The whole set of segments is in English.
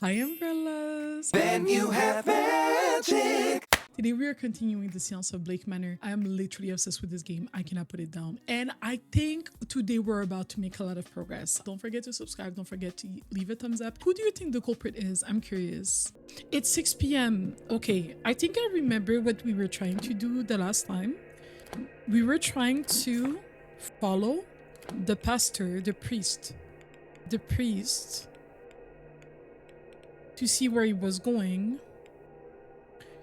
Hi, umbrellas! Then you have magic. Today we are continuing the Séance of Blake Manor. I am literally obsessed with this game. I cannot put it down. And I think today we're about to make a lot of progress. Don't forget to subscribe. Don't forget to leave a thumbs up. Who do you think the culprit is? I'm curious. It's 6 p.m. Okay, I think I remember what we were trying to do the last time. We were trying to follow the pastor, the priest, to see where he was going.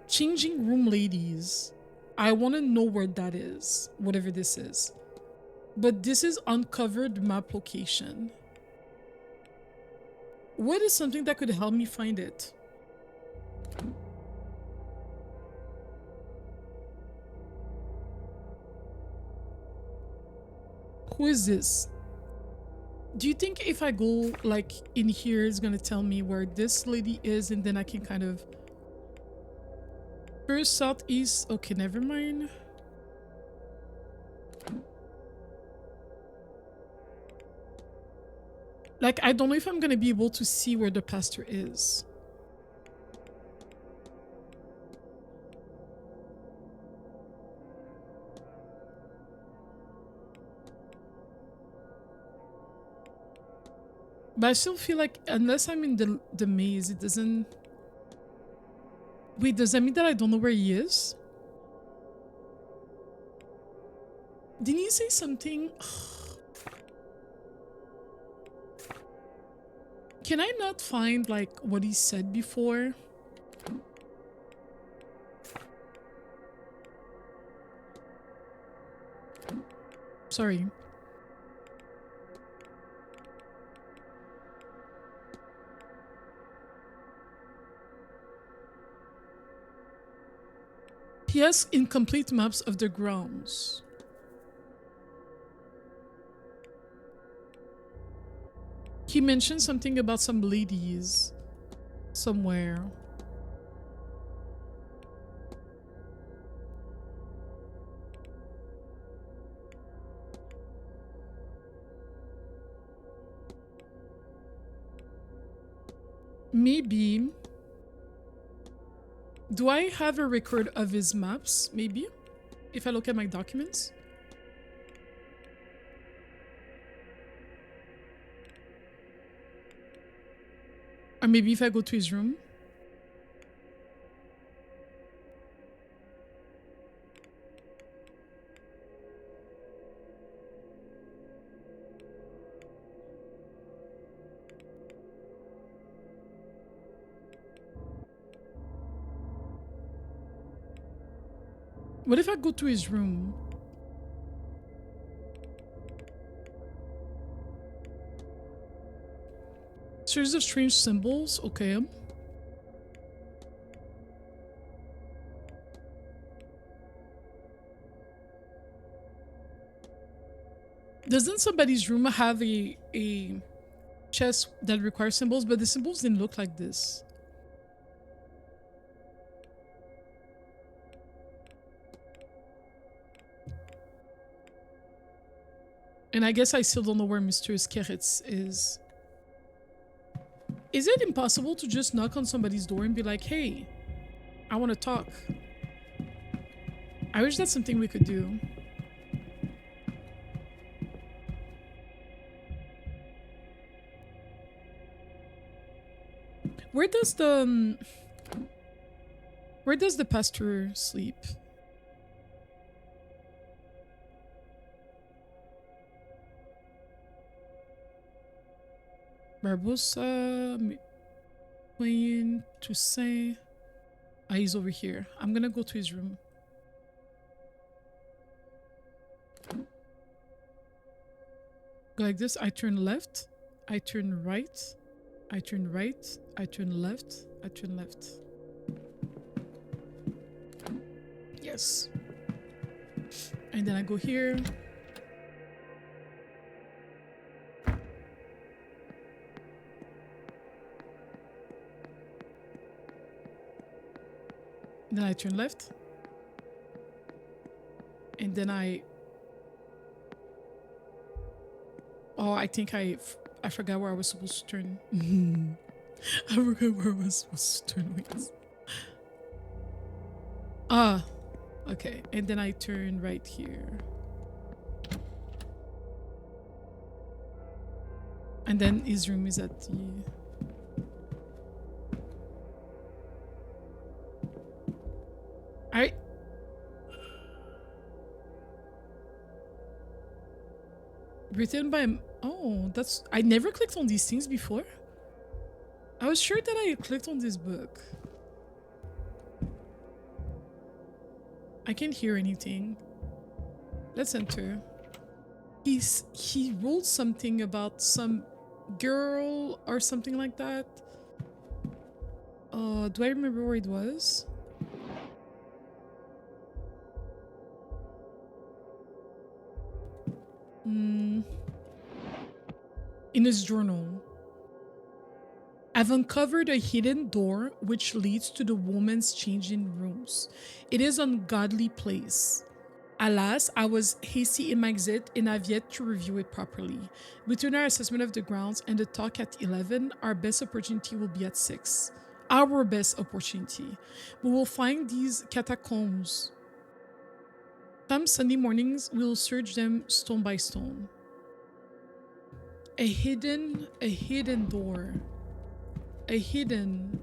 Changing room ladies. I want to know where that is, whatever this is. But this is uncovered map location. What is something that could help me find it? Who is this? Do you think if I go like in here, it's gonna tell me where this lady is and then I can kind of... First, southeast. Okay, never mind. Like, I don't know if I'm gonna be able to see where the pastor is. But I still feel like unless I'm in the maze, it doesn't... Wait, does that mean that I don't know where he is? Didn't he say something? Can I not find like what he said before? Sorry. He has incomplete maps of the grounds. He mentioned something about some ladies somewhere. Maybe... Do I have a record of his maps? Maybe? If I look at my documents? Or maybe if I go to his room? What if I go to his room? Series of strange symbols, okay. Doesn't somebody's room have a chest that requires symbols, but the symbols didn't look like this? And I guess I still don't know where Mr. Skeretz is. Is it impossible to just knock on somebody's door and be like, hey, I want to talk? I wish that's something we could do. Where does the pastor sleep? Barbosa, Queen, Toussaint. Ah, he's over here. I'm gonna go to his room. Go like this. I turn left. I turn right. I turn right. I turn left. I turn left. Yes. And then I go here. Then I turn left. And then oh, I think I forgot where I was supposed to turn. I forgot where I was supposed to turn wings. Ah, okay. And then I turn right here. And then his room is at the... Written by... Oh, that's... I never clicked on these things before. I was sure that I clicked on this book. I can't hear anything. Let's enter. He wrote something about some girl or something like that. Do I remember where it was? In his journal. I've uncovered a hidden door which leads to the woman's changing rooms. It is an ungodly place. Alas, I was hasty in my exit and I've yet to review it properly. Between our assessment of the grounds and the talk at 11, our best opportunity will be at 6. Our best opportunity. We will find these catacombs. Come Sunday mornings, we will search them stone by stone. A hidden door. A hidden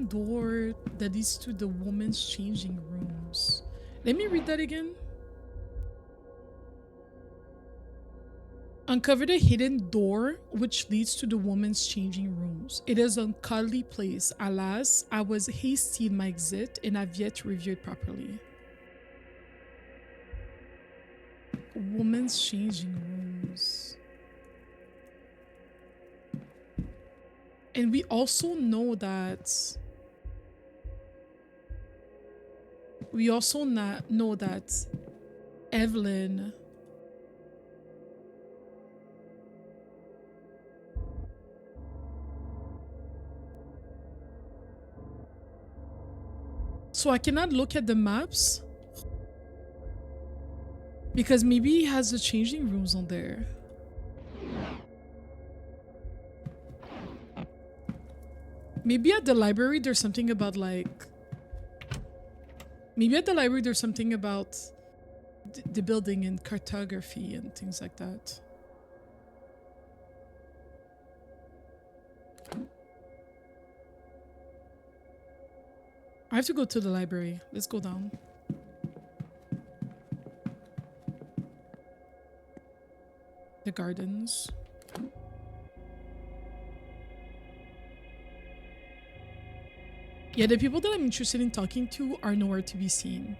door that leads to the woman's changing rooms. Let me read that again. Uncovered a hidden door which leads to the woman's changing rooms. It is an ungodly place. Alas, I was hasty in my exit and I've yet to review it properly. Woman's changing rooms. And we also know that Evelyn so I cannot look at the maps because maybe he has the changing rooms on there. Maybe at the library there's something about like... Maybe at the library there's something about the building and cartography and things like that. I have to go to the library. Let's go down. The gardens. Yeah, the people that I'm interested in talking to are nowhere to be seen.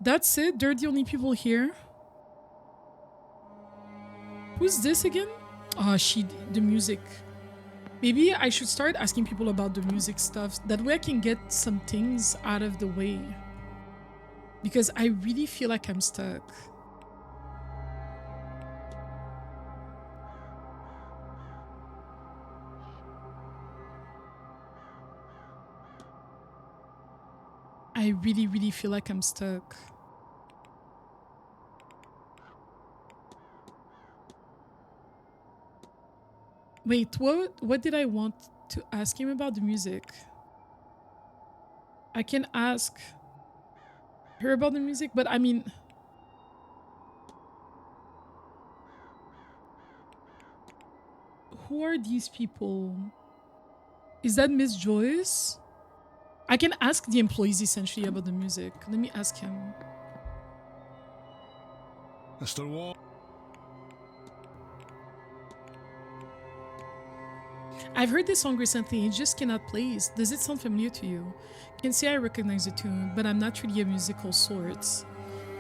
That's it. They're the only people here. Who's this again? Oh, the music. Maybe I should start asking people about the music stuff. That way I can get some things out of the way. Because I really feel like I'm stuck. I really, really feel like I'm stuck. Wait, what did I want to ask him about the music? I can ask her about the music, but I mean... Who are these people? Is that Miss Joyce? I can ask the employees essentially about the music. Let me ask him. Mr. Wall. I've heard this song recently, it just cannot place. Does it sound familiar to you? I can say I recognize the tune, but I'm not really a musical sort.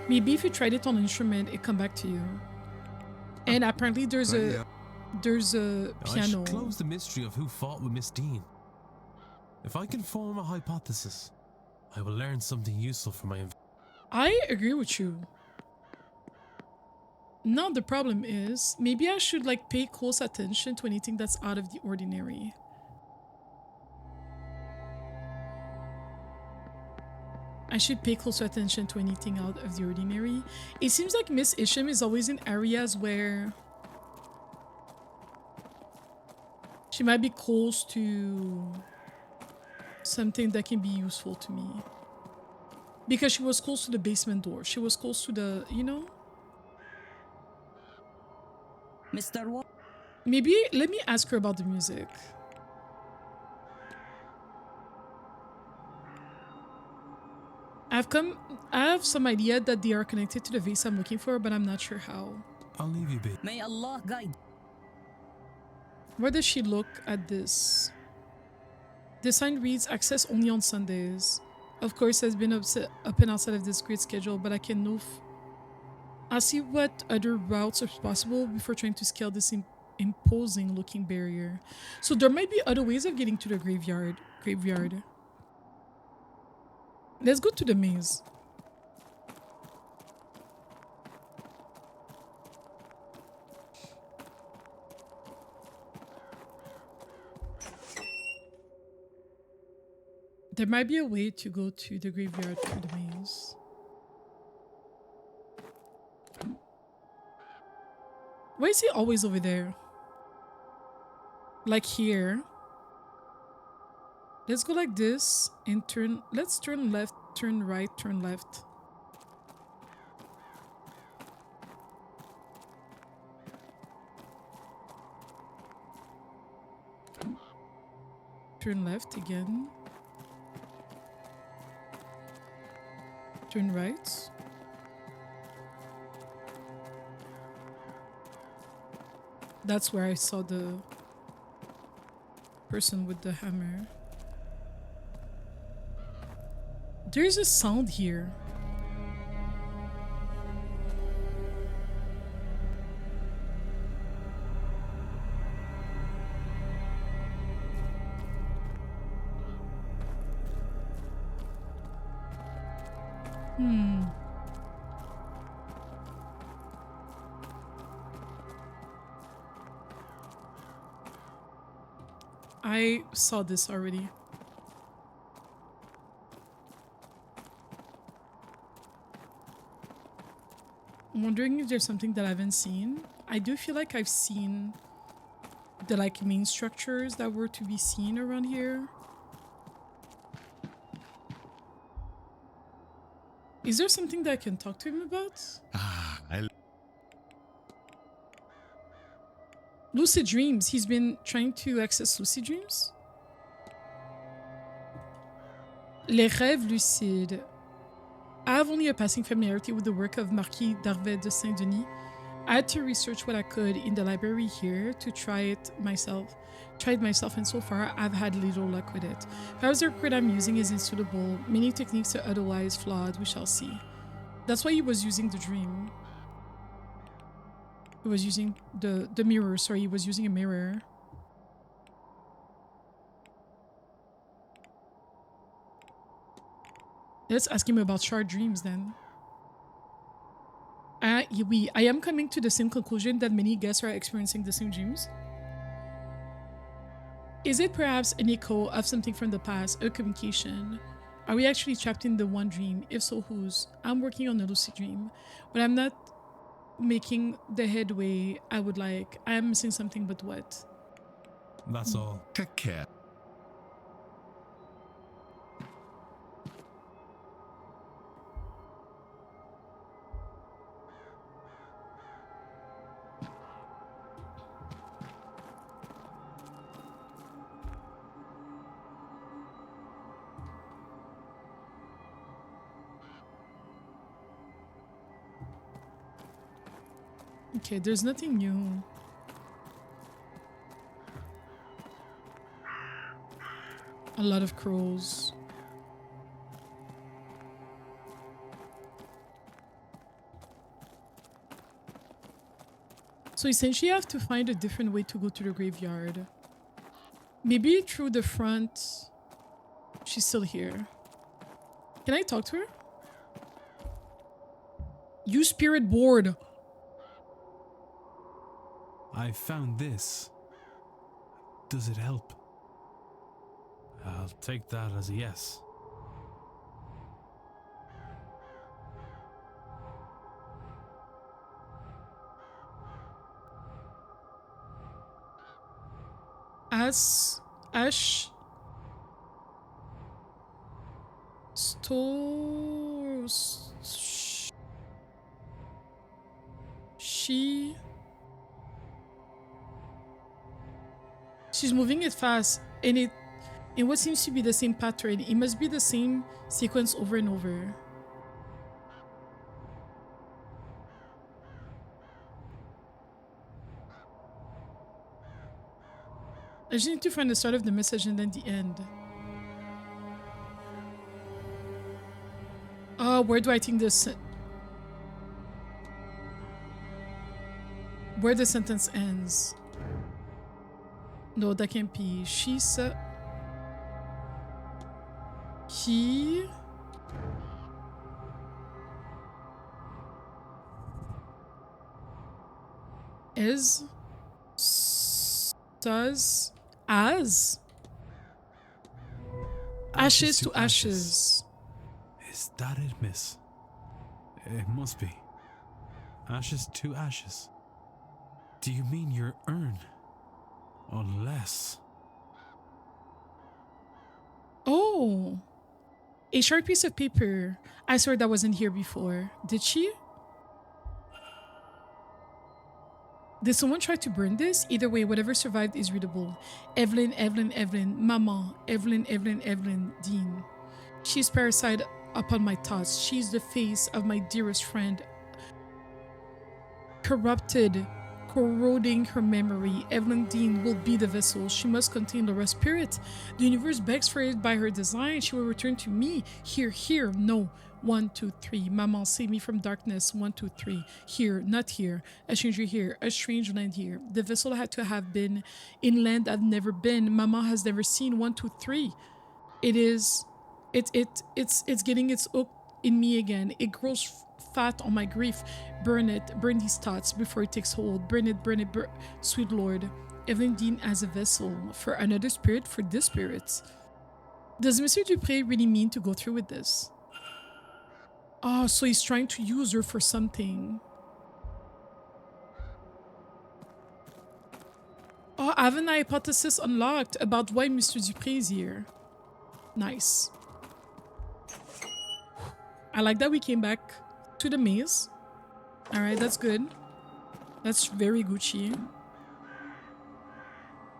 Maybe if you tried it on an instrument, it come back to you. And apparently there's a piano. I should close the mystery of who fought with Miss Deane. If I can form a hypothesis, I will learn something useful for my... I agree with you. Now the problem is, maybe I should like pay close attention to anything that's out of the ordinary. I should pay closer attention to anything out of the ordinary. It seems like Miss Isham is always in areas where she might be close to something that can be useful to me. Because she was close to the basement door. She was close to the, you know? Mr. Wa- Maybe let me ask her about the music. I have some idea that they are connected to the vase I'm looking for, but I'm not sure how. I'll leave you be. May Allah guide. Where does she look at this? The sign reads access only on Sundays. Of course, has been up and outside of this grid schedule, but I can know. I'll see what other routes are possible before trying to scale this imposing looking barrier. So there might be other ways of getting to the graveyard. Let's go to the maze. There might be a way to go to the graveyard through the maze. Why is he always over there? Like here. Let's go like this and turn. Let's turn left, turn right, turn left. Turn left again. Turn right. That's where I saw the person with the hammer. There's a sound here. I saw this already. I'm wondering if there's something that I haven't seen. I do feel like I've seen the like main structures that were to be seen around here. Is there something that I can talk to him about? Lucid dreams. He's been trying to access lucid dreams. Les rêves lucides. I have only a passing familiarity with the work of Marquis d'Arvet de Saint-Denis. I had to research what I could in the library here to try it myself, and so far I've had little luck with it. Perhaps the record I'm using is unsuitable. Many techniques are otherwise flawed. We shall see. That's why he was using the dream. He was using the mirror. Sorry, he was using a mirror. Let's ask him about shard dreams then. I am coming to the same conclusion that many guests are experiencing the same dreams. Is it perhaps an echo of something from the past, a communication? Are we actually trapped in the one dream? If so, whose? I'm working on a lucid dream, but I'm not making the headway I would like. I am missing something, but what? That's all. Take care. Okay, there's nothing new. A lot of crows. So essentially I have to find a different way to go to the graveyard. Maybe through the front. She's still here. Can I talk to her? Use spirit board. I found this. Does it help? I'll take that as a yes. Ash stores. She's moving it fast, and in what seems to be the same pattern. It must be the same sequence over and over. I just need to find the start of the message and then the end. Where do I think this... Where the sentence ends. No, that can't be. She said... He... Is... Does... As... Ashes to ashes. Is that it, miss? It must be. Ashes to ashes. Do you mean your urn? Unless... Oh. A short piece of paper. I swear that wasn't here before. Did she? Did someone try to burn this? Either way, whatever survived is readable. Evelyn, Mama, Evelyn Deane. She's parasite upon my thoughts. She's the face of my dearest friend. Corrupted, corroding her memory. Evelyn Deane will be the vessel. She must contain the rest spirit. The universe begs for it by her design. She will return to me. Here, no. 1, 2, 3. Maman, save me from darkness. 1, 2, 3. Here, not here. A stranger here. A strange land here. The vessel had to have been in land I've never been. Mama has never seen. 1, 2, 3. It's getting its hook in me again. It grows fat on my grief. Burn it. Burn these thoughts before it takes hold. Burn it. Sweet Lord. Evelyn Deane as a vessel. For another spirit, for this spirit. Does Monsieur Dupré really mean to go through with this? Oh, so he's trying to use her for something. Oh, I have an hypothesis unlocked about why Mr. Dupré is here. Nice. I like that we came back to the maze. Alright, that's good. That's very Gucci.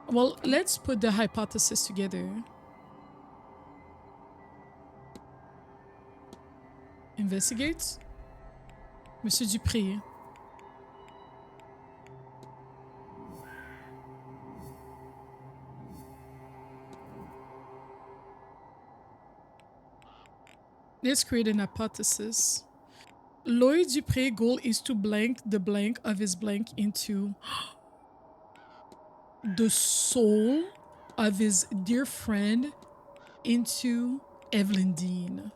Well, let's put the hypothesis together. Investigate. Monsieur Dupré. Let's create an hypothesis. Lloyd Dupré goal is to blank the blank of his blank into the soul of his dear friend into Evelyn Deane.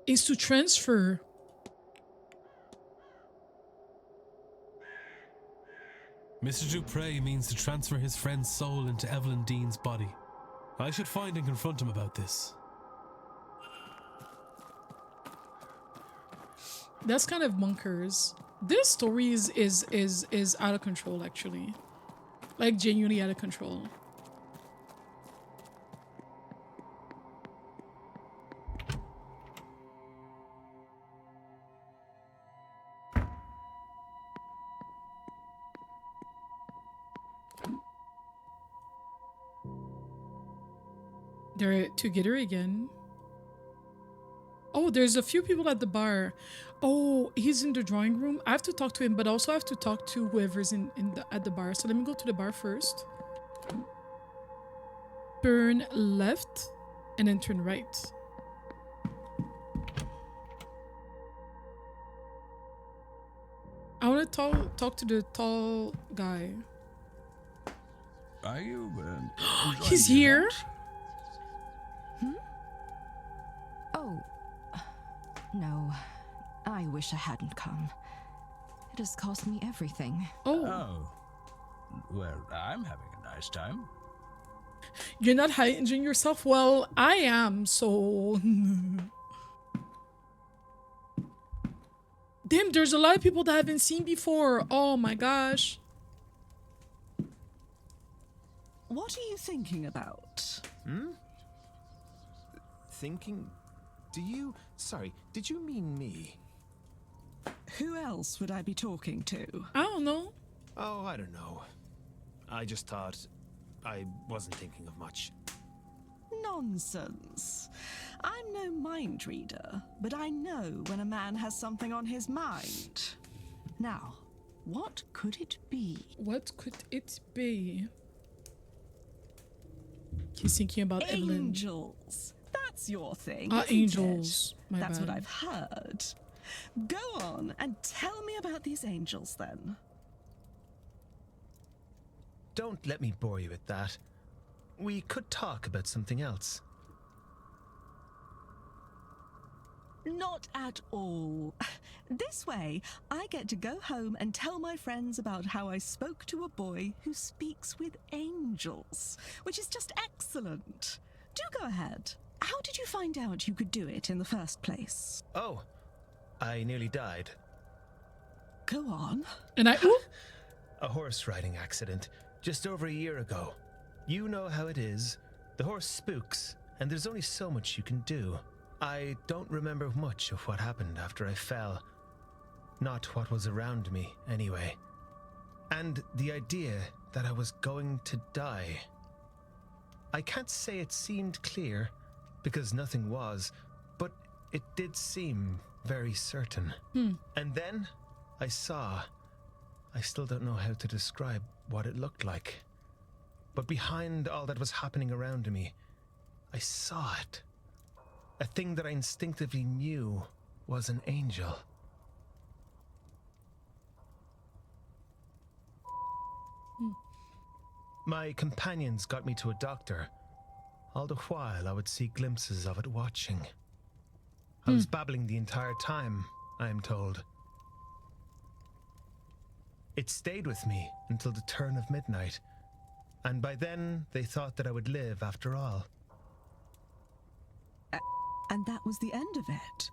Is to transfer Mr. Dupré means to transfer his friend's soul into Evelyn Deane's body. I should find and confront him about this. That's kind of bonkers. This story is out of control, actually. Like, genuinely out of control. They're together again. Oh, there's a few people at the bar. Oh, he's in the drawing room. I have to talk to him, but also I have to talk to whoever's at the bar. So let me go to the bar first. Turn left and then turn right. I want to talk to the tall guy. Are you... He's here. Oh, no. I wish I hadn't come. It has cost me everything. Oh. Well, I'm having a nice time. You're not hiding yourself? Well, I am, so... Damn, there's a lot of people that I haven't seen before. Oh my gosh. What are you thinking about? Thinking... Sorry, did you mean me? Who else would I be talking to? I don't know. Oh, I don't know. I just thought I wasn't thinking of much. Nonsense. I'm no mind reader, but I know when a man has something on his mind. Now, what could it be? What could it be? He's thinking about Evelyn. Angels. That's your thing. Ah, isn't angels. it? My That's bad. what I've heard. Go on and tell me about these angels then. Don't let me bore you with that. We could talk about something else. Not at all. This way, I get to go home and tell my friends about how I spoke to a boy who speaks with angels, which is just excellent. Do go ahead. How did you find out you could do it in the first place? Oh, I nearly died. Go on. And A horse riding accident just over a year ago. You know how it is. The horse spooks, and there's only so much you can do. I don't remember much of what happened after I fell. Not what was around me, anyway. And the idea that I was going to die. I can't say it seemed clear, because nothing was, but it did seem very certain. And then I saw. I still don't know how to describe what it looked like. But behind all that was happening around me, I saw it. A thing that I instinctively knew was an angel. My companions got me to a doctor. All the while, I would see glimpses of it watching. I was babbling the entire time, I am told. It stayed with me until the turn of midnight, and by then they thought that I would live after all. And that was the end of it.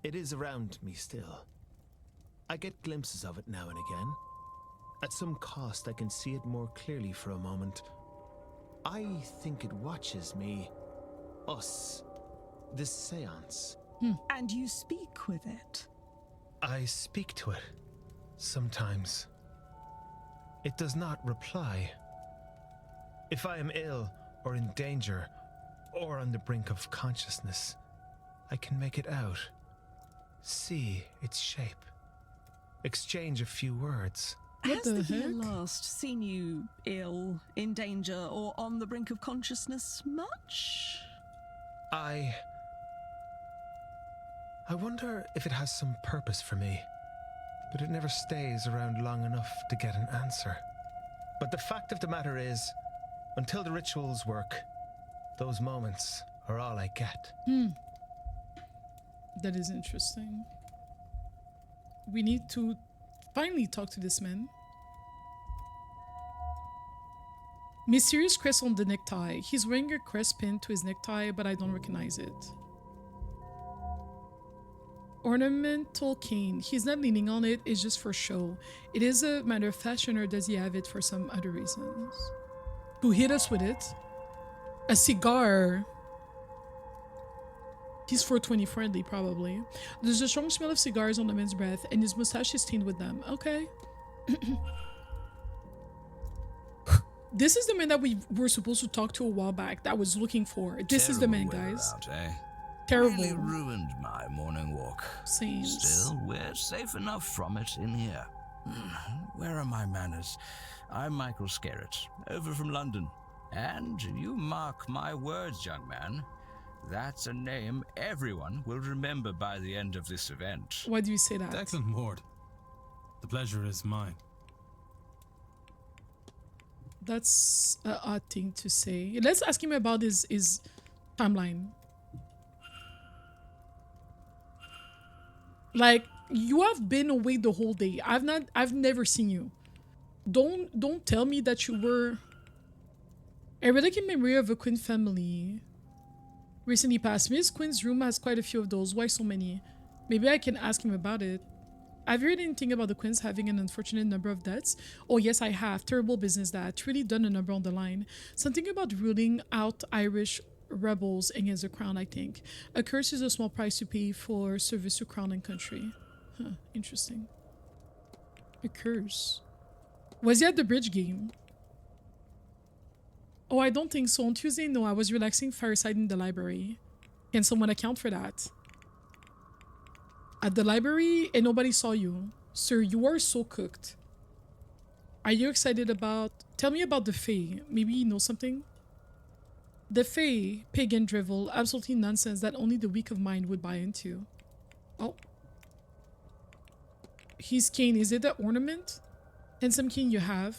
It is around me still. I get glimpses of it now and again. At some cost, I can see it more clearly for a moment. I think it watches me. Us. This seance. And you speak with it. I speak to it. Sometimes. It does not reply. If I am ill, or in danger, or on the brink of consciousness, I can make it out. See its shape. Exchange a few words. Has the the year heck? last seen you ill, in danger, or on the brink of consciousness much? I wonder if it has some purpose for me, but it never stays around long enough to get an answer. But the fact of the matter is, until the rituals work, those moments are all I get. That is interesting. We need to finally talk to this man. Mysterious crest on the necktie. He's wearing a crest pin to his necktie, but I don't recognize it. Ornamental cane. He's not leaning on it, it's just for show. It is a matter of fashion, or does he have it for some other reasons? Who hit us with it? A cigar. He's 420 friendly, probably. There's a strong smell of cigars on the man's breath, and his mustache is stained with them. Okay. This is the man that we were supposed to talk to a while back, that I was looking for. This is the man, guys. Out, eh? Terrible. Really ruined my morning walk. Seems. Still, we're safe enough from it in here. Where are my manners? I'm Michael Skerritt, over from London. And you mark my words, young man. That's a name everyone will remember by the end of this event. Why do you say that? Declan Ward. The pleasure is mine. That's an odd thing to say. Let's ask him about his timeline. Like, you have been away the whole day. I've never seen you. Don't tell me that you were a relic in memory of a Queen family. Recently passed. Miss Queen's room has quite a few of those. Why so many? Maybe I can ask him about it. Have you heard anything about the Quins having an unfortunate number of deaths? Oh yes, I have. Terrible business that. Really done a number on the line. Something about ruling out Irish rebels against the crown, I think. A curse is a small price to pay for service to crown and country. Huh, interesting. A curse. Was he at the bridge game? Oh, I don't think so. On Tuesday, no, I was relaxing fireside in the library. Can someone account for that? At the library and nobody saw you. Sir, you are so cooked. Are you excited about... Tell me about the Fae. Maybe you know something? The Fae, pagan drivel, absolutely nonsense that only the weak of mind would buy into. Oh. His cane, is it the ornament? Handsome cane you have.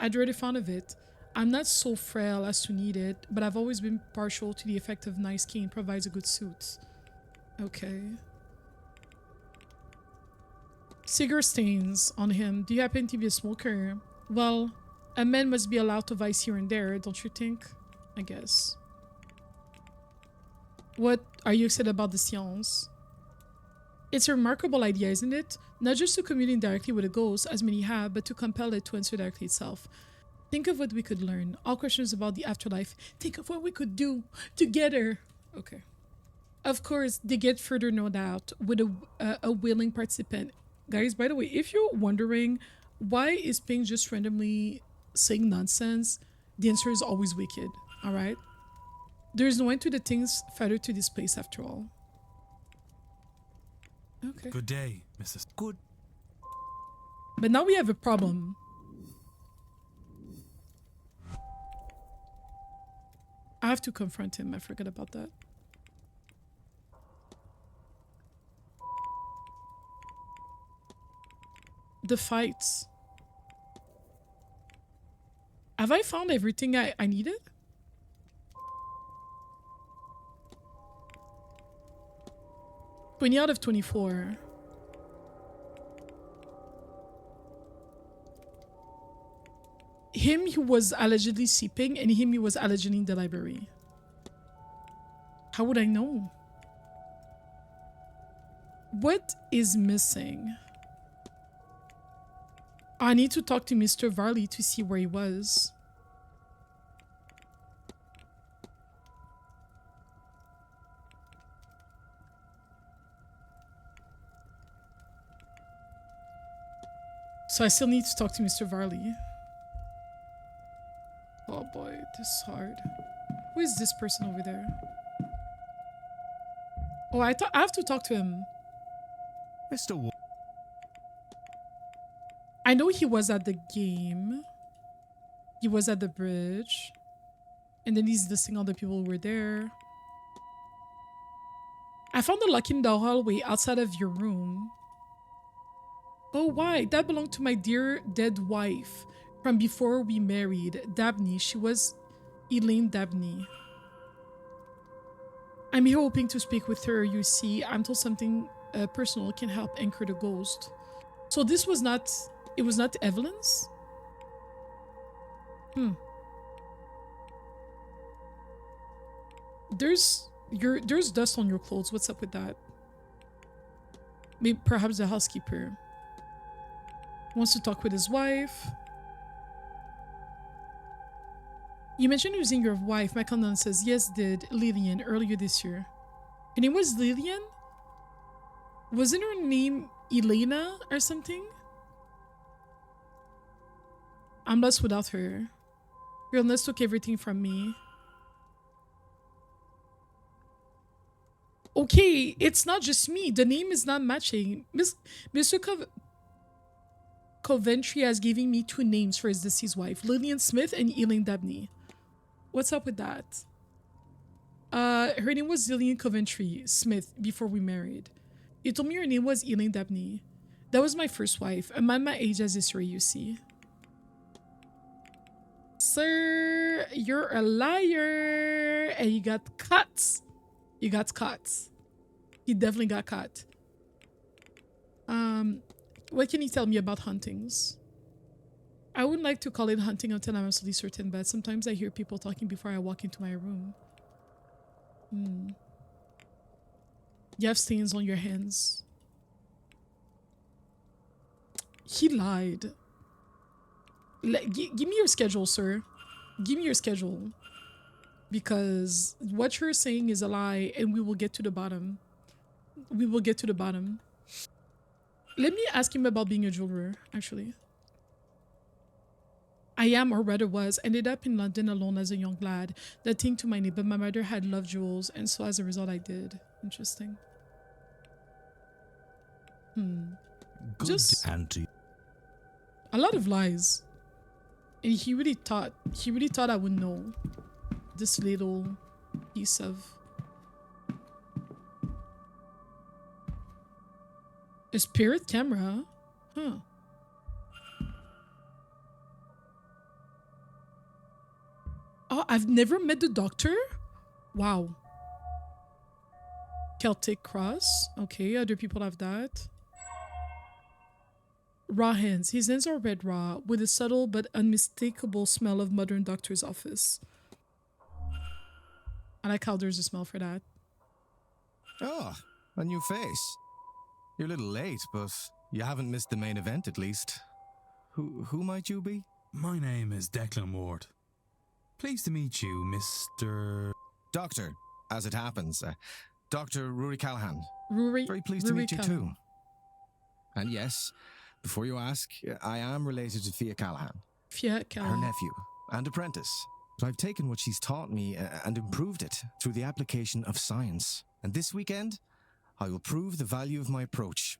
I'd already fond of it. I'm not so frail as to need it, but I've always been partial to the effect of nice cane provides a good suit. Okay. Cigar stains on him. Do you happen to be a smoker? Well, a man must be allowed to vice here and there, don't you think? I guess. What are you excited about the Séance? It's a remarkable idea, isn't it? Not just to commune indirectly with a ghost, as many have, but to compel it to answer directly itself. Think of what we could learn. All questions about the afterlife. Think of what we could do together. Okay. Of course, they get further, no doubt, with a willing participant. Guys, by the way, if you're wondering why is Pink just randomly saying nonsense, the answer is always wicked, alright? There's no end to the things fettered to this place after all. Okay. Good day, Mrs. Good. But now we have a problem. I have to confront him. I forgot about that. The fights. Have I found everything I needed? Out of 24. Him who was allegedly sleeping and him who was allegedly in the library. How would I know? What is missing? I need to talk to Mr. Varley to see where he was. So I still need to talk to Mr. Varley. Oh boy, this is hard. Who is this person over there? Oh, I have to talk to him. Mr. I know he was at the game. He was at the bridge. And then he's listing all the people who were there. I found the lock in the hallway outside of your room. Oh, why? That belonged to my dear dead wife from before we married, Dabney. She was Elaine Dabney. I'm here hoping to speak with her. You see, I'm told something personal can help anchor the ghost. So this was not... It was not Evelyn's? There's dust on your clothes. What's up with that? Maybe perhaps the housekeeper wants to talk with his wife. You mentioned using your wife. My condolences says yes, did Lillian earlier this year. Her name was Lillian? Wasn't her name Elena or something? I'm lost without her. Her illness took everything from me. Okay, it's not just me. The name is not matching. Mr. Coventry has given me two names for his deceased wife, Lillian Smith and Elaine Dabney. What's up with that? Her name was Lillian Coventry Smith before we married. You told me her name was Elaine Dabney. That was my first wife. A man my age has history, you see. Sir, you're a liar. And you got caught. You got caught. You definitely got caught. What can you tell me about hauntings? I wouldn't like to call it hunting until I'm absolutely certain, but sometimes I hear people talking before I walk into my room. You have stains on your hands. He lied. Give me your schedule, sir. Give me your schedule. Because what you're saying is a lie, and we will get to the bottom. We will get to the bottom. Let me ask him about being a jeweler, actually. I am, or rather was, ended up in London alone as a young lad. That thing to my name, but my mother had loved jewels, and so as a result I did. Interesting. Good. Just Auntie. a lot of lies. And he really thought I would know this little piece of a spirit camera. Huh. Oh, I've never met the doctor? Wow. Celtic cross. Okay, other people have that. Raw hands. His hands are red raw, with a subtle but unmistakable smell of modern doctor's office. I like how there's a smell for that. Oh, a new face. You're a little late, but you haven't missed the main event at least. Who might you be? My name is Declan Ward. Pleased to meet you, Mr. Doctor, as it happens. Dr. Rory Callahan. Rory. Very pleased to meet you too. And yes, before you ask, I am related to Thea Callahan. Thea Her Callahan. nephew and apprentice. But I've taken what she's taught me and improved it through the application of science. And this weekend, I will prove the value of my approach,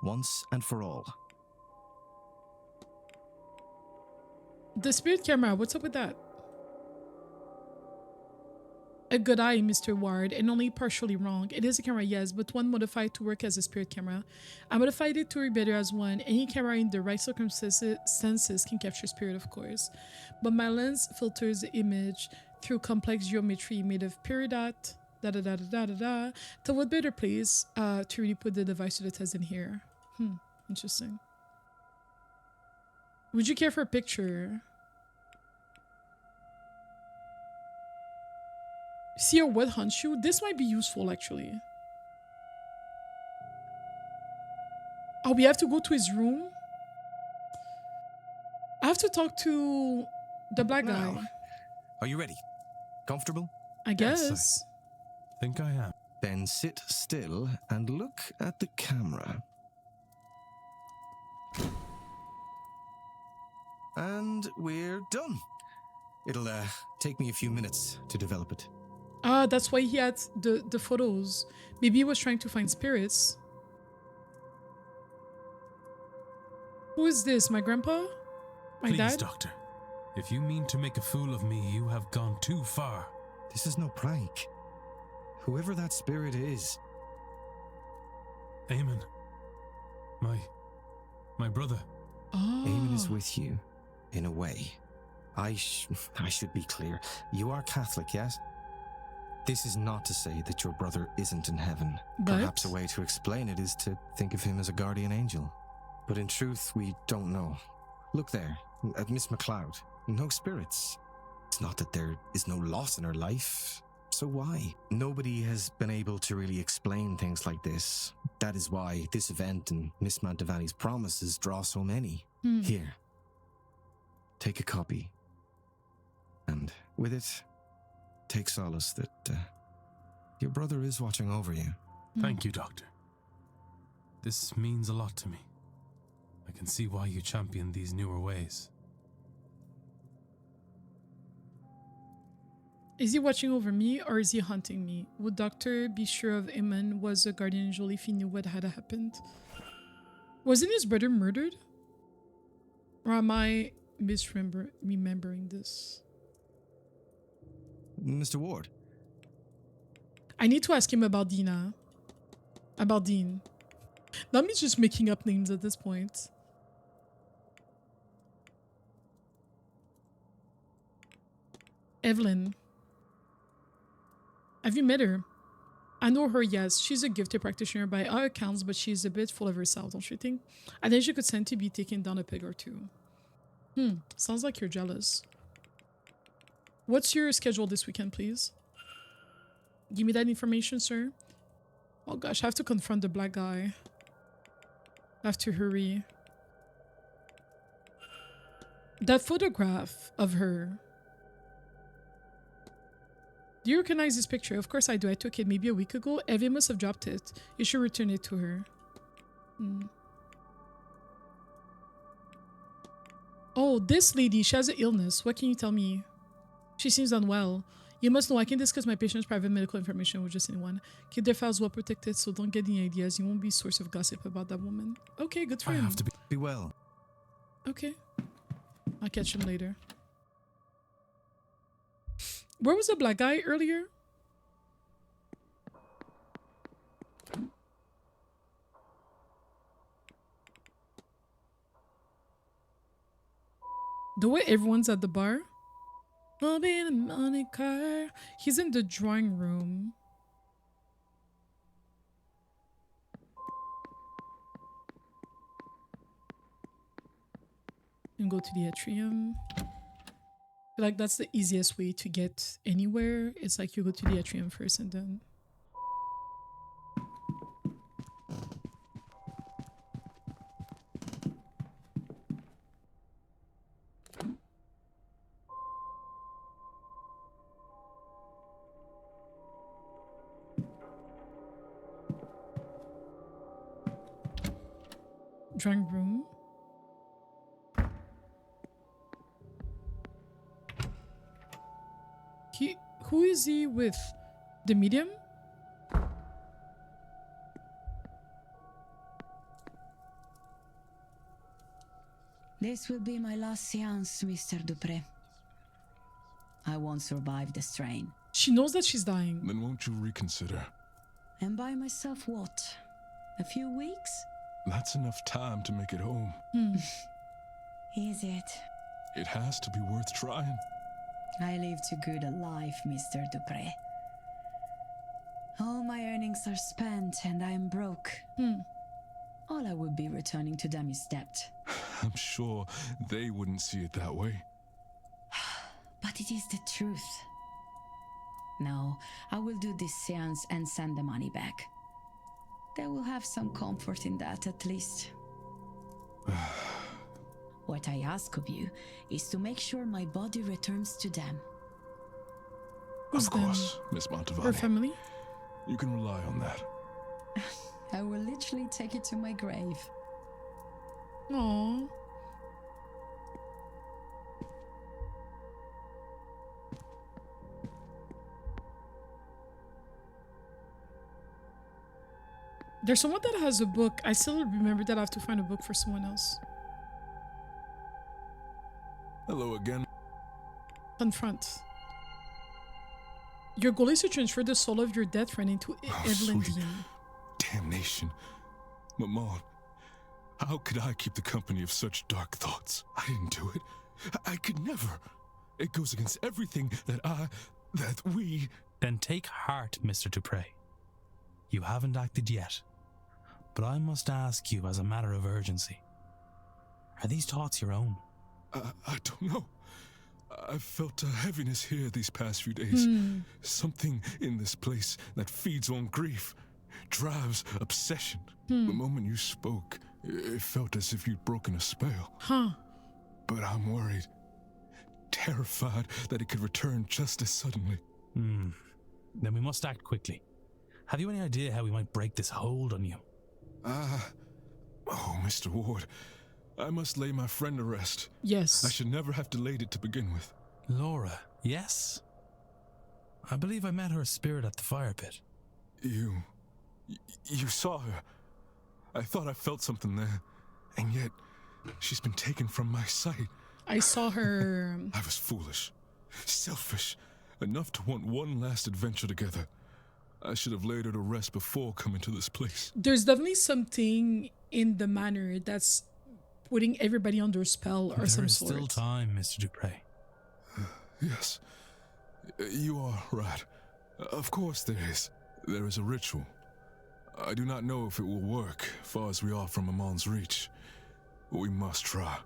once and for all. The spirit camera, what's up with that? A good eye, Mr. Ward, and only partially wrong. It is a camera, yes, but one modified to work as a spirit camera. I modified it to work better as one. Any camera in the right circumstances can capture spirit, of course. But my lens filters the image through complex geometry made of peridot, to what better place to really put the device to the test than here? Interesting. Would you care for a picture? See or what hunts you? This might be useful, actually. Oh, we have to go to his room? I have to talk to the black guy. Now, are you ready? Comfortable? I guess. Think I am. Then sit still and look at the camera. And we're done. It'll take me a few minutes to develop it. Ah, that's why he had the photos. Maybe he was trying to find spirits. Who is this? My grandpa? My Please, dad? Doctor. If you mean to make a fool of me, you have gone too far. This is no prank. Whoever that spirit is. Eamon. My brother. Oh. Eamon is with you, in a way. I should be clear. You are Catholic, yes? This is not to say that your brother isn't in heaven. But? Perhaps a way to explain it is to think of him as a guardian angel. But in truth, we don't know. Look there, at Miss MacLeod. No spirits. It's not that there is no loss in her life. So why? Nobody has been able to really explain things like this. That is why this event and Miss Mantovani's promises draw so many. Here, take a copy. And with it, take solace that your brother is watching over you. Thank you, Doctor. This means a lot to me. I can see why you champion these newer ways. Is he watching over me or is he hunting me? Would Doctor be sure of Eamon was a guardian angel if he knew what had happened? Wasn't his brother murdered? Or am I misremembering this? Mr. Ward. I need to ask him about Dina. About Dean. Not me just making up names at this point. Evelyn. Have you met her? I know her, yes. She's a gifted practitioner by all accounts, but she's a bit full of herself, don't you think? I think she could stand to be taken down a peg or two. Sounds like you're jealous. What's your schedule this weekend, please? Give me that information, sir. Oh gosh, I have to confront the black guy. I have to hurry. That photograph of her. Do you recognize this picture? Of course I do. I took it maybe a week ago. Evie must have dropped it. You should return it to her. Oh, this lady, she has an illness. What can you tell me? She seems unwell. You must know I can discuss my patient's private medical information with just anyone. Keep their files well protected, so don't get any ideas. You won't be a source of gossip about that woman. Okay, good for I him. have to be well. Okay. I'll catch him later. Where was the black guy earlier? The way everyone's at the bar. I'll be in a money car. He's in the drawing room. And go to the atrium. I feel like that's the easiest way to get anywhere. It's like you go to the atrium first and then... Drawing room. Who is he with? The medium? This will be my last seance, Mr. Dupré. I won't survive the strain. She knows that she's dying. Then won't you reconsider? And by myself what? A few weeks? That's enough time to make it home. Is it? It has to be worth trying. I live too good a life, Mr. Dupré. All my earnings are spent and I am broke. All I would be returning to them is debt. I'm sure they wouldn't see it that way. But it is the truth. No, I will do this seance and send the money back. They will have some comfort in that, at least. What I ask of you is to make sure my body returns to them. Who's of course, Miss Mantovani. Her family? You can rely on that. I will literally take it to my grave. Aww. There's someone that has a book. I still remember that I have to find a book for someone else. Hello again. Confront. Your goal is to transfer the soul of your dead friend into Evelyn sweet. Deane. Damnation. Maman, how could I keep the company of such dark thoughts? I didn't do it. I could never. It goes against everything that we... Then take heart, Mr. Dupré. You haven't acted yet. But I must ask you as a matter of urgency. Are these thoughts your own? I don't know. I've felt a heaviness here these past few days. Something in this place that feeds on grief, drives obsession. The moment you spoke, it felt as if you'd broken a spell. But I'm worried, terrified that it could return just as suddenly. Then we must act quickly. Have you any idea how we might break this hold on you? Oh, Mr. Ward, I must lay my friend to rest. Yes. I should never have delayed it to begin with. Laura, yes? I believe I met her spirit at the fire pit. You saw her. I thought I felt something there, and yet she's been taken from my sight. I saw her. I was foolish, selfish, enough to want one last adventure together. I should have laid her to rest before coming to this place. There's definitely something in the manor that's putting everybody under a spell or some sort. There is still time, Mr. Dupré. Yes, you are right. Of course there is. There is a ritual. I do not know if it will work, far as we are from Amon's reach. But we must try.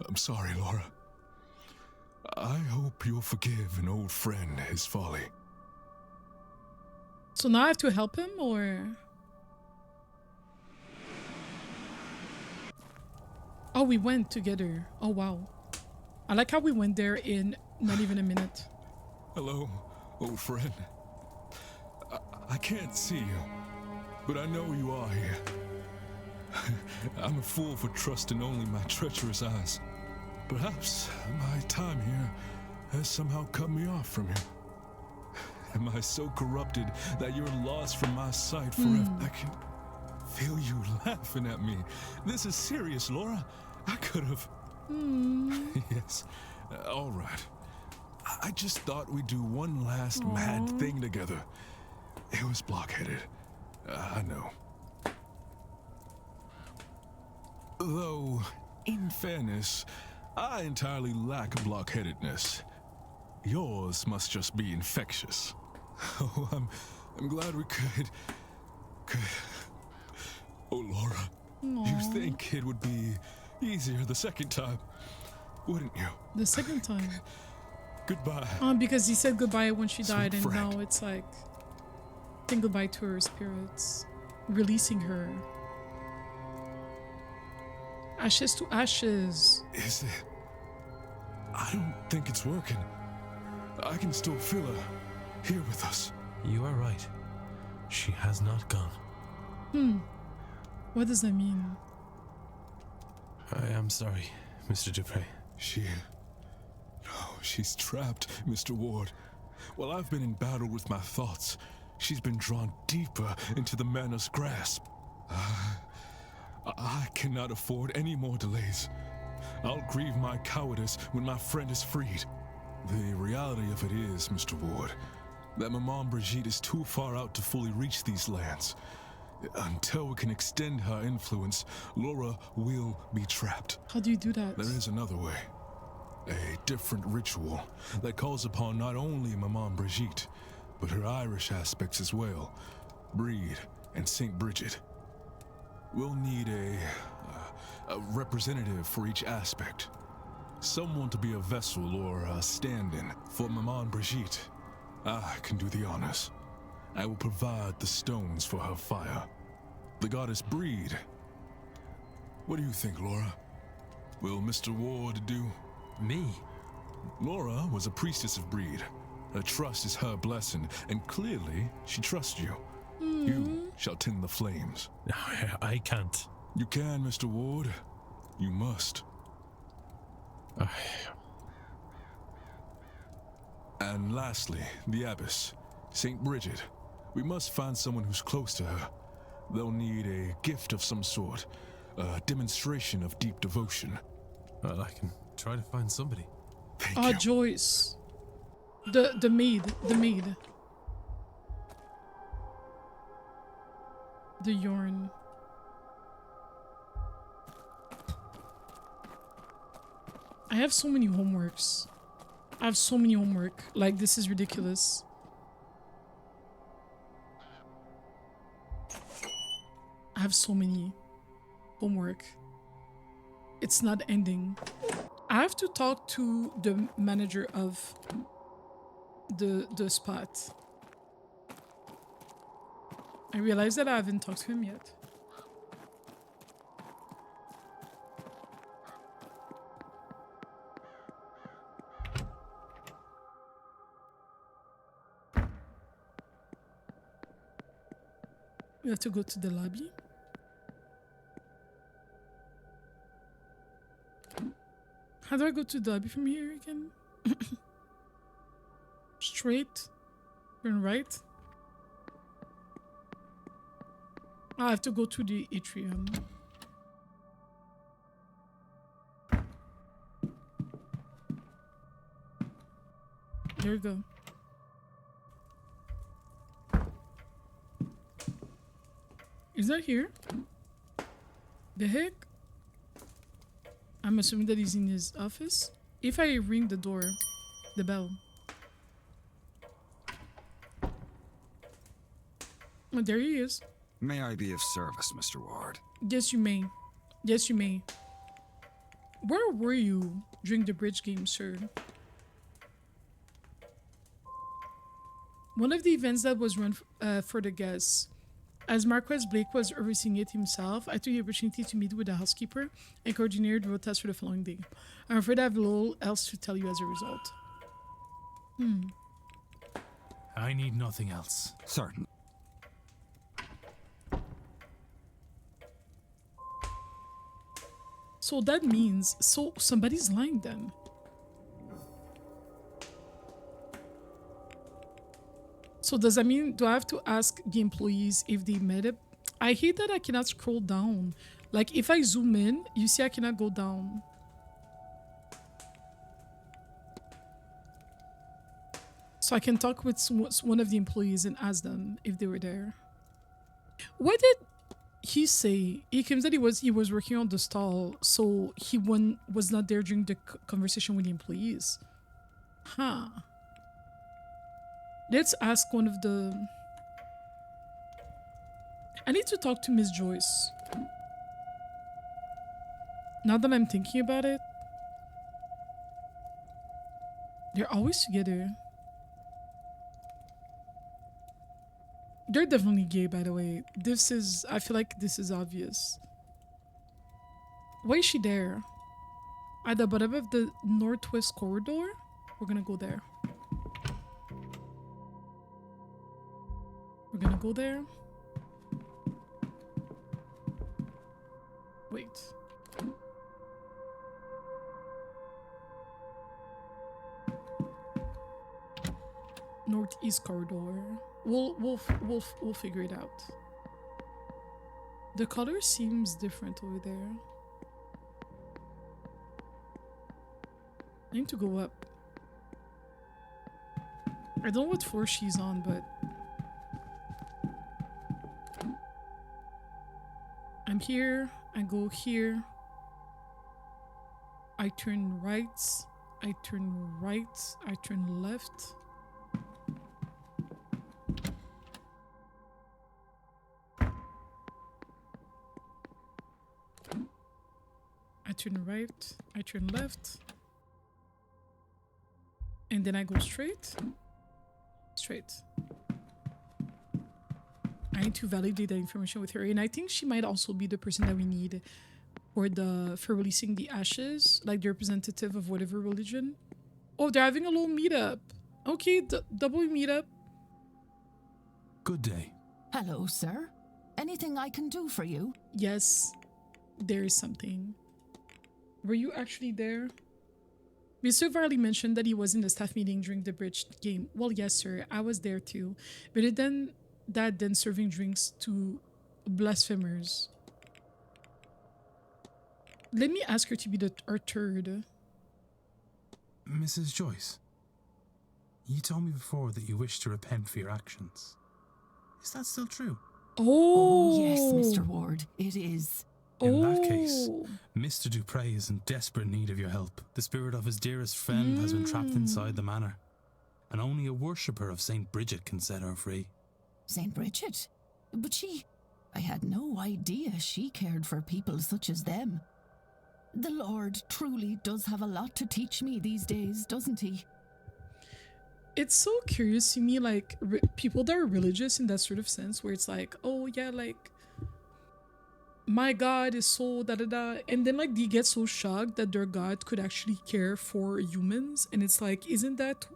I'm sorry, Laura. I hope you'll forgive an old friend his folly. So now I have to help him, or... Oh, we went together. Oh, wow. I like how we went there in not even a minute. Hello, old friend. I can't see you, but I know you are here. I'm a fool for trusting only my treacherous eyes. Perhaps my time here has somehow cut me off from you. Am I so corrupted that you're lost from my sight forever? I can feel you laughing at me. This is serious, Laura. I could have... Yes, all right. I just thought we'd do one last mad thing together. It was blockheaded. I know. Though, in fairness, I entirely lack blockheadedness. Yours must just be infectious. Oh, I'm glad we could... Oh, Laura, you think it would be easier the second time, wouldn't you? The second time? Goodbye. Because he said goodbye when she Sweet died, and friend. now it's like saying goodbye to her spirits, releasing her. Ashes to ashes. Is it? I don't think it's working. I can still feel her here with us. You are right. She has not gone. What does that mean? I am sorry, Mr. Dupre. She's trapped, Mr. Ward. While I've been in battle with my thoughts, she's been drawn deeper into the manor's grasp. I cannot afford any more delays. I'll grieve my cowardice when my friend is freed. The reality of it is, Mr. Ward, that Maman Brigitte is too far out to fully reach these lands. Until we can extend her influence, Laura will be trapped. How do you do that? There is another way. A different ritual that calls upon not only Maman Brigitte, but her Irish aspects as well, Breed and St. Bridget. We'll need a representative for each aspect. Someone to be a vessel or a stand-in for Maman Brigitte. I can do the honors. I will provide the stones for her fire. The goddess Breed. What do you think, Laura? Will Mr. Ward do? Me? Laura was a priestess of Breed. Her trust is her blessing, and clearly she trusts you. You shall tend the flames. I can't. You can, Mr. Ward. You must. And lastly, the abbess, St. Bridget. We must find someone who's close to her. They'll need a gift of some sort, a demonstration of deep devotion. Well, I can try to find somebody. Thank you. Joyce. The maid. The yarn. I have so many homeworks. Like, this is ridiculous. I have so many homework. It's not ending. I have to talk to the manager of the spot. I realize that I haven't talked to him yet. We have to go to the lobby. How do I go to the lobby from here again? Straight? Turn right? I have to go to the atrium. There you go. Is that here? The heck? I'm assuming that he's in his office. If I ring the door, the bell. Oh, there he is. May I be of service, Mr. Ward? Yes, you may. Yes, you may. Where were you during the bridge game, sir? One of the events that was run for the guests As Marquez Blake was overseeing it himself, I took the opportunity to meet with the housekeeper and coordinated the road test for the following day. I'm afraid I have little else to tell you as a result. I need nothing else. Certain. So that means, somebody's lying then. So does that mean, do I have to ask the employees if they met it? I hate that I cannot scroll down. Like if I zoom in, you see I cannot go down. So I can talk with one of the employees and ask them if they were there. What did he say? He claims that he was working on the stall, so he was not there during the conversation with the employees. Huh. Let's ask one of the... I need to talk to Miss Joyce. Now that I'm thinking about it. They're always together. They're definitely gay, by the way. I feel like this is obvious. Why is she there? At the bottom of the northwest corridor? We're gonna go there. We're gonna go there. Wait. Northeast corridor. We'll figure it out. The color seems different over there. I need to go up. I don't know what floor she's on, but I'm here. I go here. I turn right. I turn right. I turn left. I turn right. I turn left. And then I go straight. Straight. I need to validate that information with her, and I think she might also be the person that we need for releasing the ashes, like the representative of whatever religion. Oh, they're having a little meetup. Okay, double meetup. Good day. Hello, sir. Anything I can do for you? Yes, there is something. Were you actually there? Mr. Varley mentioned that he was in the staff meeting during the bridge game. Well, yes, sir, I was there too. But it then serving drinks to blasphemers. Let me ask her to be our third. Mrs. Joyce, you told me before that you wish to repent for your actions. Is that still true? Oh yes, Mr. Ward, it is. In that case, Mr. Dupre is in desperate need of your help. The spirit of his dearest friend has been trapped inside the manor, and only a worshipper of St. Bridget can set her free. St. Bridget? But I had no idea she cared for people such as them. The Lord truly does have a lot to teach me these days, doesn't he? It's so curious to me, like, people that are religious in that sort of sense, where it's like, oh yeah, like, my God is so da-da-da, and then like they get so shocked that their God could actually care for humans, and it's like, isn't that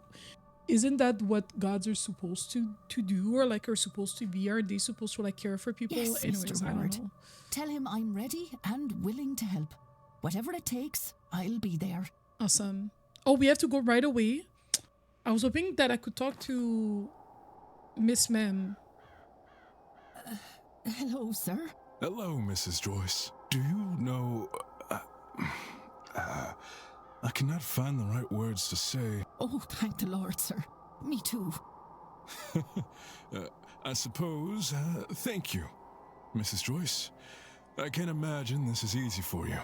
what gods are supposed to do, or like are supposed to be? Are they supposed to like care for people? Yes, Anyways, Mr. I Ward. don't know. Tell him I'm ready and willing to help. Whatever it takes, I'll be there. Awesome. Oh, we have to go right away. I was hoping that I could talk to Miss Ma'am. Hello, sir. Hello, Mrs. Joyce. Do you know... I cannot find the right words to say. Oh, thank the Lord, sir. Me too. I suppose, thank you, Mrs. Joyce. I can't imagine this is easy for you.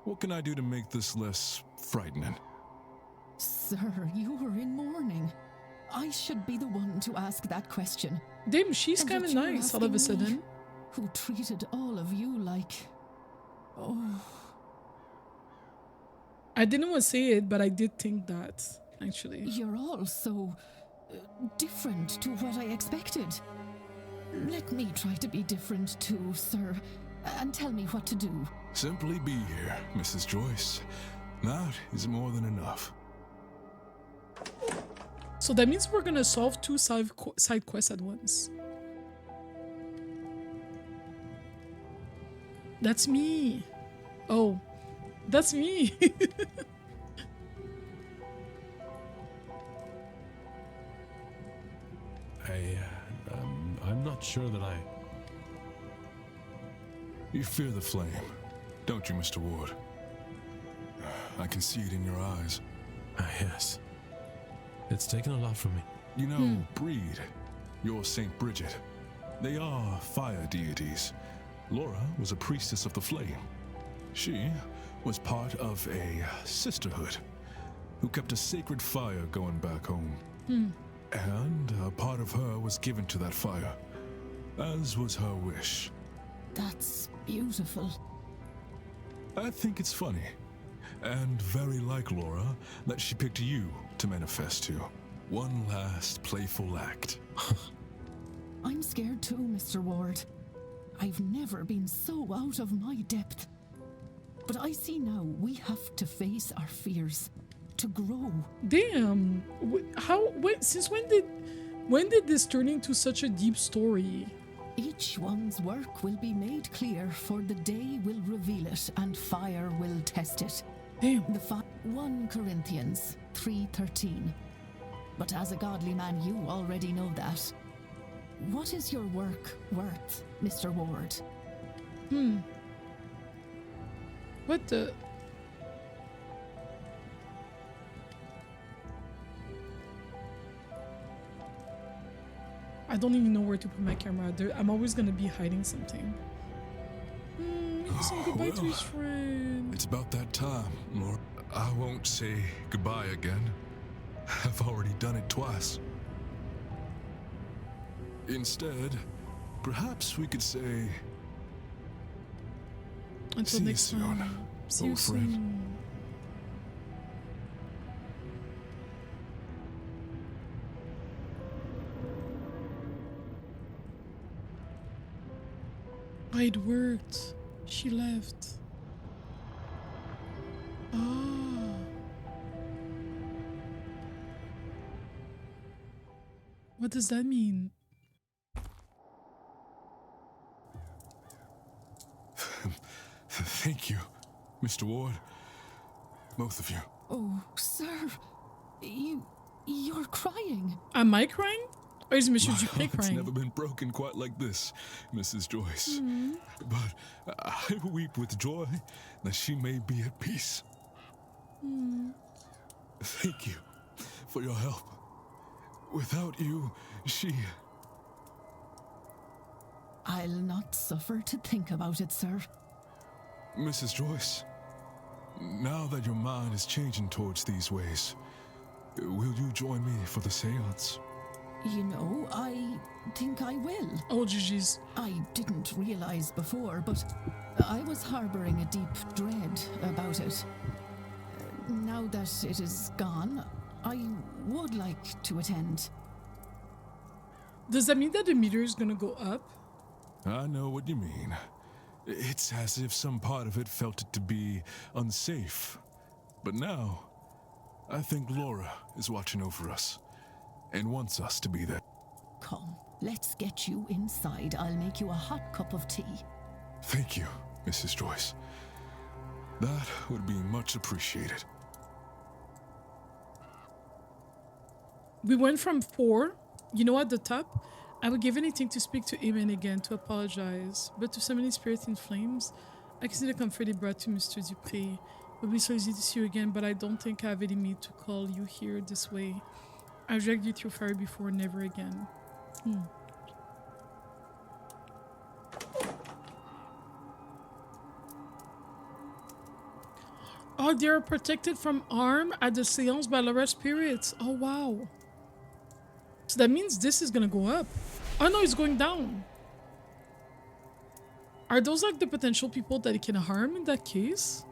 What can I do to make this less frightening? Sir, you were in mourning. I should be the one to ask that question. Damn, she's kind of nice all of a sudden. Who treated all of you like... Oh... I didn't want to say it, but I did think that, actually. You're all so... different to what I expected. Let me try to be different too, sir, and tell me what to do. Simply be here, Mrs. Joyce. That is more than enough. So that means we're gonna solve two side quests at once. That's me. Oh, that's me. I'm not sure that I... You fear the flame, don't you, Mr. Ward? I can see it in your eyes. Yes. It's taken a lot from me. You know, Breed, your Saint Bridget, they are fire deities. Laura was a priestess of the flame. She was part of a sisterhood who kept a sacred fire going back home. And a part of her was given to that fire, as was her wish. That's beautiful. I think it's funny, and very like Laura, that she picked you to manifest to. One last playful act. I'm scared too, Mr. Ward. I've never been so out of my depth. But I see now we have to face our fears, to grow. Damn. Since when did this turn into such a deep story? Each one's work will be made clear, for the day will reveal it, and fire will test it. Damn. 1 Corinthians 3:13. But as a godly man, you already know that. What is your work worth, Mr. Ward? What the... I don't even know where to put my camera. I'm always gonna be hiding something. He's saying goodbye to his friend. It's about that time, Laura. I won't say goodbye again. I've already done it twice. Instead, perhaps we could say... Until see next you soon, time. See you old friend. soon. Oh, it worked. She left. Ah. What does that mean? Thank you, Mr. Ward. Both of you. Oh, sir. You're crying. Am I crying? Or is Mr. My Dupré heart's crying? never been broken quite like this, Mrs. Joyce. But I weep with joy that she may be at peace. Thank you for your help. Without you, she... I'll not suffer to think about it, sir. Mrs. Joyce, now that your mind is changing towards these ways, will you join me for the seance? You know, I think I will. Oh, GG's. I didn't realize before, but I was harboring a deep dread about it. Now that it is gone, I would like to attend. Does that mean that the meter is gonna go up? I know what you mean. It's as if some part of it felt it to be unsafe. But now, I think Laura is watching over us and wants us to be there. Come, let's get you inside. I'll make you a hot cup of tea. Thank you, Mrs. Joyce. That would be much appreciated. We went from 4, you know, at the top. I would give anything to speak to Eamon again, to apologize. But to summon his spirit in flames, I can see the comfort it brought to Mr. Dupré. It would be so easy to see you again, but I don't think I have any need to call you here this way. I dragged you through fire before, never again. Oh, they are protected from harm at the seance by Laura's spirits. Oh, wow. So that means this is gonna go up. Oh no, it's going down. Are those like the potential people that it can harm in that case?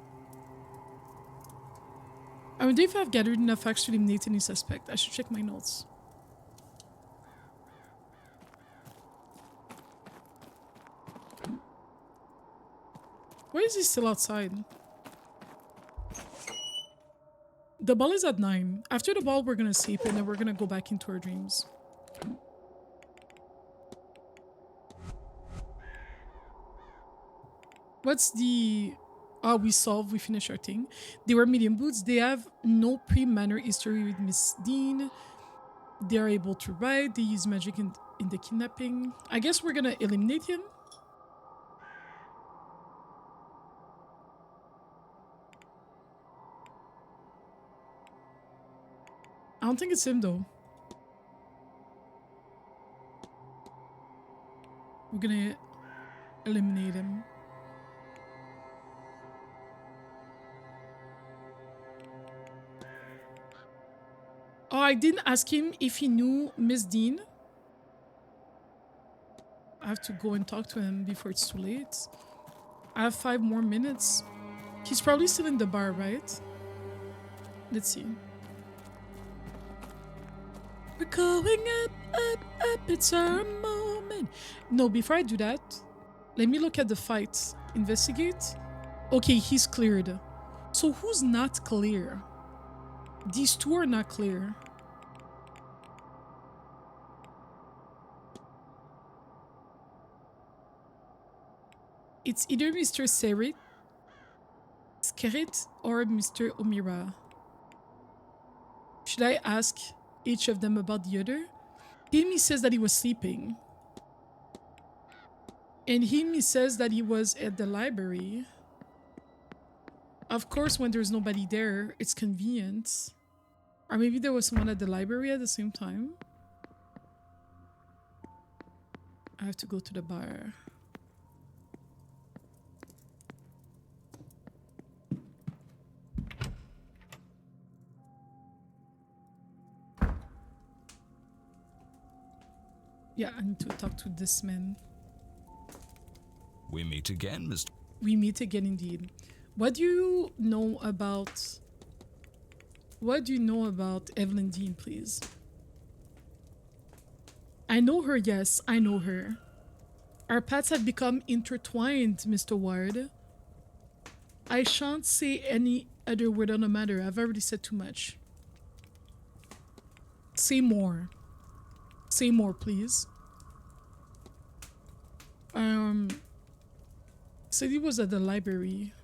I wonder if I've gathered enough facts to eliminate any suspect. I should check my notes. Why is he still outside? The ball is at 9. After the ball, we're gonna sleep and then we're gonna go back into our dreams. What's the... Oh, we solved, we finished our thing. They were medium boots. They have no pre-manor history with Miss Deane. They are able to ride. They use magic in the kidnapping. I guess we're gonna eliminate him. I don't think it's him though. We're gonna eliminate him. Oh, I didn't ask him if he knew Miss Deane. I have to go and talk to him before it's too late. I have 5 more minutes. He's probably still in the bar, right? Let's see. We're going up, up, up, it's our moment. No, before I do that, let me look at the fight. Investigate. Okay, he's cleared. So who's not clear? These two are not clear. It's either Mr. Skerrit or Mr. Omira. Should I ask each of them about the other? Himi says that he was sleeping. And Himi says that he was at the library. Of course, when there's nobody there, it's convenient. Or maybe there was someone at the library at the same time. I have to go to the bar. Yeah, I need to talk to this man. We meet again, Mr. We meet again indeed. What do you know about... What do you know about Evelyn Deane, please? I know her, yes, I know her. Our paths have become intertwined, Mr. Ward. I shan't say any other word on the matter. I've already said too much. Say more. Say more, please. Said he was at the library.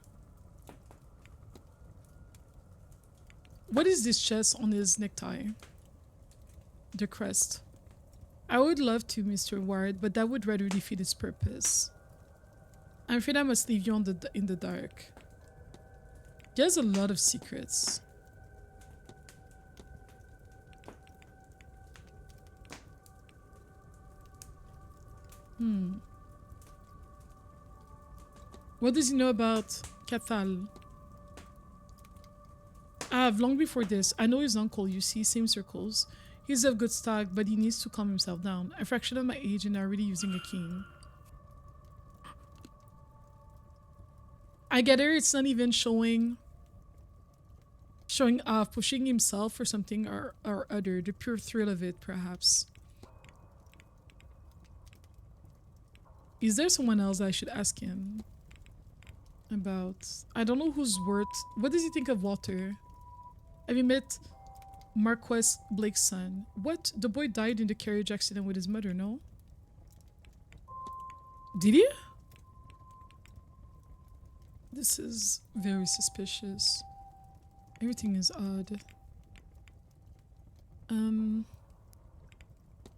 What is this chest on his necktie? The crest. I would love to, Mr. Ward, but that would rather defeat its purpose. I'm afraid I must leave you in the dark. He has a lot of secrets. What does he know about Cathal? Long before this, I know his uncle, you see, same circles. He's of good stock, but he needs to calm himself down. A fraction of my age and already using a cane. I get her, it's not even showing off, pushing himself or something or other. The pure thrill of it, perhaps. Is there someone else I should ask him about? I don't know who's worth. What does he think of Walter? Have you met Marquess Blake's son? What? The boy died in the carriage accident with his mother, no? Did he? This is very suspicious. Everything is odd.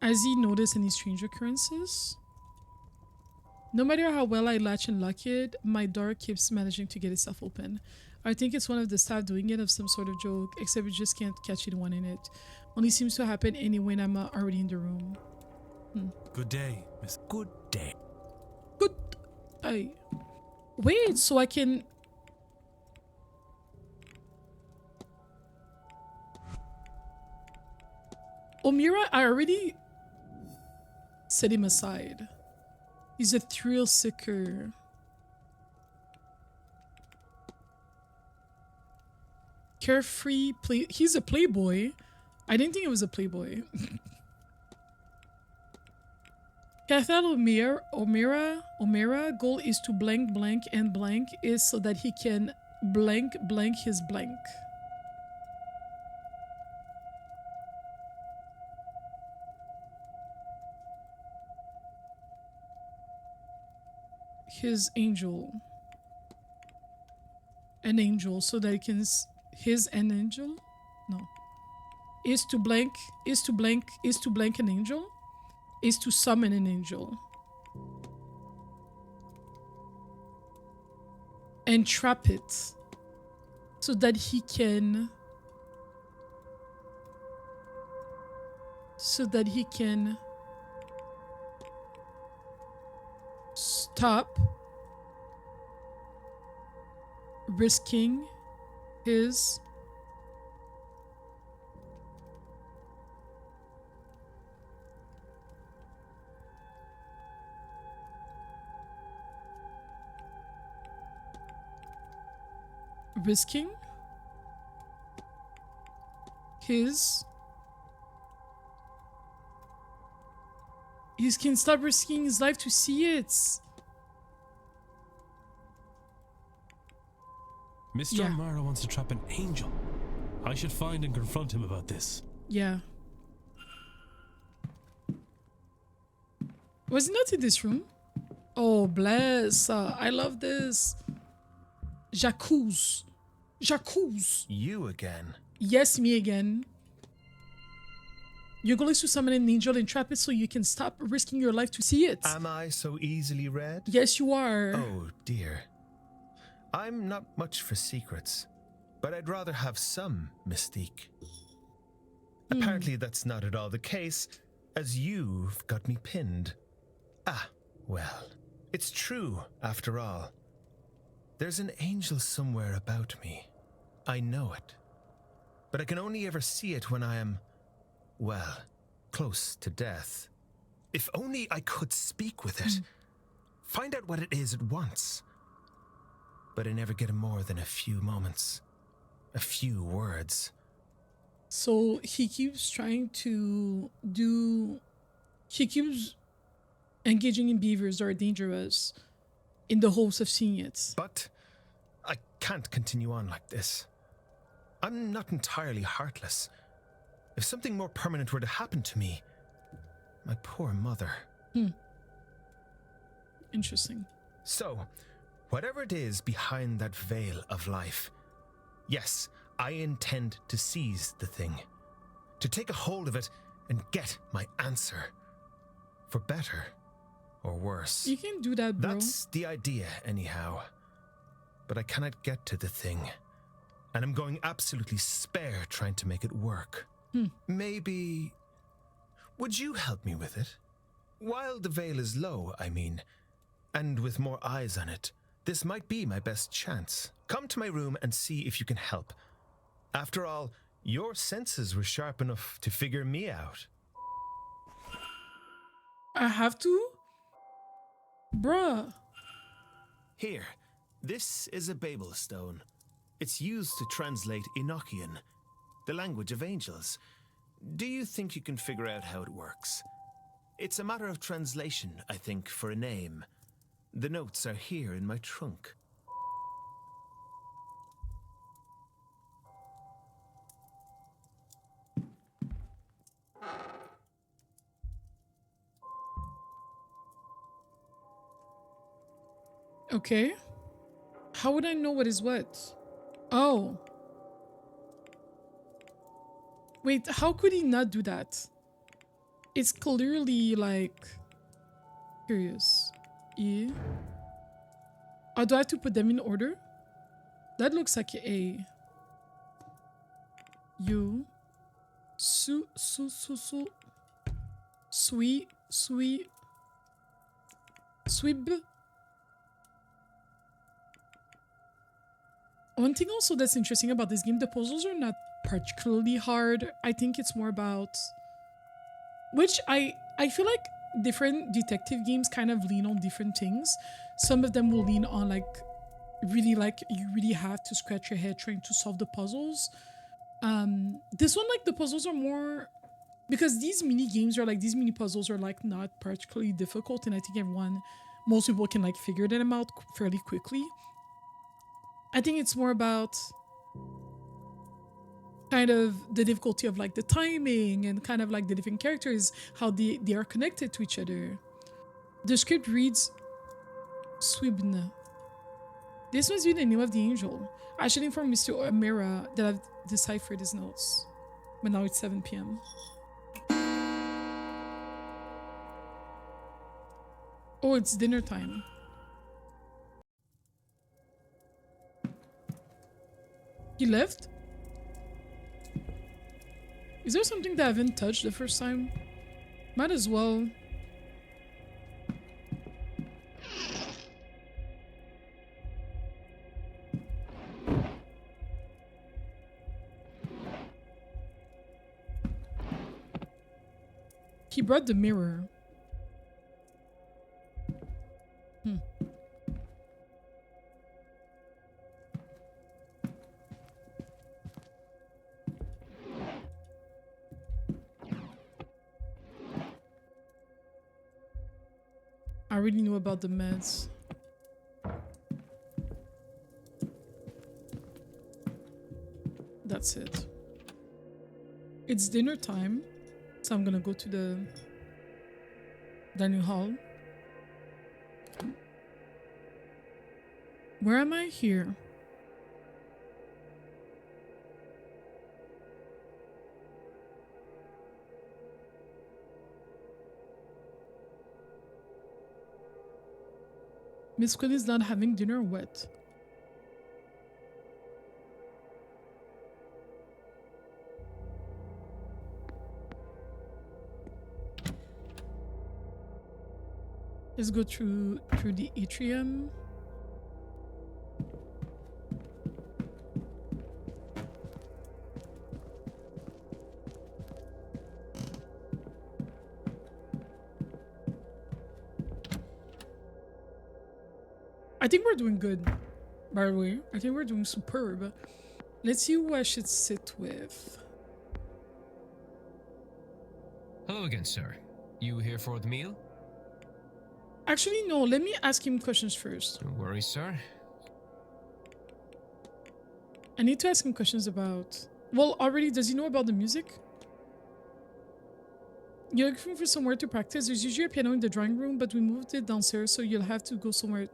Has he noticed any strange occurrences? No matter how well I latch and lock it, my door keeps managing to get itself open. I think it's one of the staff doing it of some sort of joke, except we just can't catch anyone in it. Only seems to happen anyway when I'm already in the room. Good day, Miss. Good day. Good. Wait, so I can... Omira, I already set him aside. He's a thrill seeker. Carefree play. He's a playboy. I didn't think it was a playboy. Cathal O'Meara goal is to blank blank, and blank is so that he can blank blank his blank. His angel. An angel so that he can an angel? No. Is to blank an angel? Is to summon an angel. And trap it so that he can stop risking his he can stop risking his life to see it. Mr. O'Mara wants to trap an angel. I should find and confront him about this. Yeah. Was it not in this room? Oh, bless. I love this. Jacuz. You again? Yes, me again. Your goal is to summon an angel and trap it so you can stop risking your life to see it. Am I so easily read? Yes, you are. Oh, dear. I'm not much for secrets, but I'd rather have some mystique. Apparently that's not at all the case, as you've got me pinned. Ah, well, it's true, after all. There's an angel somewhere about me. I know it. But I can only ever see it when I am, well, close to death. If only I could speak with it. Find out what it is at once. But I never get more than a few moments. A few words. So he keeps trying to do... He keeps engaging in behaviors that are dangerous in the hopes of seeing it. But I can't continue on like this. I'm not entirely heartless. If something more permanent were to happen to me, my poor mother. Interesting. So, whatever it is behind that veil of life, yes, I intend to seize the thing, to take a hold of it and get my answer, for better or worse. You can do that, bro. That's the idea, anyhow. But I cannot get to the thing, and I'm going absolutely spare trying to make it work. Maybe... Would you help me with it? While the veil is low, I mean, and with more eyes on it, this might be my best chance. Come to my room and see if you can help. After all, your senses were sharp enough to figure me out. I have to? Bruh. Here, this is a Babel stone. It's used to translate Enochian, the language of angels. Do you think you can figure out how it works? It's a matter of translation, I think, for a name. The notes are here in my trunk. Okay. How would I know what is what? Oh. Wait, how could he not do that? It's clearly like... Curious. E. Oh, do I have to put them in order? That looks like A. U. Su. Sweet. Swib. One thing also that's interesting about this game, the puzzles are not particularly hard. I think it's more about... Which I feel like different detective games kind of lean on different things. Some of them will lean on like you really have to scratch your head trying to solve the puzzles. This one, like, the puzzles are more Because these mini games are like, these mini puzzles are like not particularly difficult, and I think most people can like figure them out fairly quickly. I think it's more about kind of the difficulty of like the timing and kind of like the different characters, how they are connected to each other. The script reads Swibna. This must be the name of the angel. I should inform Mr. O'Mara that I've deciphered his notes. But now it's 7 p.m. Oh, it's dinner time. He left? Is there something that I haven't touched the first time? Might as well. He brought the mirror. I already knew about the meds. That's it. It's dinner time, so I'm gonna go to the dining hall. Where am I? Here. Miss Quinn is not having dinner. What? Let's go through the atrium. I think we're doing good, by the way. I think we're doing superb. Let's see who I should sit with. Hello again, sir. You here for the meal? Actually, no. Let me ask him questions first. No worries, sir. I need to ask him questions about... Well, already, does he know about the music? You're looking for somewhere to practice. There's usually a piano in the drawing room, but we moved it downstairs, so you'll have to go somewhere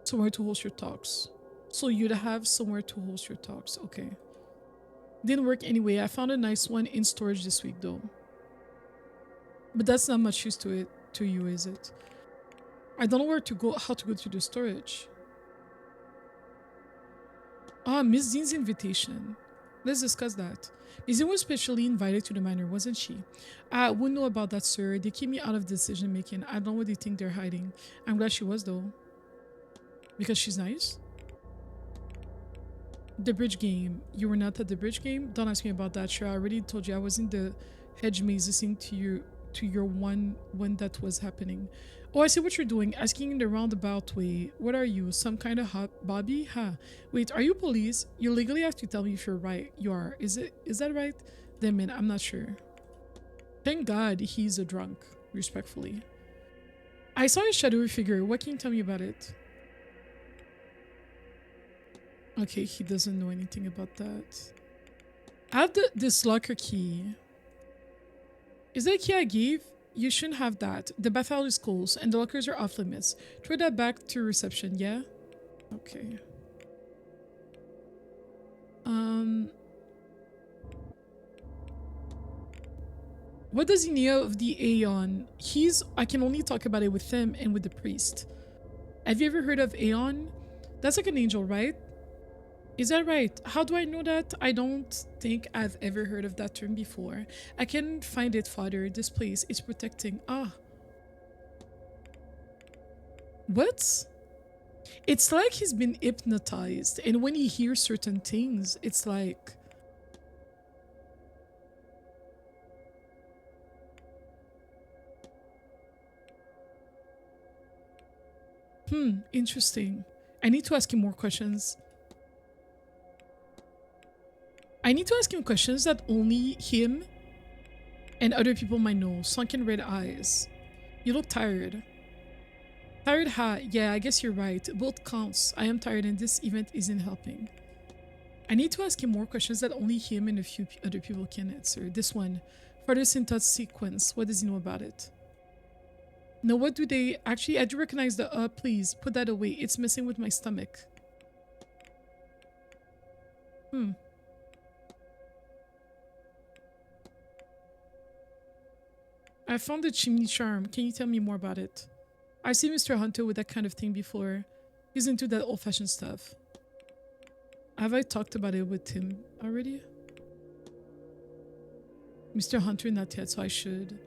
to host your talks. So you'd have somewhere to host your talks. Okay. Didn't work anyway. I found a nice one in storage this week, though. But that's not much use to you, is it? I don't know where to go, how to go to the storage. Ah, Miss Deane's invitation. Let's discuss that. Miss Deane was specially invited to the manor, wasn't she? I wouldn't know about that, sir. They keep me out of decision making. I don't know what they think they're hiding. I'm glad she was, though. Because she's nice. The bridge game. You were not at the bridge game? Don't ask me about that, sure. I already told you I was in the hedge maze listening to your one when that was happening. Oh, I see what you're doing. Asking in the roundabout way. What are you? Some kind of hot Bobby? Huh. Wait, are you police? You legally have to tell me if you're right. You are. Is that right? Then man, I'm not sure. Thank God he's a drunk. Respectfully. I saw a shadowy figure. What can you tell me about it? Okay, he doesn't know anything about that. I have this locker key. Is that a key I gave? You shouldn't have that. The bath house is closed and the lockers are off limits. Throw that back to reception, yeah? Okay. What does he know of the Aeon? I can only talk about it with him and with the priest. Have you ever heard of Aeon? That's like an angel, right? Is that right? How do I know that? I don't think I've ever heard of that term before. I can't find it, Father. This place is protecting. Ah. What? It's like he's been hypnotized, and when he hears certain things, it's like... Interesting. I need to ask him more questions. I need to ask him questions that only him And other people might know. Sunken red eyes. You look tired. Tired hat. Yeah, I guess you're right. Both counts. I am tired and this event isn't helping. I need to ask him more questions that only him and a few other people can answer. This one. Further synthos sequence. What does he know about it? No, what do they... Actually, I do recognize the please, put that away. It's messing with my stomach. I found the chimney charm. Can you tell me more about it? I've seen Mr. Hunter with that kind of thing before. He's into that old-fashioned stuff. Have I talked about it with him already? Mr. Hunter, not yet, so I should.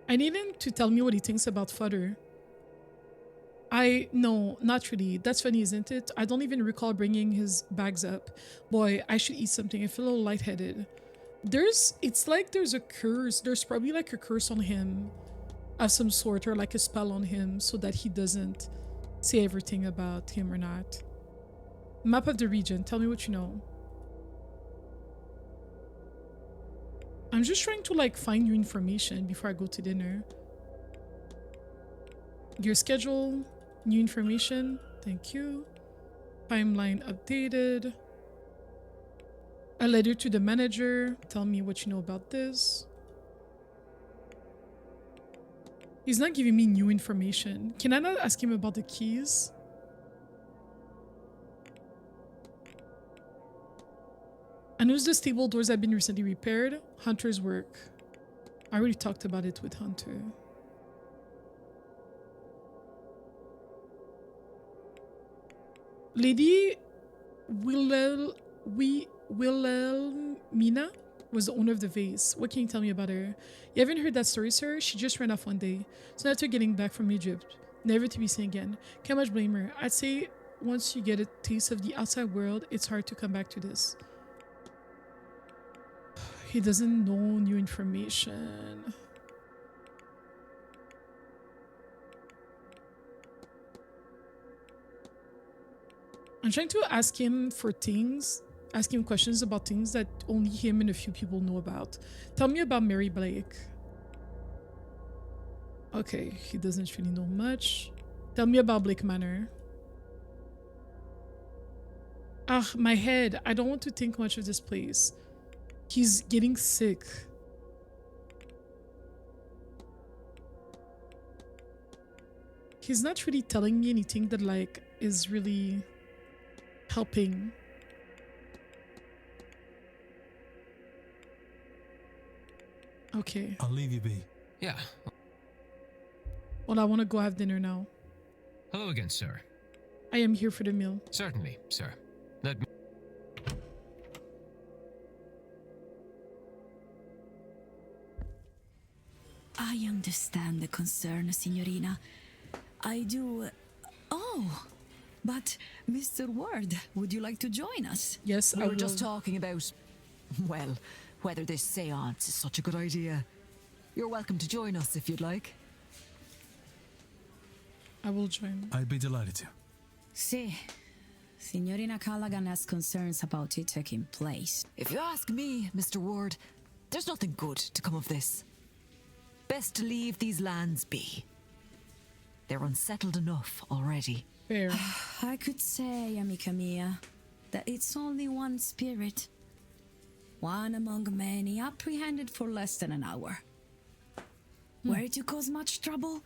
I need him to tell me what he thinks about fodder. No, not really. That's funny, isn't it? I don't even recall bringing his bags up. Boy, I should eat something. I feel a little lightheaded. It's like there's a curse. There's probably like a curse on him of some sort, or like a spell on him so that he doesn't say everything about him or not. Map of the region. Tell me what you know. I'm just trying to like find new information before I go to dinner. Your schedule, new information. Thank you. Timeline updated. A letter to the manager. Tell me what you know about this. He's not giving me new information. Can I not ask him about the keys? I noticed the stable doors have been recently repaired. Hunter's work. I already talked about it with Hunter. Lady Wilhelmina was the owner of the vase. What can you tell me about her? You haven't heard that story, sir? She just ran off one day. So after getting back from Egypt, never to be seen again. Can't much blame her. I'd say once you get a taste of the outside world, it's hard to come back to this. He doesn't know new information. I'm trying to ask him for things, ask him questions about things that only him and a few people know about. Tell me about Mary Blake. Okay, he doesn't really know much. Tell me about Blake Manor. Ah, my head. I don't want to think much of this place. He's getting sick. He's not really telling me anything that like is really helping. Okay. I'll leave you be. Yeah. Well, I want to go have dinner now. Hello again, sir. I am here for the meal. Certainly, sir. Let me... I understand the concern, Signorina. I do... Oh, but Mr. Ward, would you like to join us? Yes, we were just talking about, well, whether this seance is such a good idea. You're welcome to join us if you'd like. I will join. I'd be delighted to. See, Signorina Callaghan has concerns about it taking place. If you ask me, Mr. Ward, there's nothing good to come of this. Best to leave these lands be. They're unsettled enough already. Fair. I could say, amica mia, that it's only one spirit. One among many, apprehended for less than an hour. Were it to cause much trouble,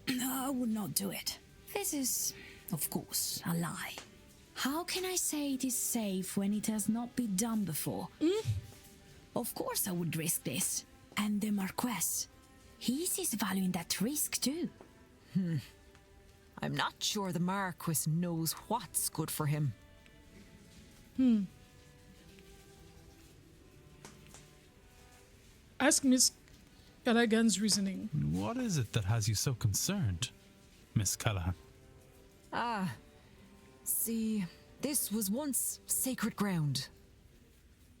I would not do it. This is, of course, a lie. How can I say it is safe when it has not been done before? Of course I would risk this. And the Marquess, he sees value in that risk too. I'm not sure the Marquis knows what's good for him. Ask Miss Callaghan's reasoning. What is it that has you so concerned, Miss Callahan? See, this was once sacred ground.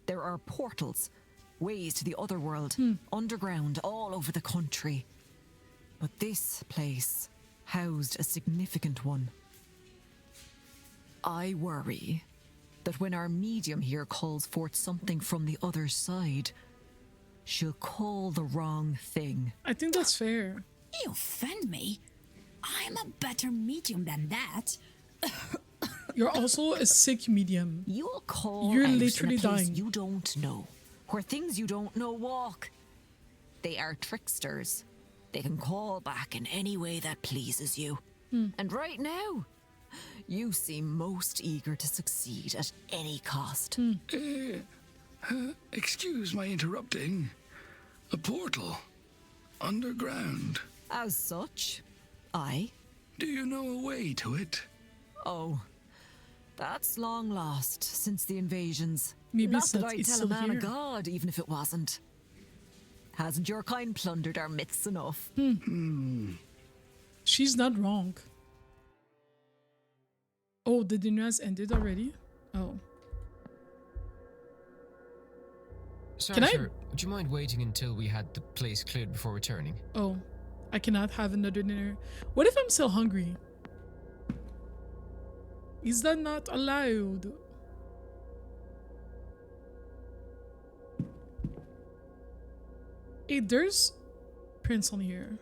There are portals, ways to the other world, underground, all over the country. But this place housed a significant one. I worry that when our medium here calls forth something from the other side, she'll call the wrong thing. I think that's fair. You offend me. I'm a better medium than that. You're also a sick medium. You'll call You're out literally in a place dying. you don't know, where things you don't know walk. They are tricksters. They can call back in any way that pleases you. And right now, you seem most eager to succeed at any cost. Excuse my interrupting. A portal. Underground. As such, aye. Do you know a way to it? Oh, that's long lost since the invasions. Maybe Not it's that not- I'd it's tell a still man here. of God, even if it wasn't. Hasn't your kind plundered our myths enough? She's not wrong. Oh, the dinner has ended already? Oh. Sorry, Can I- sir. Would you mind waiting until we had the place cleared before returning? Oh. I cannot have another dinner. What if I'm still hungry? Is that not allowed? Hey, there's prints on here.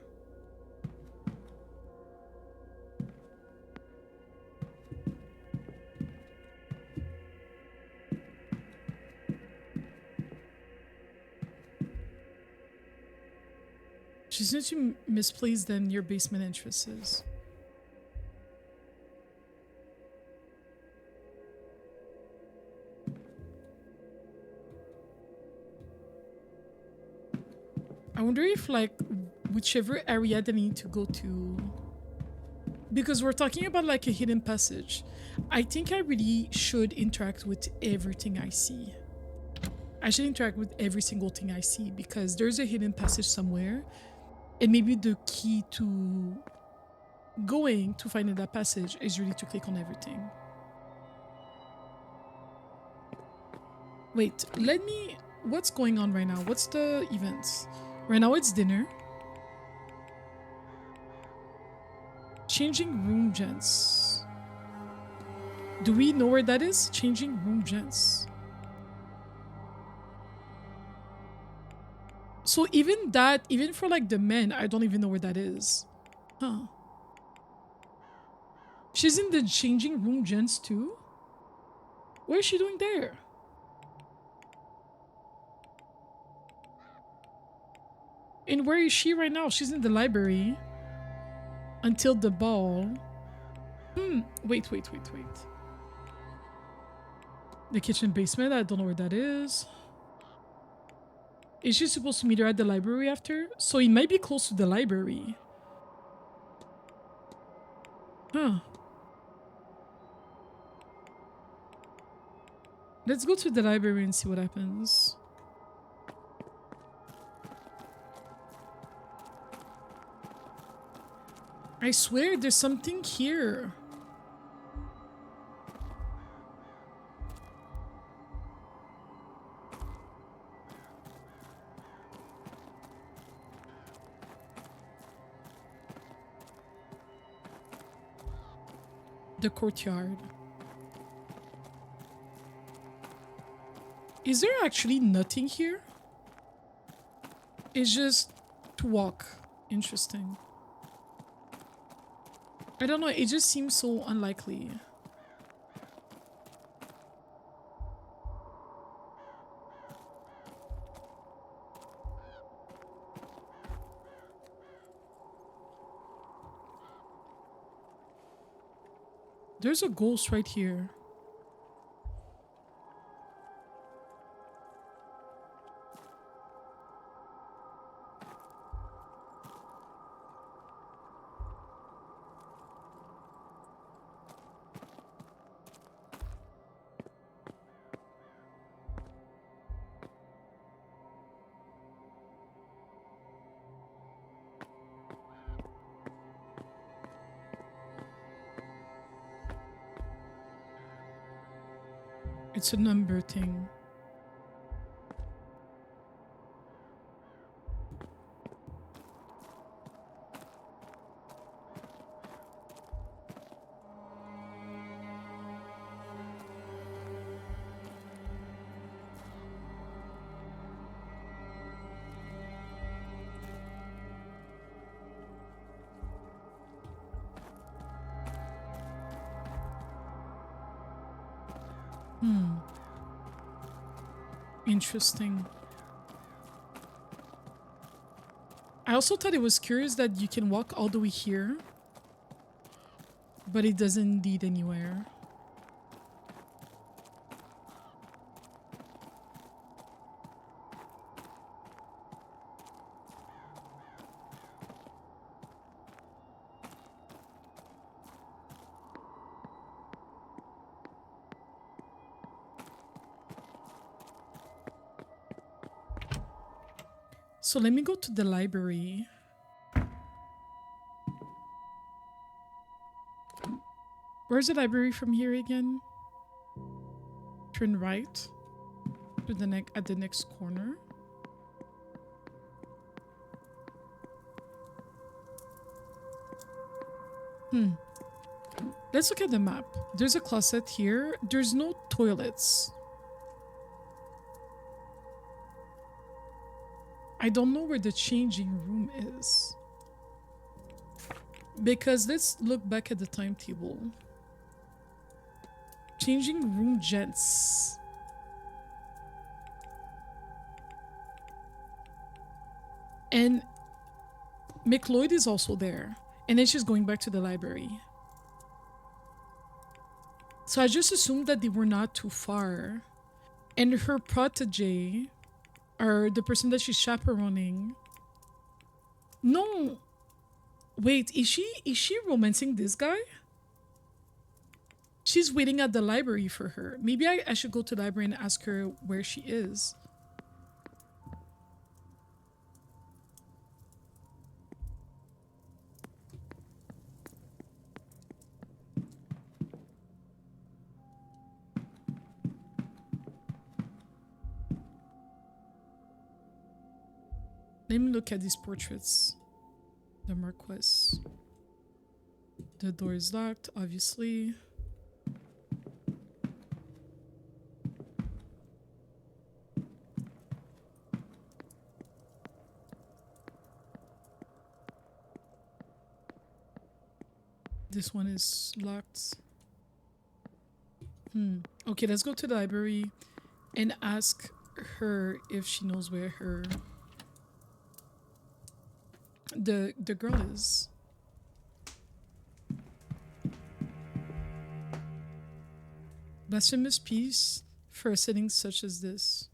She's going to misplaced than your basement entrances. I wonder if, like, whichever area they need to go to, because we're talking about like a hidden passage. I think I really should interact with everything I see. I should interact with every single thing I see, because there's a hidden passage somewhere, and maybe the key to going to finding that passage is really to click on everything. Wait, let me... What's going on right now? What's the events? Right now it's dinner. Changing room, gents. Do we know where that is? Changing room, gents. So even that, even for like the men, I don't even know where that is. Huh. She's in the changing room, gents, too? What is she doing there? And where is she right now? She's in the library. Until the ball. Wait. The kitchen basement, I don't know where that is. Is she supposed to meet her at the library after? So it might be close to the library. Huh. Let's go to the library and see what happens. I swear there's something here. The courtyard. Is there actually nothing here? It's just to walk. Interesting. I don't know, it just seems so unlikely. There's a ghost right here. It's a number thing. Interesting. I also thought it was curious that you can walk all the way here, but it doesn't lead anywhere. So let me go to the library. Where's the library from here again? Turn right to the at the next corner. Let's look at the map. There's a closet here. There's no toilets. I don't know where the changing room is. Because let's look back at the timetable. Changing room, gents. And McLeod is also there. And then she's going back to the library. So I just assumed that they were not too far. And her protege, or the person that she's chaperoning. No. Wait, is she romancing this guy? She's waiting at the library for her. Maybe I should go to the library and ask her where she is. Let me look at these portraits. The Marquess. The door is locked, obviously. This one is locked. Okay, let's go to the library and ask her if she knows where her the girl is. Blasphemous peace for a setting such as this.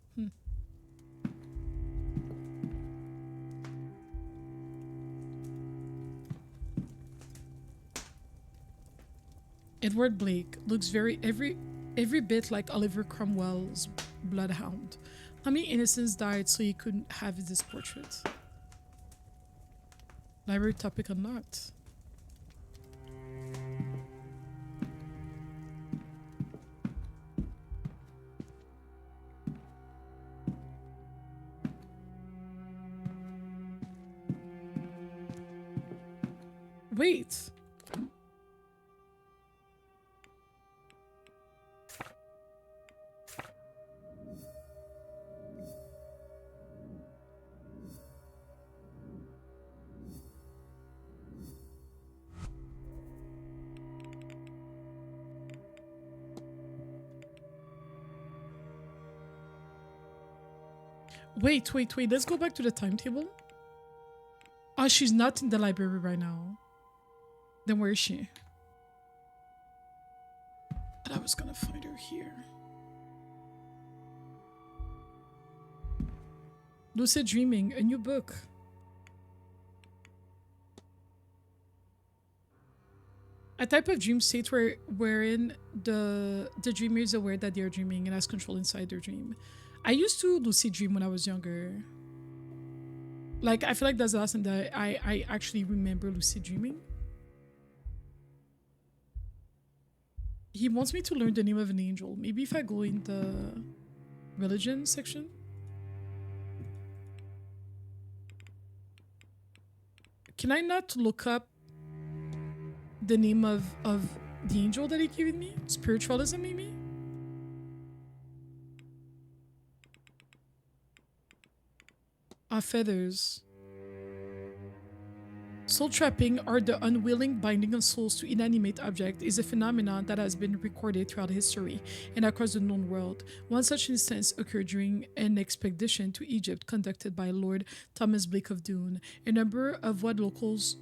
Edward Blake looks every bit like Oliver Cromwell's bloodhound. How many innocents died so he couldn't have this portrait? Library topic unlocked. Wait. Wait. Let's go back to the timetable. Oh, she's not in the library right now. Then where is she? But I was gonna find her here. Lucid Dreaming, a new book. A type of dream state wherein the dreamer is aware that they are dreaming and has control inside their dream. I used to lucid dream when I was younger. Like, I feel like that's the last time that I actually remember lucid dreaming. He wants me to learn the name of an angel. Maybe if I go in the religion section. Can I not look up the name of the angel that he gave me? Spiritualism, maybe? Feathers. Soul trapping, or the unwilling binding of souls to inanimate objects, is a phenomenon that has been recorded throughout history and across the known world. One such instance occurred during an expedition to Egypt conducted by Lord Thomas Blake of Doon. A number of what locals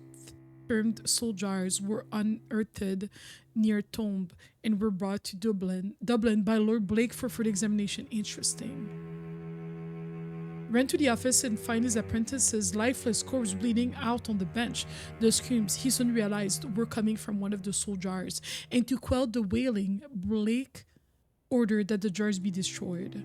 termed soul jars were unearthed near Tomb and were brought to Dublin by Lord Blake for further examination. Interesting. Ran to the office and find his apprentice's lifeless corpse bleeding out on the bench. The screams, he soon realized, were coming from one of the soul jars, and to quell the wailing, Blake ordered that the jars be destroyed.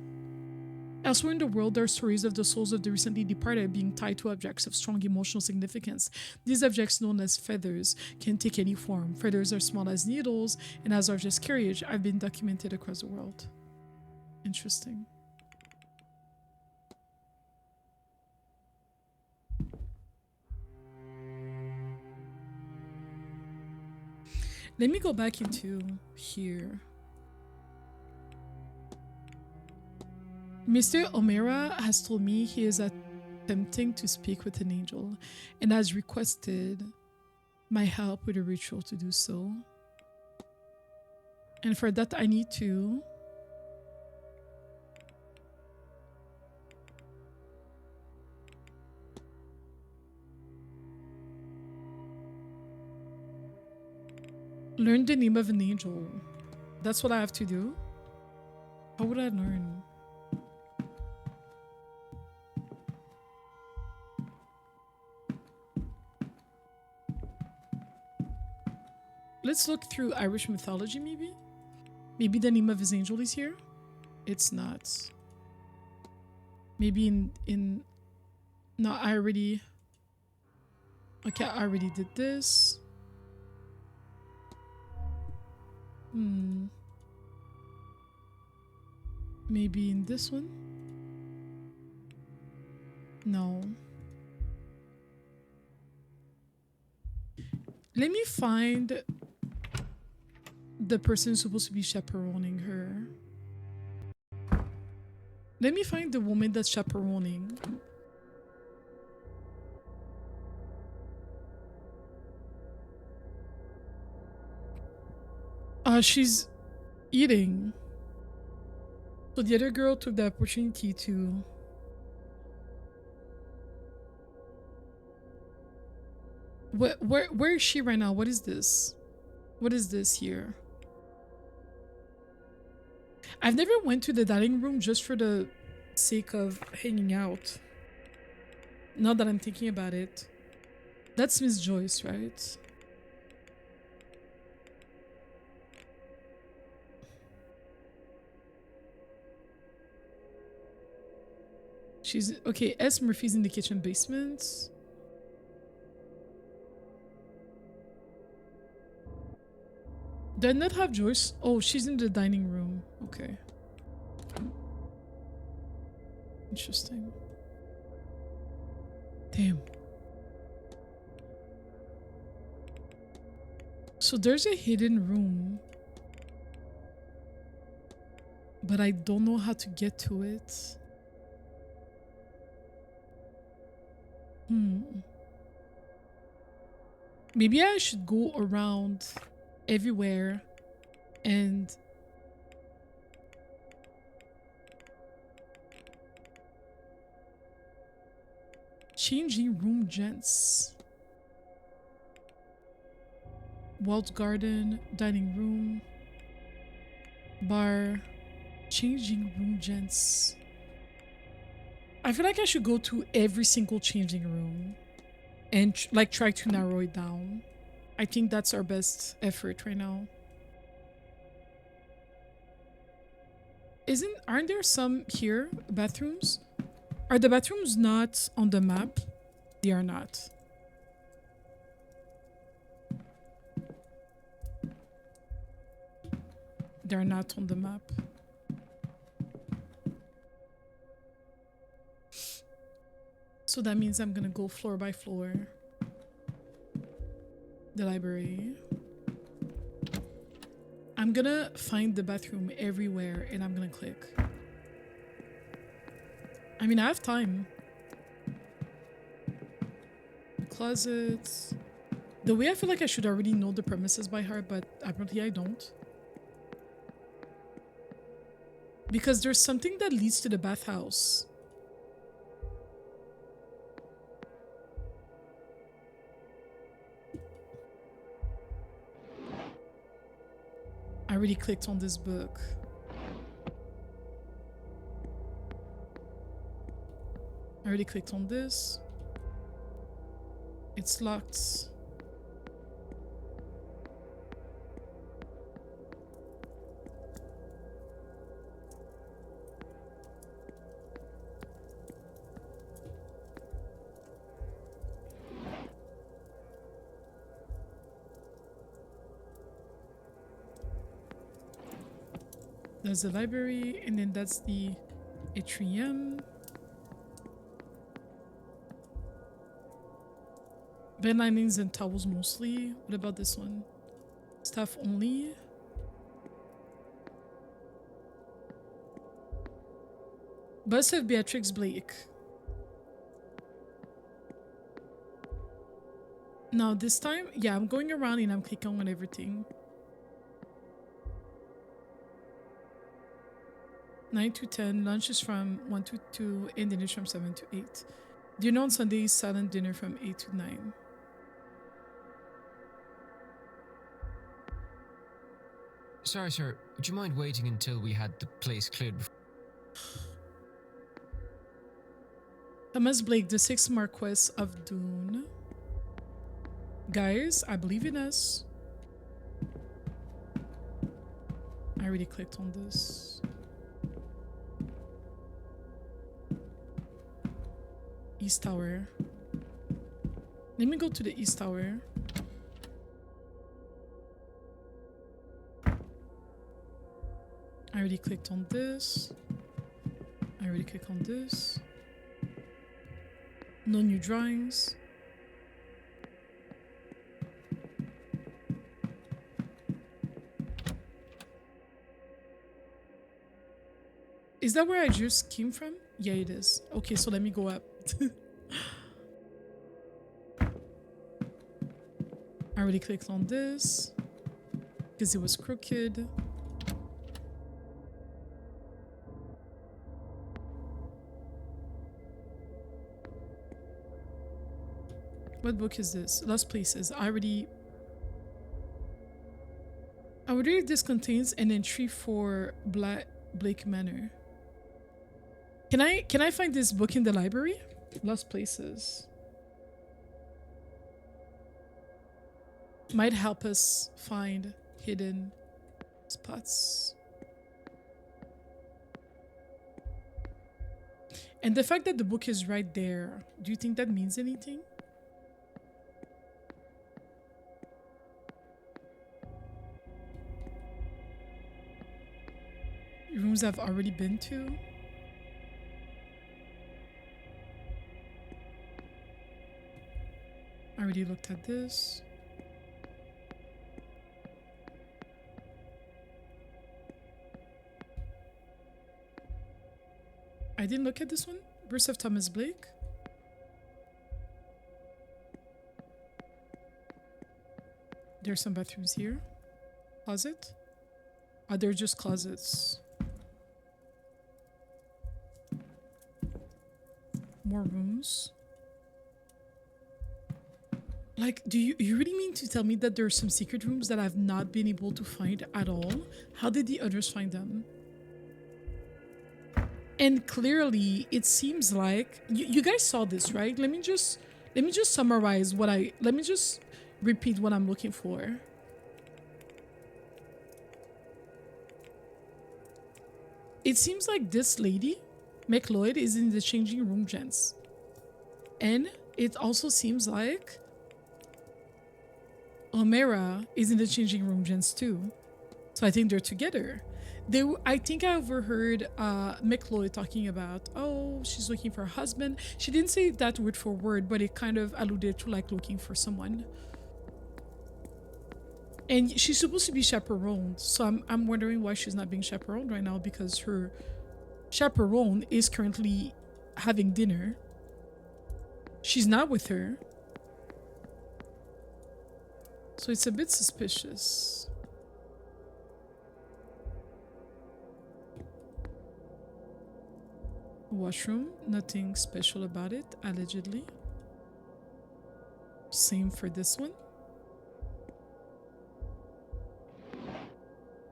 Elsewhere in the world, there are stories of the souls of the recently departed being tied to objects of strong emotional significance. These objects, known as feathers, can take any form. Feathers are small as needles and as large as carriage have been documented across the world. Interesting. Let me go back into here. Mr. O'Mara has told me he is attempting to speak with an angel and has requested my help with a ritual to do so. And for that, I need to learn the name of an angel. That's what I have to do. How would I learn? Let's look through Irish mythology, maybe? Maybe the name of his angel is here? It's not. Maybe in... No, I already... Okay, I already did this. Maybe in this one? No. Let me find the person who's supposed to be chaperoning her. Let me find the woman that's chaperoning. She's eating. So the other girl took the opportunity to... Where is she right now? What is this? What is this here? I've never went to the dining room just for the sake of hanging out. Now that I'm thinking about it. That's Miss Joyce, right? She's... Okay, S. Murphy's in the kitchen basement. Do I not have Joyce? Oh, she's in the dining room. Okay. Interesting. Damn. So there's a hidden room. But I don't know how to get to it. Maybe I should go around everywhere and changing room, gents. Walled garden, dining room, bar, changing room, gents. I feel like I should go to every single changing room and like try to narrow it down. I think that's our best effort right now. Aren't there some here, bathrooms? Are the bathrooms not on the map? They are not. They're not on the map. So that means I'm gonna go floor by floor. The library. I'm gonna find the bathroom everywhere and I'm gonna click. I mean, I have time. closets. The way I feel like I should already know the premises by heart, but apparently I don't. Because there's something that leads to the bathhouse. I already clicked on this book. I already clicked on this. It's locked. That's the library, and then that's the atrium. Bed linings and towels mostly. What about this one? Staff only. Bust of Beatrix Blake. Now this time, yeah, I'm going around and I'm clicking on everything. 9 to 10, lunch is from 1 to 2, and dinner is from 7 to 8. Dinner on Sunday is silent dinner from 8 to 9. Sorry, sir. Would you mind waiting until we had the place cleared before? Thomas Blake, the 6th Marquess of Doon. Guys, I believe in us. I already clicked on this. East Tower. Let me go to the East Tower. I already clicked on this. I already clicked on this. No new drawings. Is that where I just came from? Yeah, it is. Okay, so let me go up. I already clicked on this because it was crooked. What book is this? Lost Places. I wonder if this contains an entry for Blake Manor. Can I find this book in the library? Lost Places. Might help us find hidden spots. And the fact that the book is right there, do you think that means anything? Rooms I've already been to. I already looked at this. I didn't look at this one. Burst of Thomas Blake. There's some bathrooms here. Closet. Oh, they're just closets. More rooms. Like, do you really mean to tell me that there are some secret rooms that I've not been able to find at all? How did the others find them? And clearly, it seems like you guys saw this, right? Let me just summarize what let me just repeat what I'm looking for. It seems like this lady, McLeod, is in the changing room, gents. And it also seems like O'Mara is in the changing room, gents, too. So I think they're together. I think I overheard McLeod talking about, oh, she's looking for a husband. She didn't say that word for word, but it kind of alluded to like looking for someone. And she's supposed to be chaperoned, so I'm wondering why she's not being chaperoned right now, because her chaperone is currently having dinner. She's not with her. So it's a bit suspicious. Washroom, nothing special about it, allegedly. Same for this one.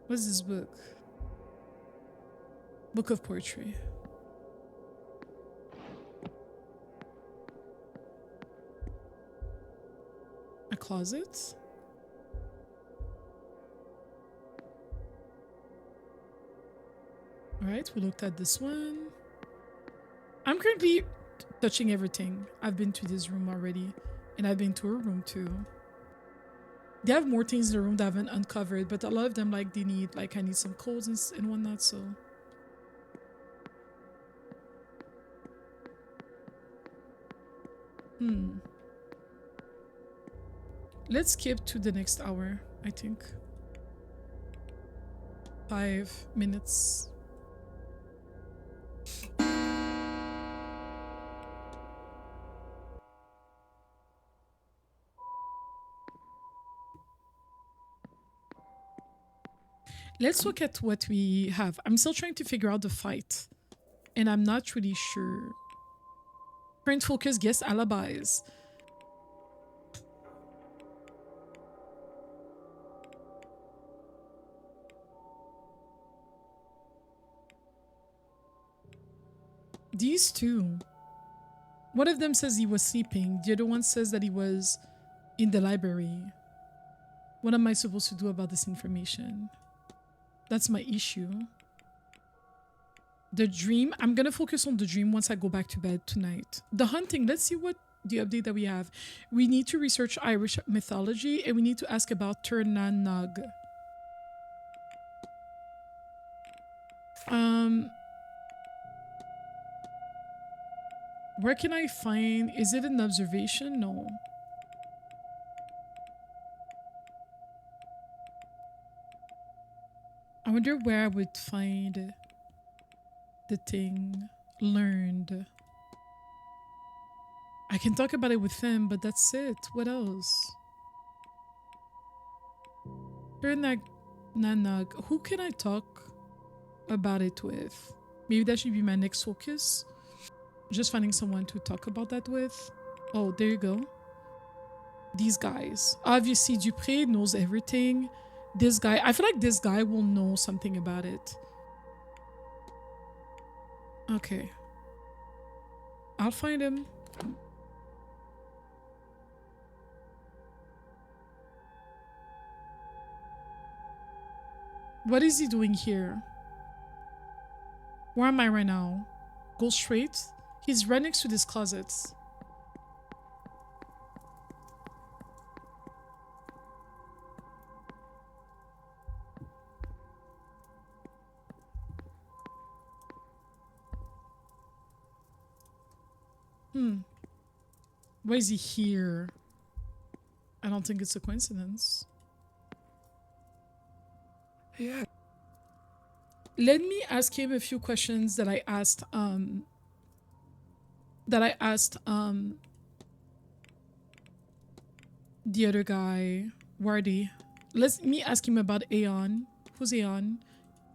What's this book? Book of poetry. A closet. Alright, we looked at this one. I'm currently touching everything. I've been to this room already, and I've been to her room too. They have more things in the room that I haven't uncovered, but a lot of them, like, they need, like, I need some codes and whatnot, so. Let's skip to the next hour, I think. 5 minutes. Let's look at what we have. I'm still trying to figure out the fight, and I'm not really sure. Current focus, guess alibis. These two. One of them says he was sleeping. The other one says that he was in the library. What am I supposed to do about this information? That's my issue. The dream. I'm going to focus on the dream once I go back to bed tonight. The hunting. Let's see what the update that we have. We need to research Irish mythology, and we need to ask about Turnannog. Where can I find... Is it an observation? No. I wonder where I would find the thing learned. I can talk about it with him, but that's it. What else? Nanog. Who can I talk about it with? Maybe that should be my next focus. Just finding someone to talk about that with. Oh, there you go. These guys. Obviously, Dupré knows everything. This guy, I feel like this guy will know something about it. Okay. I'll find him. What is he doing here? Where am I right now? Go straight. He's right next to these closets. Why is he here? I don't think it's a coincidence. Yeah. Let me ask him a few questions that I asked the other guy, Wardy. Let me ask him about Aeon. Who's Aeon?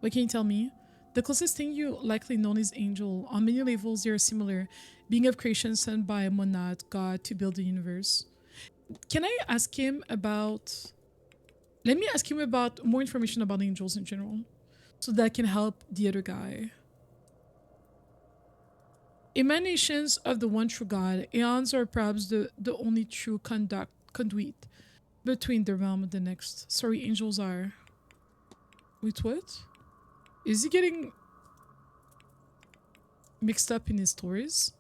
What can you tell me? The closest thing you likely know is Angel. On many levels, they are similar. Being of creation sent by a monad, God, to build the universe. Can I ask him about... Let me ask him about more information about angels in general, so that can help the other guy. Emanations of the one true God. Aeons are perhaps the only true conduit between the realm and the next. Sorry, angels are... Wait, what? Is he getting mixed up in his stories?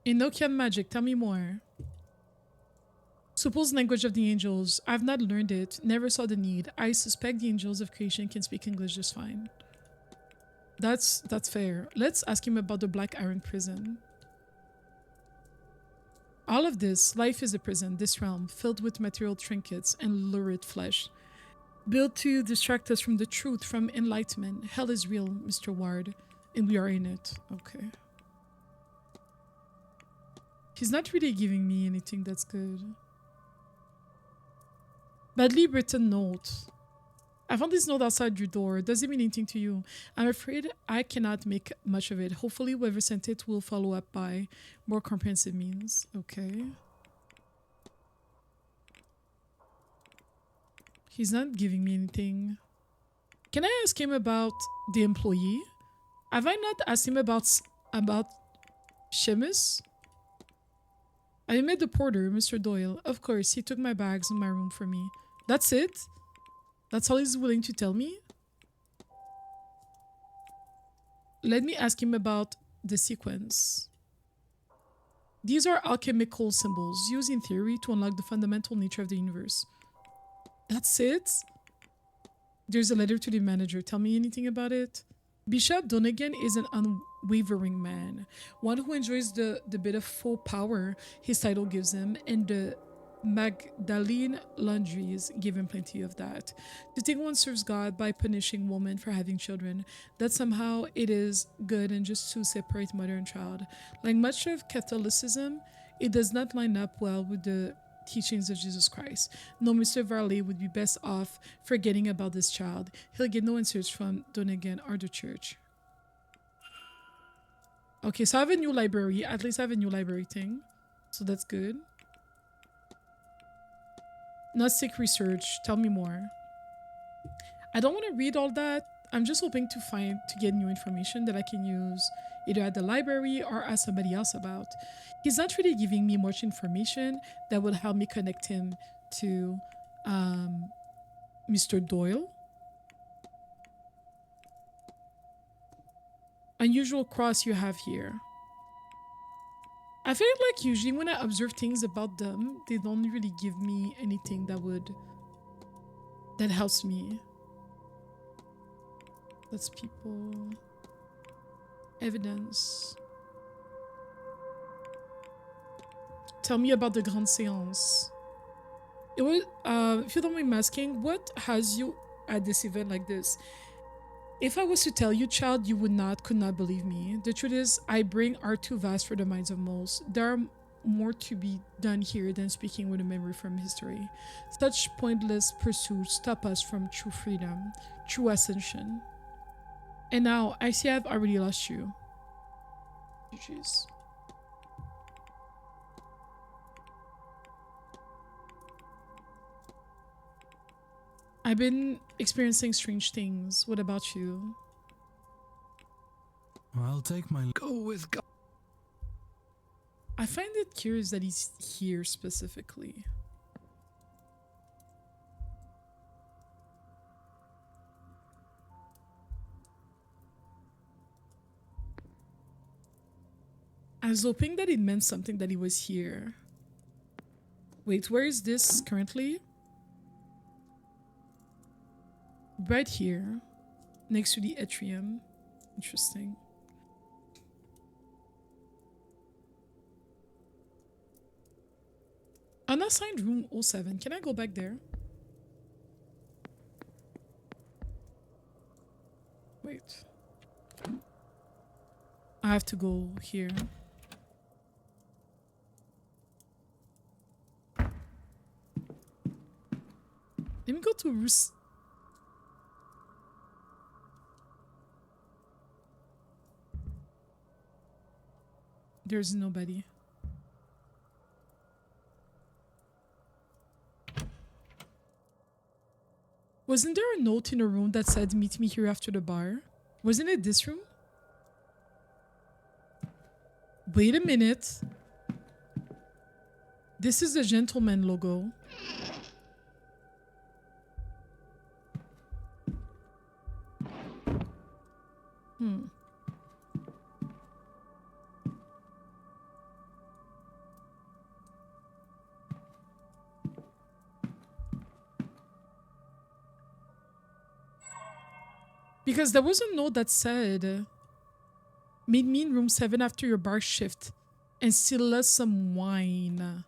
Enochian magic, tell me more. Supposed language of the angels. I've not learned it, never saw the need. I suspect the angels of creation can speak English just fine. That's fair. Let's ask him about the Black Iron Prison. All of this, life is a prison, this realm, filled with material trinkets and lurid flesh. Built to distract us from the truth, from enlightenment. Hell is real, Mr. Ward. And we are in it. Okay. He's not really giving me anything that's good. Badly written note. I found this note outside your door. Does it mean anything to you? I'm afraid I cannot make much of it. Hopefully whoever sent it will follow up by more comprehensive means. Okay. He's not giving me anything. Can I ask him about the employee? Have I not asked him about Seamus? I met the porter, Mr. Doyle. Of course, he took my bags in my room for me. That's it? That's all he's willing to tell me? Let me ask him about the sequence. These are alchemical symbols used in theory to unlock the fundamental nature of the universe. That's it? There's a letter to the manager. Tell me anything about it? Bishop Donegan is an unwavering man, one who enjoys the bit of faux power his title gives him, and the Magdalene laundries give him plenty of that. To think one serves God by punishing women for having children, that somehow it is good and just to separate mother and child. Like much of Catholicism, it does not line up well with the teachings of Jesus Christ. No, Mr. Varley would be best off forgetting about this child. He'll get no answers from Donegan or the church. Okay, so I have a new library. At least I have a new library thing. So that's good. Gnostic research. Tell me more. I don't want to read all that. I'm just hoping to get new information that I can use either at the library or ask somebody else about. He's not really giving me much information that will help me connect him to Mr. Doyle. Unusual cross you have here. I feel like usually when I observe things about them, they don't really give me anything that helps me. That's people. Evidence. Tell me about the Grand Séance. It was, if you don't mind me asking, what has you at this event like this? If I was to tell you, child, you could not believe me. The truth is, I bring are too vast for the minds of most. There are more to be done here than speaking with a memory from history. Such pointless pursuits stop us from true freedom, true ascension. And now, I see I've already lost you. Jeez. I've been experiencing strange things. What about you? I'll take my go with God. I find it curious that he's here specifically. I was hoping that it meant something that he was here. Wait, where is this currently? Right here, next to the atrium. Interesting. Unassigned room 07. Can I go back there? Wait. I have to go here. Let me go to Rus. There's nobody. Wasn't there a note in a room that said, meet me here after the bar? Wasn't it this room? Wait a minute. This is the gentleman logo. Because there was a note that said, meet me in room 7 after your bar shift and steal us some wine.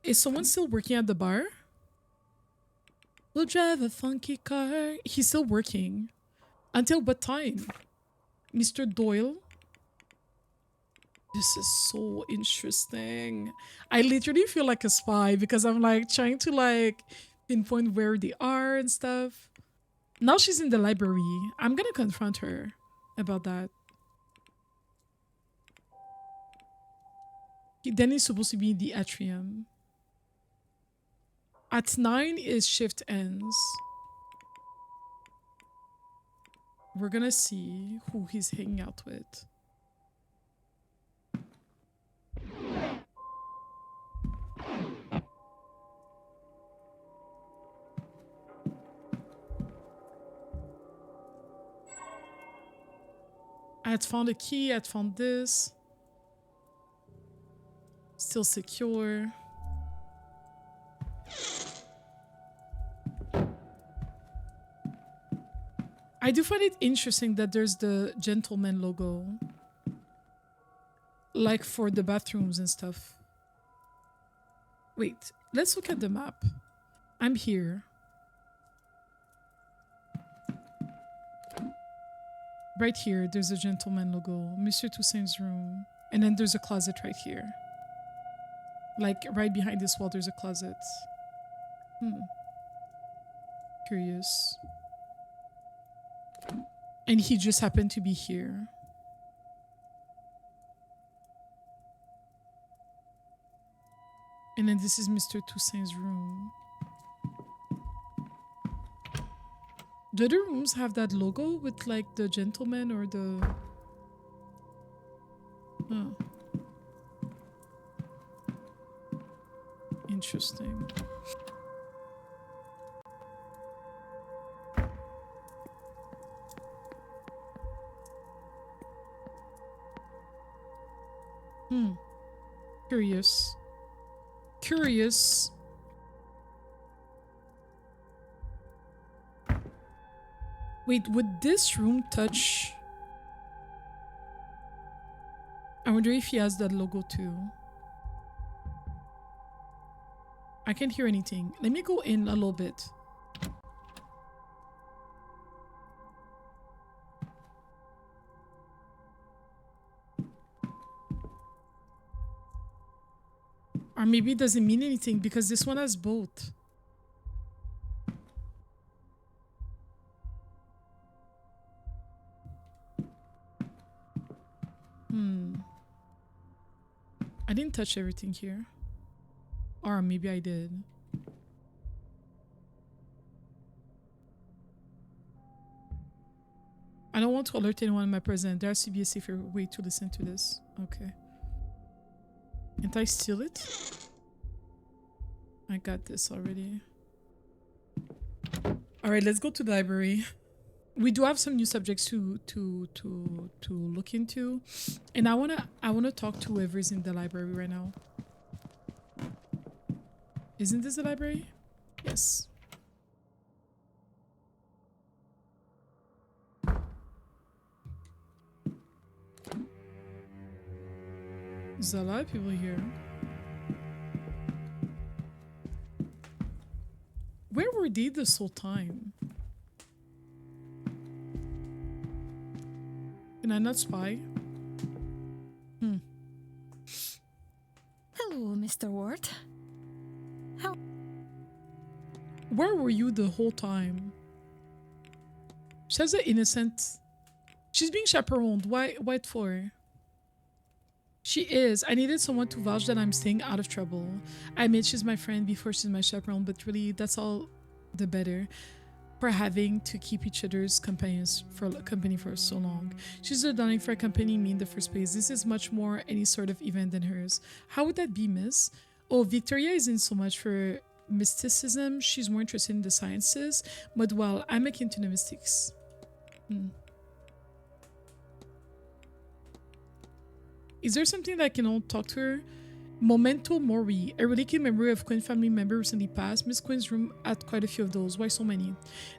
Is someone still working at the bar? We'll drive a funky car. He's still working. Until what time? Mr. Doyle? This is so interesting. I literally feel like a spy because I'm like trying to like pinpoint where they are and stuff. Now she's in the library. I'm gonna confront her about that. Then he's supposed to be in the atrium. At 9 his shift ends. We're gonna see who he's hanging out with. I had found a key, I had found this. Still secure. I do find it interesting that there's the gentleman logo. Like for the bathrooms and stuff. Wait, let's look at the map. I'm here. Right here, there's a gentleman logo. Monsieur Toussaint's room. And then there's a closet right here. Like, right behind this wall, there's a closet. Curious. And he just happened to be here. And then this is Mr. Toussaint's room. Do the rooms have that logo with like the gentleman or the... Oh. Interesting. Curious. Curious. Wait, would this room touch? I wonder if he has that logo too. I can't hear anything. Let me go in a little bit. Or maybe it doesn't mean anything because this one has both. I didn't touch everything here. Or maybe I did. I don't want to alert anyone in my presence. There has to be a safer way to listen to this. Okay. Can't I steal it? I got this already. Alright, let's go to the library. We do have some new subjects to look into. And I wanna talk to whoever's in the library right now. Isn't this the library? Yes. There's a lot of people here. Where were they this whole time? Can I not spy? Hello, Mr. Ward. Where were you the whole time? She has an innocent... She's being chaperoned. Why? What for? She is. I needed someone to vouch that I'm staying out of trouble. I admit she's my friend before she's my chaperone, but really, that's all the better for having to keep each other's company for so long. She's the darling for accompanying me in the first place. This is much more any sort of event than hers. How would that be, miss? Oh, Victoria isn't so much for mysticism. She's more interested in the sciences, but well, I'm akin to the mystics. Is there something that I can talk to her? Memento Mori. A reliquary memory of Quinn family member recently passed. Miss Quinn's room had quite a few of those. Why so many? Do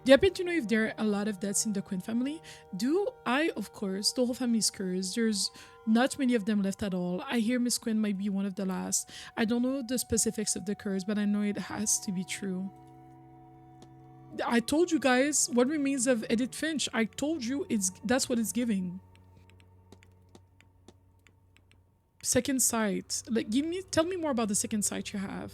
you happen to know if there are a lot of deaths in the Quinn family? Do I? Of course. The whole family is cursed. There's not many of them left at all. I hear Miss Quinn might be one of the last. I don't know the specifics of the curse, but I know it has to be true. I told you guys, What Remains of Edith Finch. I told you that's what it's giving. Second sight. Like, tell me more about the second sight you have.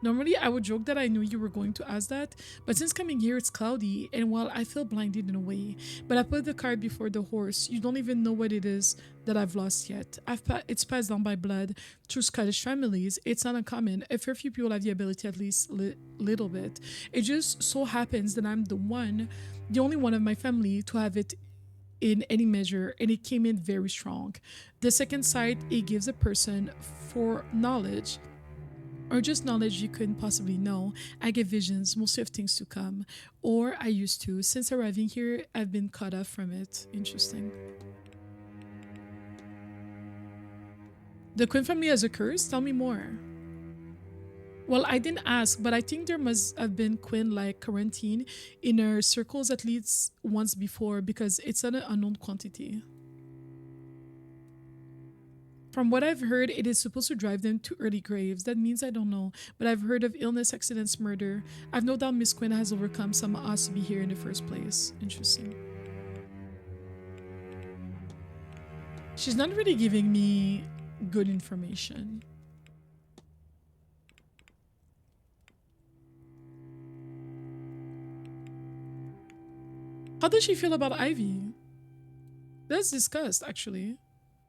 Normally, I would joke that I knew you were going to ask that, but since coming here, it's cloudy, and while I feel blinded in a way, but I put the cart before the horse. You don't even know what it is that I've lost yet. It's passed down by blood through Scottish families. It's not uncommon. A fair few people have the ability, at least little bit. It just so happens that I'm the only one of my family to have it in any measure, and it came in very strong. The second sight, it gives a person for knowledge, or just knowledge you couldn't possibly know. I get visions, mostly of things to come, or I used to. Since arriving here, I've been cut off from it. Interesting. The Quinn family has a curse? Tell me more. Well, I didn't ask, but I think there must have been Quinn-like quarantine in her circles at least once before, because it's an unknown quantity. From what I've heard, it is supposed to drive them to early graves. That means I don't know, but I've heard of illness, accidents, murder. I've no doubt Miss Quinn has overcome some of us to be here in the first place. Interesting. She's not really giving me good information. How does she feel about Ivy? Let's discuss, actually.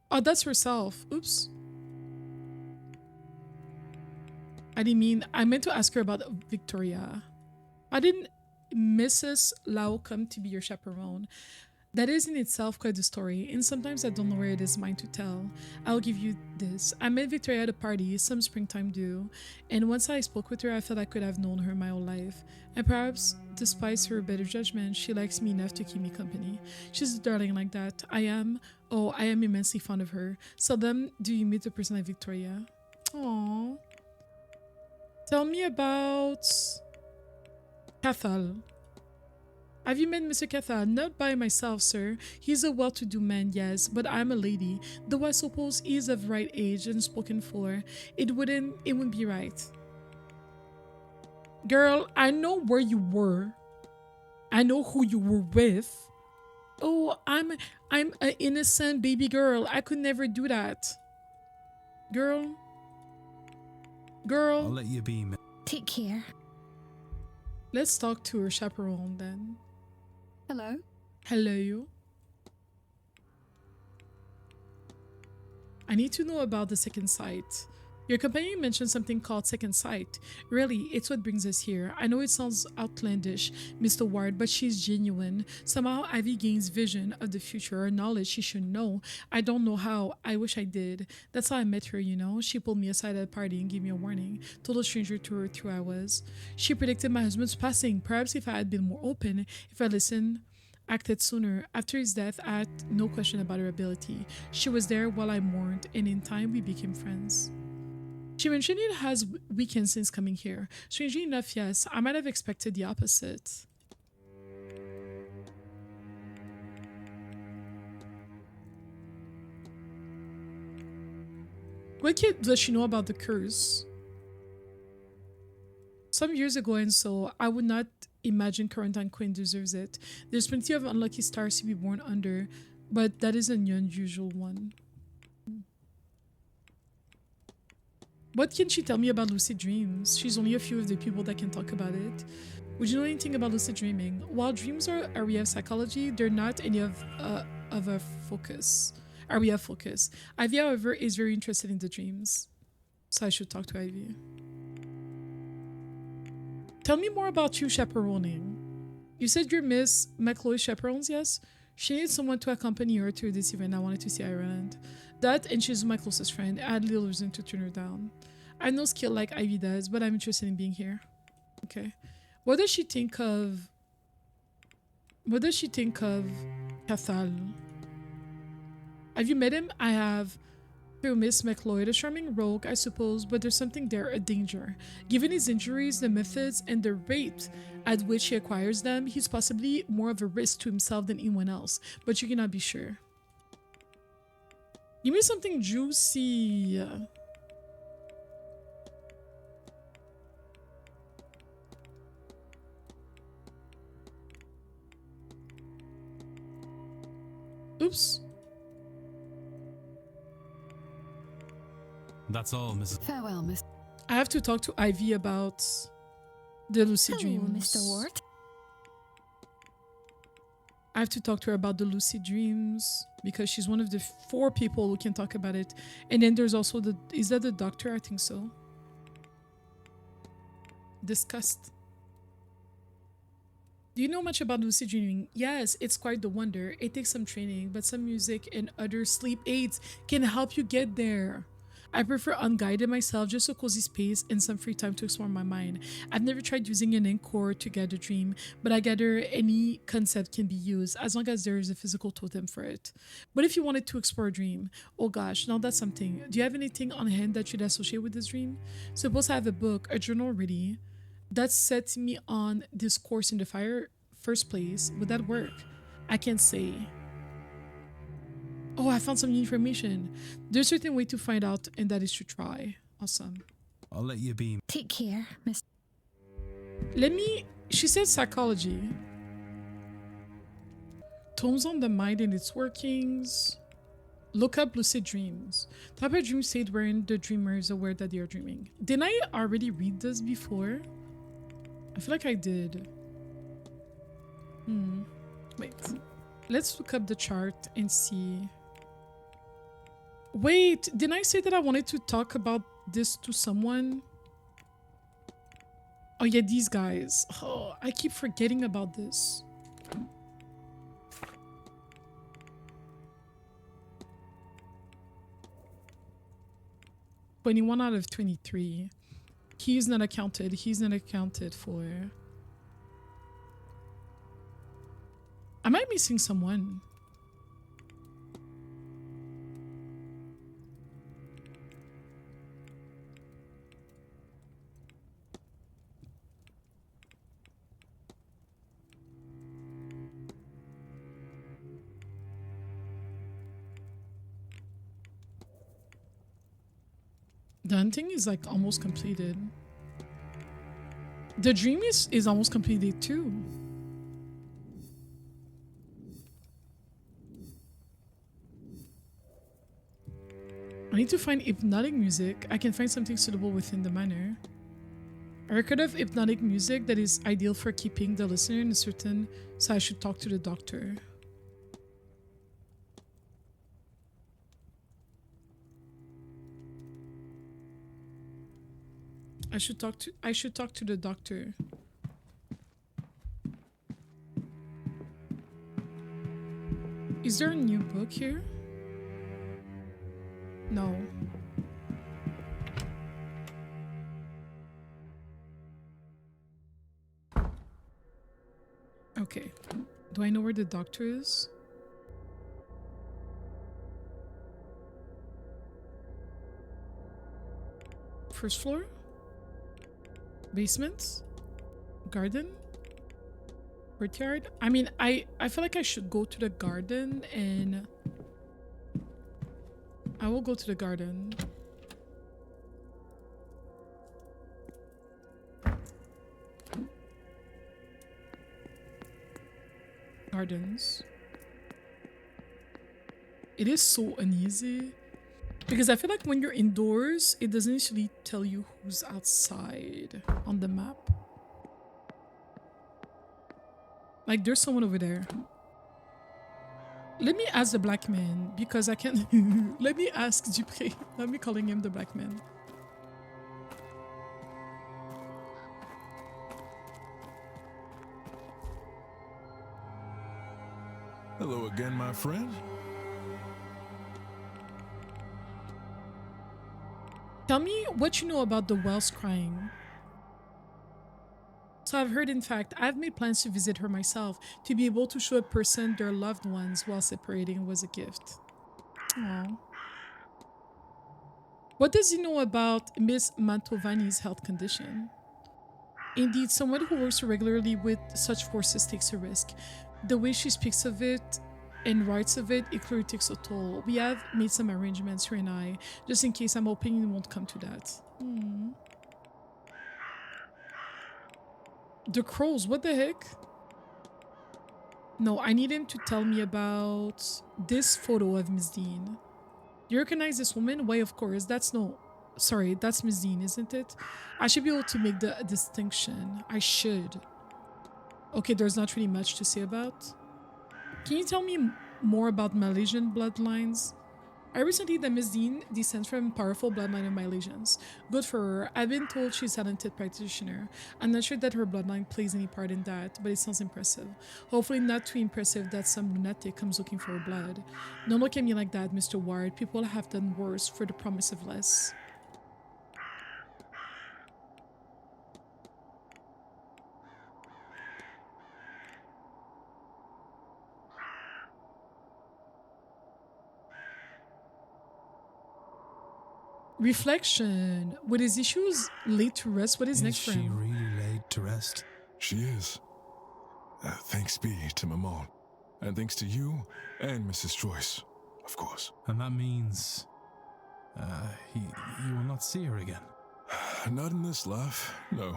Oh, that's herself. Oops. I meant to ask her about Victoria. How did Mrs. Lau come to be your chaperone? That is in itself quite a story, and sometimes I don't know where it is mine to tell. I'll give you this. I met Victoria at a party, some springtime due, and once I spoke with her, I felt I could have known her my whole life. And perhaps, despite her better judgment, she likes me enough to keep me company. She's a darling like that. I am immensely fond of her. Seldom do you meet a person like Victoria. Aww. Tell me about Cathal. Have you met Mr. Cathal? Not by myself, sir. He's a well-to-do man, yes, but I'm a lady. Though I suppose he's of right age and spoken for. It wouldn't be right. Girl, I know where you were. I know who you were with. Oh, I'm an innocent baby girl. I could never do that. Girl. I'll let you be, man. Take care. Let's talk to her chaperone then. Hello. Hello. I need to know about the second sight. Your companion mentioned something called second sight. Really, it's what brings us here. I know it sounds outlandish, Mr. Ward, but she's genuine. Somehow Ivy gains vision of the future or knowledge she should know. I don't know how. I wish I did. That's how I met her, you know. She pulled me aside at a party and gave me a warning. Total stranger to her who I was. She predicted my husband's passing. Perhaps if I had been more open, if I listened, acted sooner. After his death, I had no question about her ability. She was there while I mourned, and in time we became friends. She mentioned it has weakened since coming here. Strangely enough, yes, I might have expected the opposite. What does she know about the curse? Some years ago, and so I would not imagine Quarantine Queen deserves it. There's plenty of unlucky stars to be born under, but that is an unusual one. What can she tell me about lucid dreams? She's only a few of the people that can talk about it. Would you know anything about lucid dreaming? While dreams are area of psychology, they're not any of a area of focus. Ivy, however, is very interested in the dreams. So I should talk to Ivy. Tell me more about you chaperoning. You said you're Miss McCloy's chaperones, yes? She needs someone to accompany her to this event. I wanted to see Ireland. That, and she's my closest friend. I had little reason to turn her down. I have no skill like Ivy does, but I'm interested in being here. Okay. What does she think of Cathal? Have you met him? I have. Through Miss McLeod, a charming rogue, I suppose, but there's something there, a danger. Given his injuries, the methods, and the rate at which he acquires them, he's possibly more of a risk to himself than anyone else, but you cannot be sure. Give me something juicy. Oops. That's all, Mrs. Farewell, Miss. I have to talk to Ivy about the lucid Hello, dreams. Mr. Ward. I have to talk to her about the lucid dreams because she's one of the 4 people who can talk about it. And then there's also the... Is that the doctor? I think so. Discussed. Do you know much about lucid dreaming? Yes, it's quite the wonder. It takes some training, but some music and other sleep aids can help you get there. I prefer unguided myself, just a cozy space and some free time to explore my mind. I've never tried using an encore to get a dream, but I gather any concept can be used as long as there is a physical totem for it. But if you wanted to explore a dream, oh gosh, now that's something. Do you have anything on hand that you'd associate with this dream? Suppose I have a book, a journal ready, that set me on this course in the first place. Would that work? I can't say. Oh, I found some new information. There's a certain way to find out, and that is to try. Awesome. I'll let you be. Take care, Miss. She said psychology. Tones on the mind and its workings. Look up lucid dreams. Type of dream state wherein the dreamer is aware that they are dreaming. Didn't I already read this before? I feel like I did. Wait. Let's look up the chart and see. Wait, didn't I say that I wanted to talk about this to someone? Oh yeah, these guys. Oh, I keep forgetting about this. "21 out of 23. He's not accounted. He's not accounted for. Am I missing someone? The hunting is like almost completed. The dream is almost completed too. I need to find hypnotic music. I can find something suitable within the manor. A record of hypnotic music that is ideal for keeping the listener in a certain, so I should talk to the doctor. I should talk to the doctor. Is there a new book here? No. Okay. Do I know where the doctor is? First floor? Basement? Garden? Courtyard? I mean, I feel like I should go to the garden and... I will go to the garden. Gardens. It is so uneasy. Because I feel like when you're indoors, it doesn't usually tell you who's outside on the map. Like, there's someone over there. Let me ask the black man, because I can... Let me ask Dupré. Let me calling him the black man. Hello again, my friend. Tell me what you know about the Wells crying. So I've heard, in fact, I've made plans to visit her myself. To be able to show a person their loved ones while separating was a gift. Aww. What does he know about Miss Mantovani's health condition? Indeed, someone who works regularly with such forces takes a risk. The way she speaks of it and writes of it, it clearly takes a toll. We have made some arrangements, her and I, just in case. I'm hoping it won't come to that. The crows, what the heck? No, I need him to tell me about this photo of Miss Deane. You recognize this woman? Why, of course. That's no... Sorry, that's Miss Deane, isn't it? I should be able to make the distinction. I should. Okay, there's not really much to say about. Can you tell me more about Malaysian bloodlines? I recently heard that Miss Deane descends from a powerful bloodline of Malaysians. Good for her. I've been told she's a talented practitioner. I'm not sure that her bloodline plays any part in that, but it sounds impressive. Hopefully not too impressive that some lunatic comes looking for her blood. Don't look at me like that, Mr. Ward. People have done worse for the promise of less. Reflection. With his issues laid to rest, what is next for him? Is she really laid to rest? She is. Thanks be to Maman. And thanks to you and Mrs. Joyce, of course. And that means... you will not see her again? Not in this life, no.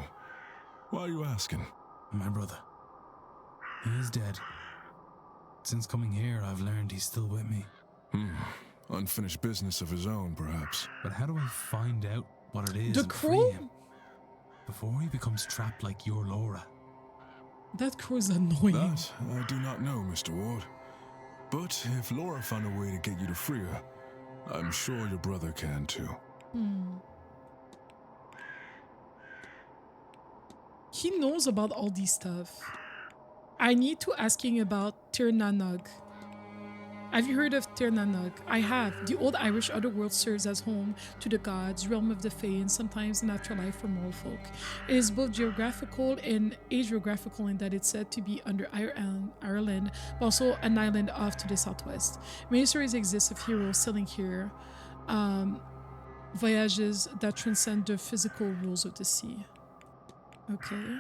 Why are you asking? My brother. He is dead. Since coming here, I've learned he's still with me. Unfinished business of his own, perhaps. But how do I find out what it is The and free crow? him? Before he becomes trapped like your Laura. That crow is annoying. That I do not know, Mr. Ward. But if Laura found a way to get you to free her, I'm sure your brother can too. He knows about all this stuff. I need to ask him about Tir na Nog. Have you heard of Tir na Nog? I have. The old Irish otherworld serves as home to the gods, realm of the fae, and sometimes an afterlife for mortal folk. It is both geographical and hagiographical in that it's said to be under Ireland, but also an island off to the southwest. Many stories exist of heroes sailing here, voyages that transcend the physical rules of the sea. Okay.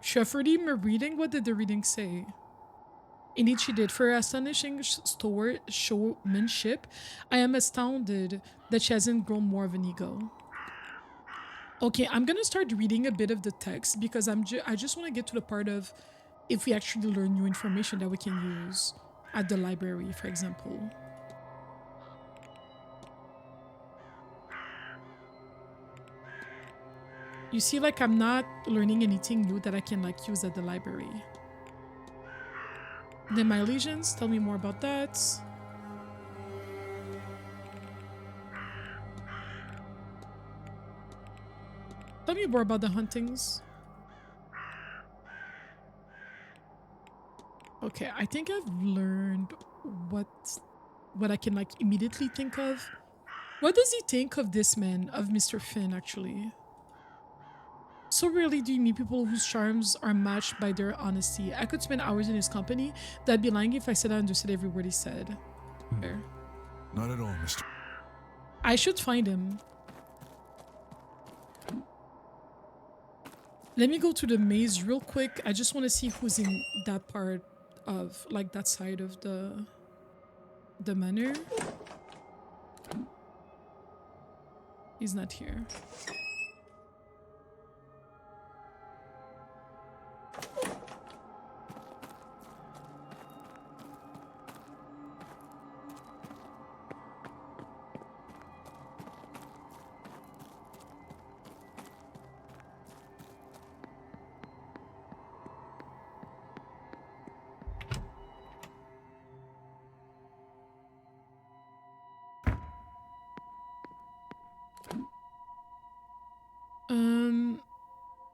Rawfury, my reading? What did the reading say? Indeed she did. For her astonishing showmanship, I am astounded that she hasn't grown more of an ego. Okay, I'm gonna start reading a bit of the text because I just want to get to the part of if we actually learn new information that we can use at the library, for example. You see, like, I'm not learning anything new that I can, like, use at the library. The Milesians, tell me more about that. Tell me more about the huntings. Okay, I think I've learned what I can, like, immediately think of. What does he think of this man, of Mr. Finn, actually? So rarely do you meet people whose charms are matched by their honesty. I could spend hours in his company. That'd be lying if I said I understood every word he said. Fair. Not at all, Mr. I should find him. Let me go to the maze real quick. I just want to see who's in that part of, like, that side of the manor. He's not here.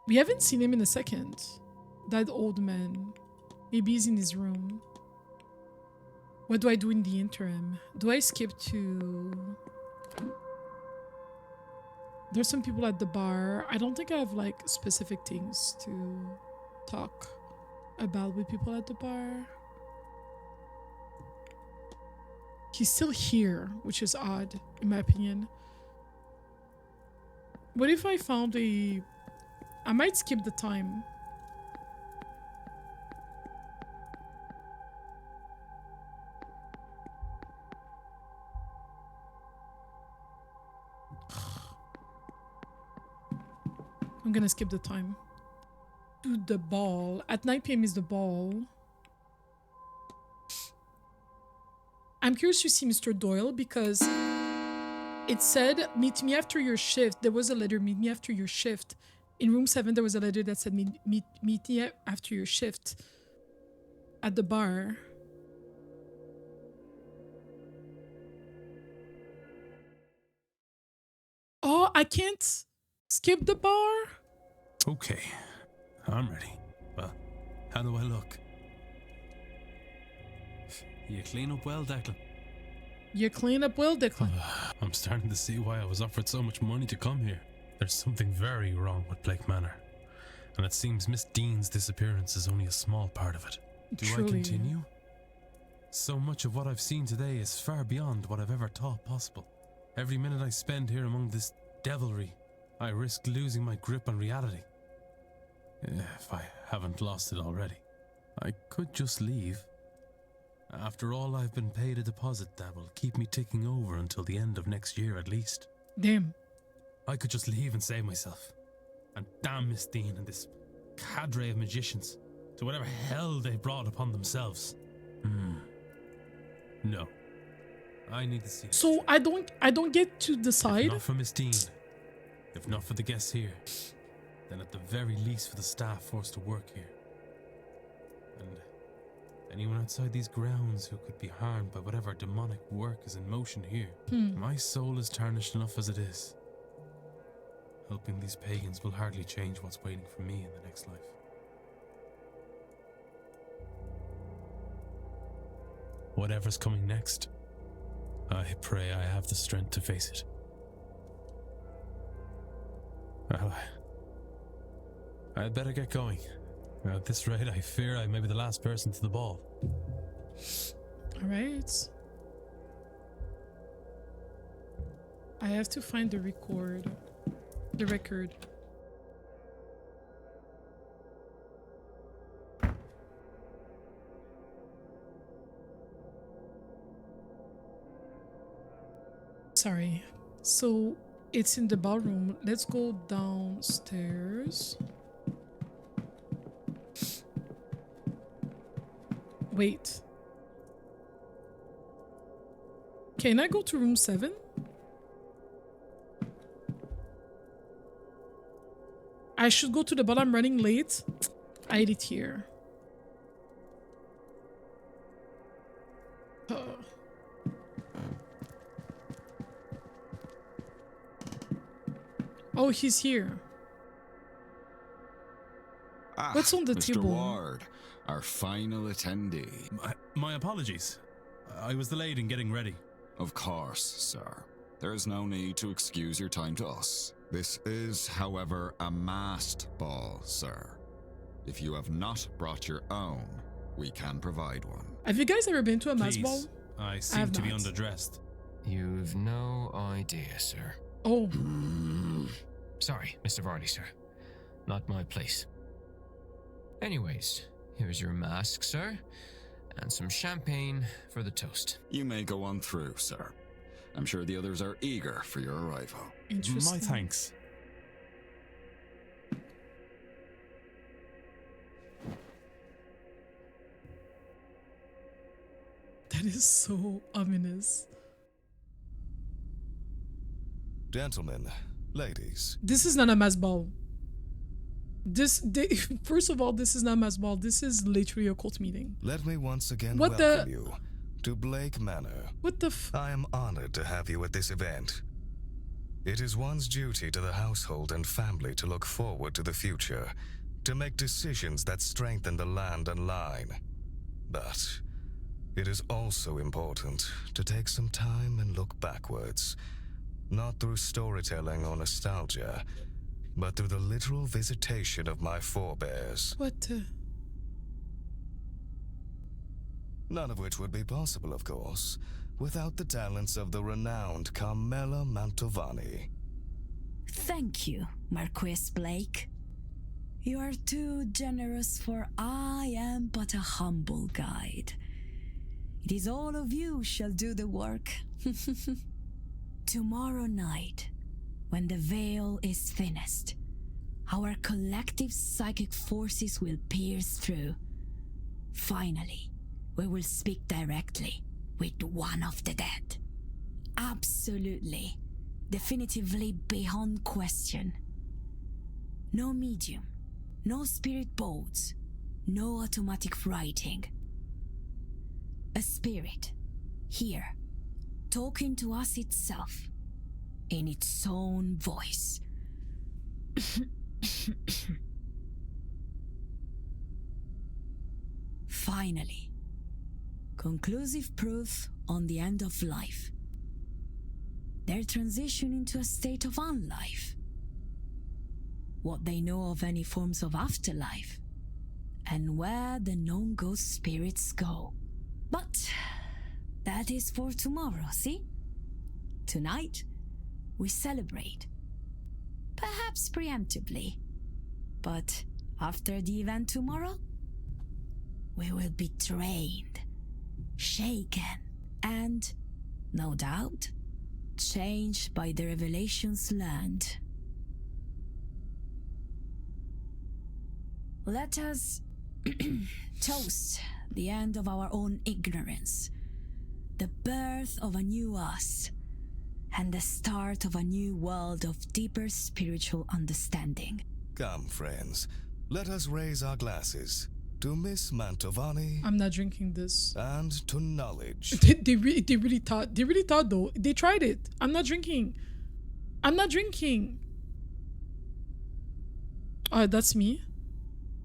We haven't seen him in a second. That old man. Maybe he's in his room. What do I do in the interim? Do I skip to... There's some people at the bar. I don't think I have, like, specific things to talk about with people at the bar. He's still here, which is odd, in my opinion. What if I found a... I might skip the time. I'm gonna skip the time. To the ball. At 9 p.m. is the ball. I'm curious to see Mr. Doyle because it said, meet me after your shift. There was a letter, meet me after your shift. In room 7, there was a letter that said, meet me after your shift at the bar. Oh, I can't skip the bar? Okay, I'm ready. Well, how do I look? You clean up well, Declan. You clean up well, Declan. I'm starting to see why I was offered so much money to come here. There's something very wrong with Blake Manor. And it seems Miss Deane's disappearance is only a small part of it. Do I continue? So much of what I've seen today is far beyond what I've ever thought possible. Every minute I spend here among this devilry, I risk losing my grip on reality. If I haven't lost it already. I could just leave. After all, I've been paid a deposit that will keep me ticking over until the end of next year at least. Damn. I could just leave and save myself. And damn Miss Deane and this cadre of magicians to whatever hell they brought upon themselves. No. I need to see. So I don't get to decide. If not for Miss Deane, if not for the guests here, then at the very least for the staff forced to work here. And anyone outside these grounds who could be harmed by whatever demonic work is in motion here. My soul is tarnished enough as it is. Helping these pagans will hardly change what's waiting for me in the next life. Whatever's coming next, I pray I have the strength to face it. Well, I'd better get going. At this rate, I fear I may be the last person to the ball. All right. I have to find the record. The record. Sorry. So it's in the ballroom. Let's go downstairs. Wait. Can I go to room 7? I should go to the ball. I'm running late. I ate it here. Oh, he's here. What's on the Mr. table? Ward, our final attendee. My apologies. I was delayed in getting ready. Of course, sir. There is no need to excuse your time to us. This is, however, a masked ball, sir. If you have not brought your own, we can provide one. Have you guys ever been to a masked ball? I seem to be underdressed. You've no idea, sir. Oh. Sorry, Mr. Vardy, sir. Not my place. Anyways, here's your mask, sir. And some champagne for the toast. You may go on through, sir. I'm sure the others are eager for your arrival. My thanks. That is so ominous. Gentlemen, ladies. This is not a mass ball. First of all, this is not a mass ball. This is literally a cult meeting. Let me once again welcome you to Blake Manor. What the I am honored to have you at this event. It is one's duty to the household and family to look forward to the future, to make decisions that strengthen the land and line. But it is also important to take some time and look backwards, not through storytelling or nostalgia, but through the literal visitation of my forebears. What? None of which would be possible, of course, without the talents of the renowned Carmela Mantovani. Thank you, Marquis Blake. You are too generous, for I am but a humble guide. It is all of you shall do the work. Tomorrow night, when the veil is thinnest, our collective psychic forces will pierce through. Finally, we will speak directly with one of the dead. Absolutely, definitively beyond question. No medium, no spirit boards, no automatic writing. A spirit, here, talking to us itself, in its own voice. Finally, conclusive proof on the end of life. Their transition into a state of unlife. What they know of any forms of afterlife, and where the known ghost spirits go. But that is for tomorrow, see? Tonight, we celebrate. Perhaps preemptively. But after the event tomorrow, we will be drained, shaken, and, no doubt, changed by the revelations learned. Let us toast the end of our own ignorance, the birth of a new us, and the start of a new world of deeper spiritual understanding. Come, friends, let us raise our glasses to Miss Mantovani. I'm not drinking this. And to knowledge. They really thought though. They tried it. I'm not drinking. That's me.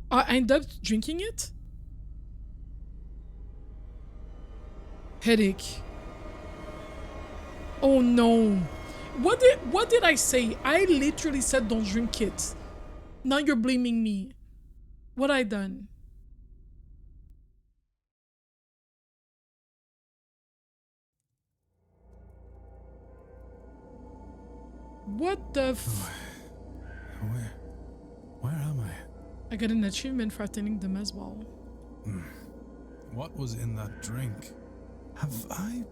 I ended up drinking it. Headache. Oh no. What did I say? I literally said don't drink it. Now you're blaming me. What I done? What the Where am I? I got an achievement for attending the mess ball. What was in that drink? Have I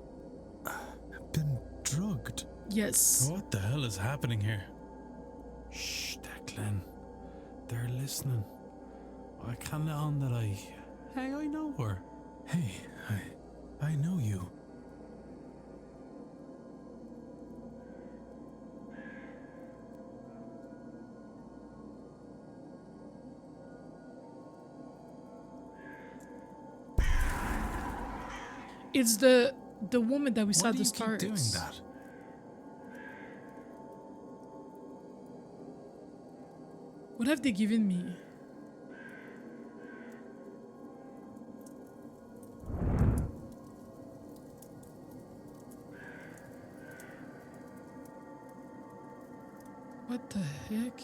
been drugged? Yes. What the hell is happening here? Shh, Declan. They're listening. I can't let on that Hey, I know her. Hey, I know you. It's the woman that we saw at the start. Why do you keep doing that? What have they given me? What the heck?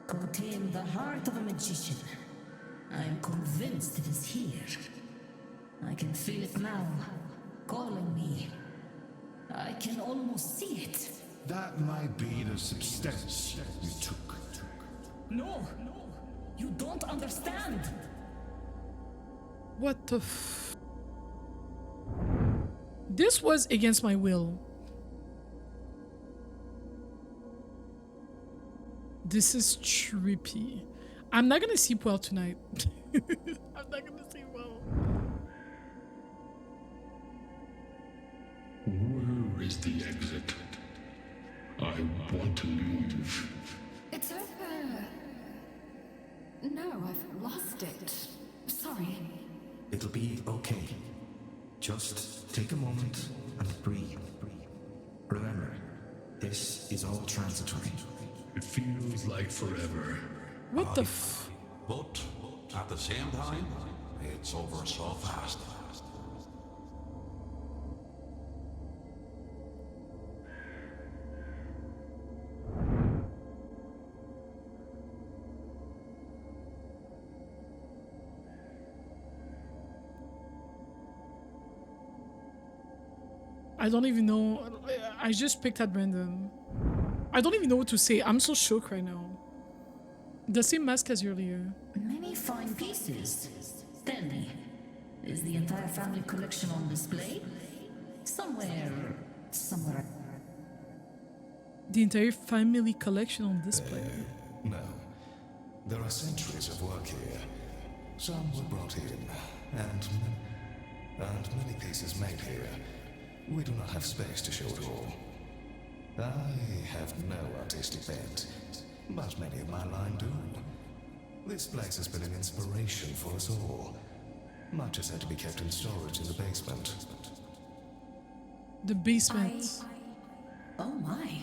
Contain the heart of a magician. I am convinced it is here. I can feel it now, calling me. I can almost see it. That might be the substance you took. No, you don't understand. What the This was against my will. This is trippy. I'm not gonna sleep well tonight. I'm not gonna sleep well. Where is the exit? I want to leave. It's over. No, I've lost it. Sorry. It'll be okay. Just take a moment and breathe. Remember, this is all transitory. It feels like forever. What the But at the same time, it's over so fast. I don't even know. I just picked at random. I don't even know what to say. I'm so shook right now. The same mask as earlier. Many fine pieces. Tell me, is the entire family collection on display? Somewhere somewhere. The entire family collection on display. No. There are centuries of work here. Some were brought in, and many pieces made here. We do not have space to show it all. I have no artistic bent, but many of my line do. This place has been an inspiration for us all. Much is had to be kept in storage in the basement. The basement. Oh my.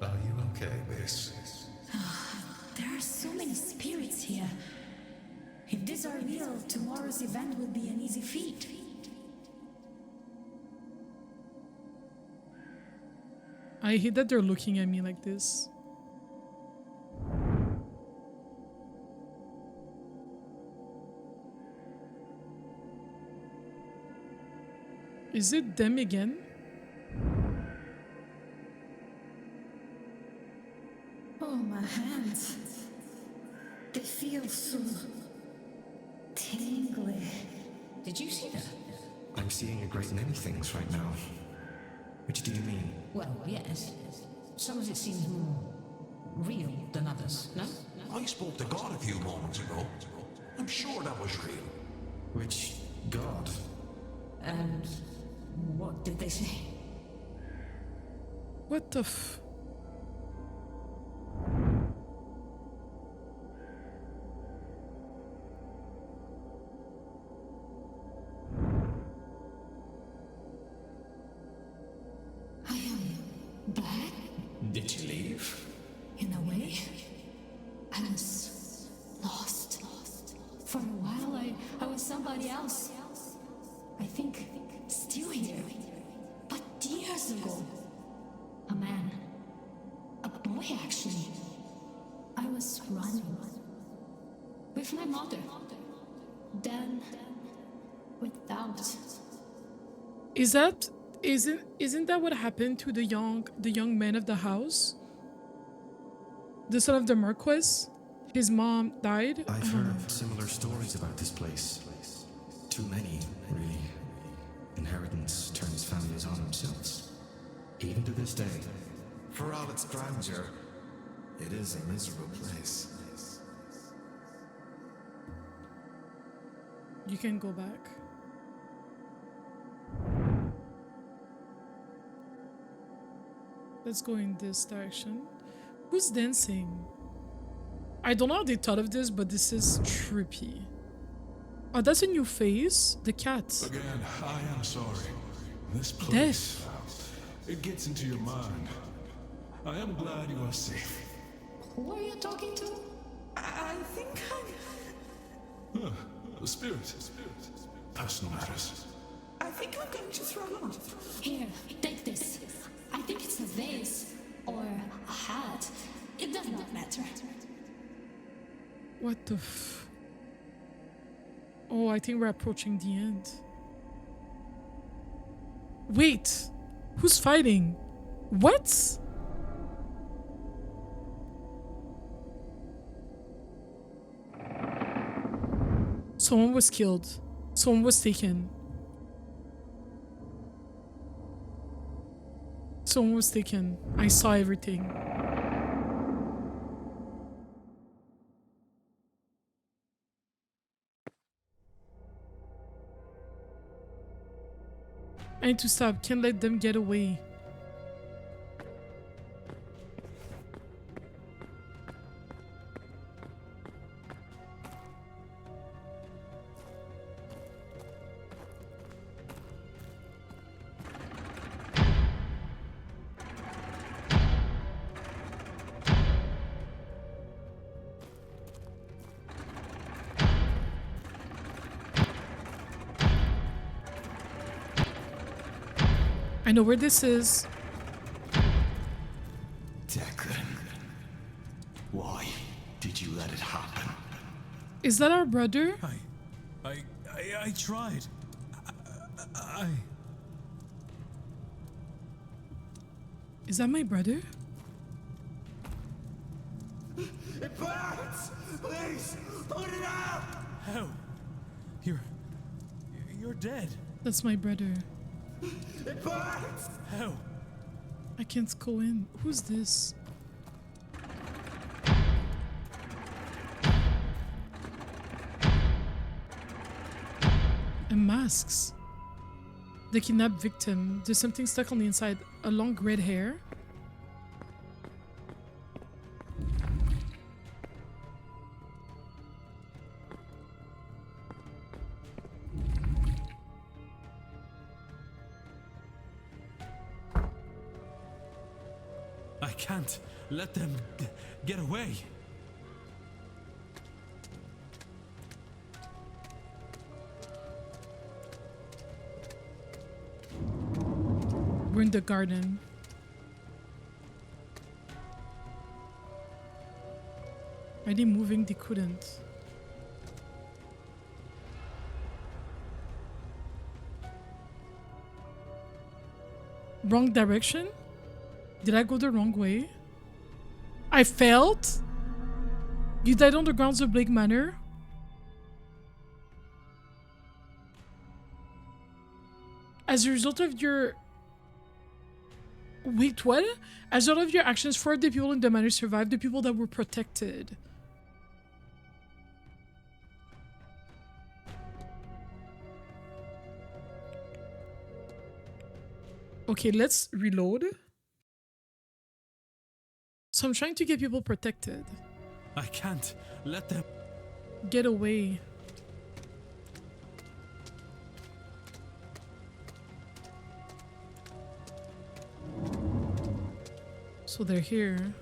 Are you okay, miss? There are so many spirits here. If these are real, tomorrow's event will be an easy feat. I hate that they're looking at me like this. Is it them again? Oh, my hands. They feel so tingly. Did you see that? I'm seeing a great many things right now. Which do you mean? Well, yes. Some of it seems more real than others, no? I spoke to God a few moments ago. I'm sure that was real. Which God? And what did they say? What the f... I am black. Did you leave? In a way, I was lost. For a while, I was somebody else. I think still here. But years ago, a man, a boy actually. I was running with my mother. Then, without. Isn't that what happened to the young man of the house? The son of the Marquis? His mom died? I've heard similar stories about this place. Too many, really. Inheritance turns families on themselves. Even to this day. For all its grandeur, it is a miserable place. You can go back. Let's go in this direction. Who's dancing? I don't know how they thought of this, but this is trippy. Oh, that's a new face. The cat. Again, I am sorry. This place, it gets into your mind. I am glad you are safe. Who are you talking to? I think A spirit. Personal matters. I think I'm going to throw up. Here, take this. I think it's a vase or a hat. It does not matter. What the f... Oh, I think we're approaching the end. Wait! Who's fighting? What? Someone was killed. Someone was taken. Someone was taken. I saw everything. I need to stop. Can't let them get away. I know where this is. Declan, why did you let it happen? Is that our brother? I tried. Is that my brother? It burns! Please, put it out! How? You're dead. That's my brother. It burns! How? I can't go in. Who's this? And masks. The kidnapped victim. There's something stuck on the inside. A long red hair. I can't let them get away. We're in the garden. Are they moving? They couldn't. Wrong direction? Did I go the wrong way? I failed? You died on the grounds of Blake Manor? As a result of your... Wait, what? As a result of your actions, 4 of the people in the manor survived, the people that were protected. Okay, let's reload. So I'm trying to get people protected. I can't let them get away. So they're here.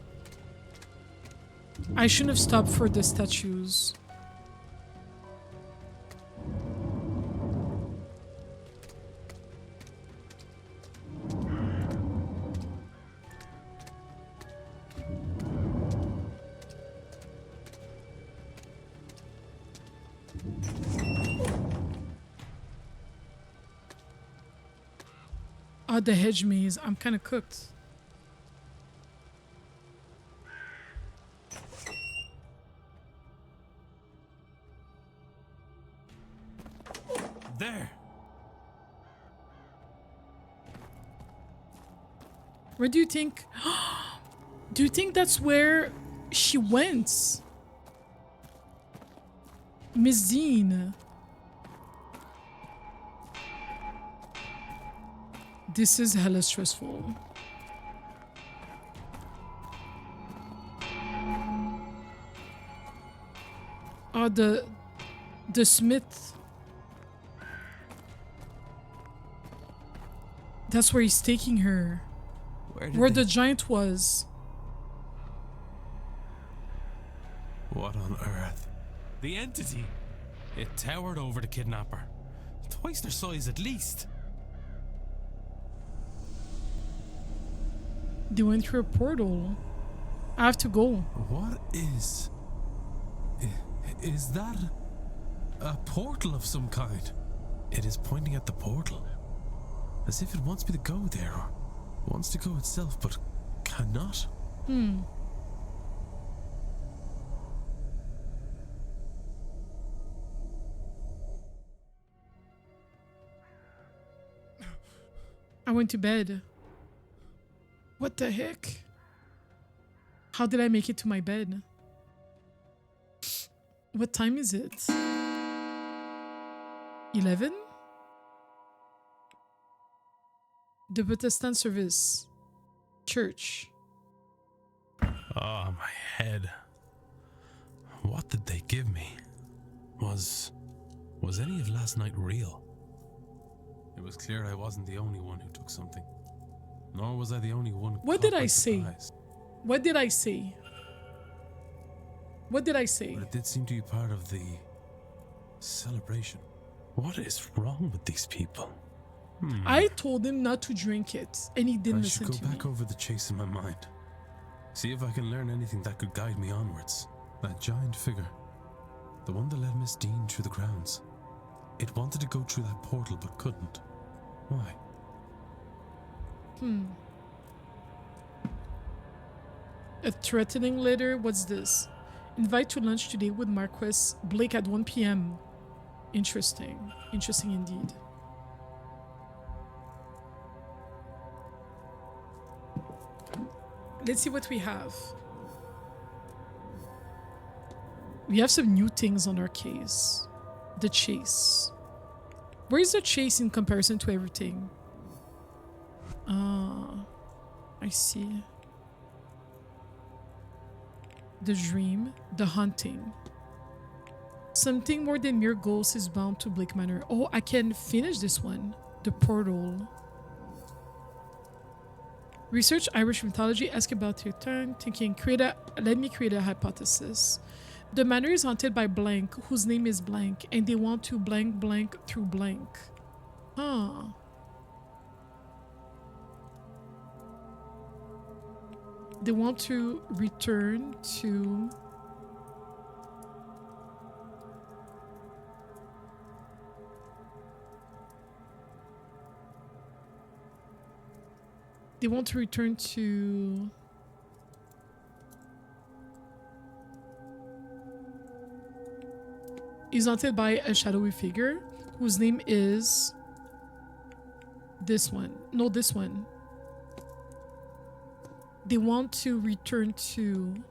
I shouldn't have stopped for the statues. Oh, the hedge maze. I'm kind of cooked. There. Where do you think? Do you think that's where she went? Miss Deane. This is hella stressful. Oh, the smith. That's where he's taking her. Where the giant was. What on earth? The entity. It towered over the kidnapper. Twice their size at least. They went through a portal. I have to go. What is... Is that a portal of some kind? It is pointing at the portal. As if it wants me to go there, or wants to go itself, but cannot. I went to bed. What the heck? How did I make it to my bed? What time is it? 11? The Protestant service. Church. Oh, my head. What did they give me? Was any of last night real? It was clear I wasn't the only one who took something. Nor was I the only one who What did I say? What did I say? What did I say? But it did seem to be part of the celebration. What is wrong with these people? I told him not to drink it, and he didn't listen to me. I should go back over the chase in my mind. See if I can learn anything that could guide me onwards. That giant figure. The one that led Miss Deane through the grounds. It wanted to go through that portal but couldn't. Why? A threatening letter? What's this? Invite to lunch today with Marquess Blake at 1 p.m. Interesting. Interesting indeed. let's see what we have. We have some new things on our case. The chase. Where is the chase in comparison to everything? I see. The dream, the hunting. Something more than mere ghosts is bound to Blake Manor. Oh, I can finish this one. The portal. Research Irish mythology, ask about your turn, thinking, let me create a hypothesis. The manor is haunted by blank, whose name is blank, and they want to blank blank through blank. Huh. They want to return to... They want to return to... Is haunted by a shadowy figure whose name is this one. No, this one. They want to return to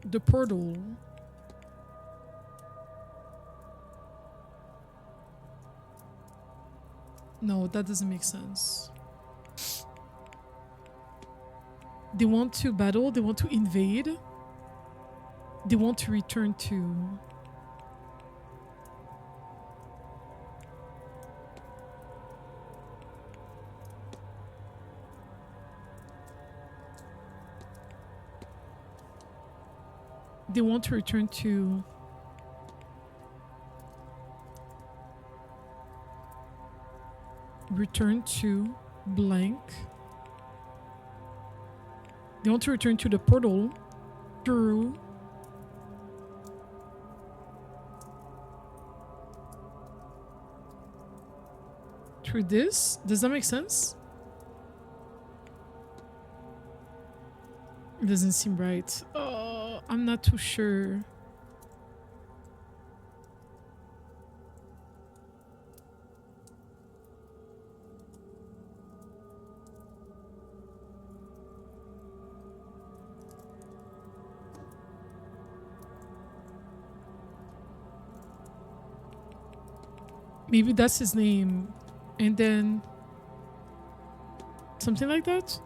the portal. No, that doesn't make sense. They want to battle, they want to invade, they want to return to... They want to return to... Return to blank. They want to return to the portal through this. Does that make sense? It doesn't seem right. Oh, I'm not too sure. Maybe that's his name. And then something like that?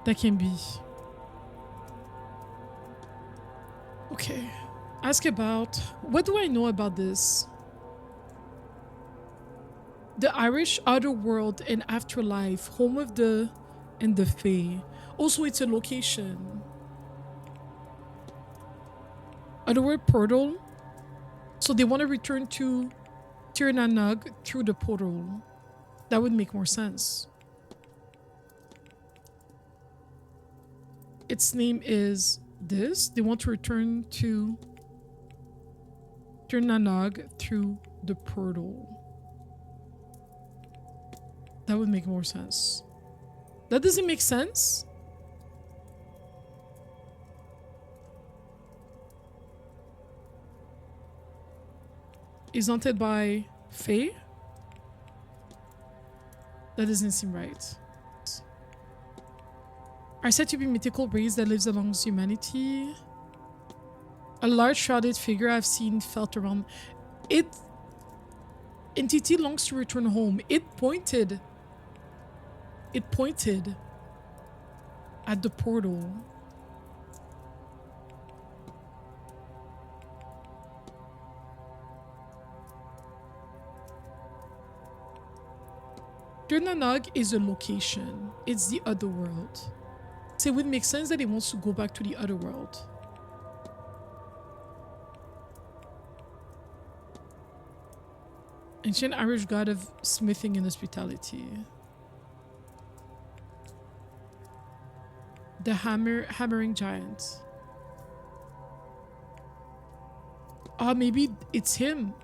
That can be. Okay. Ask about... What do I know about this? The Irish outer world and afterlife, home of the and the Fae. Also, it's a location. Otherworld portal. So they want to return to Tirnanug through the portal. That would make more sense. Its name is this. They want to return to Tirnanug through the portal. That would make more sense. That doesn't make sense. Is haunted by Fae? That doesn't seem right. Are said to be mythical race that lives amongst humanity. A large shrouded figure I've seen felt around. Entity longs to return home. It pointed at the portal. Tirnanug is a location. It's the other world. So it would make sense that it wants to go back to the other world. Ancient Irish god of smithing and hospitality. The hammering giant. Ah, maybe it's him.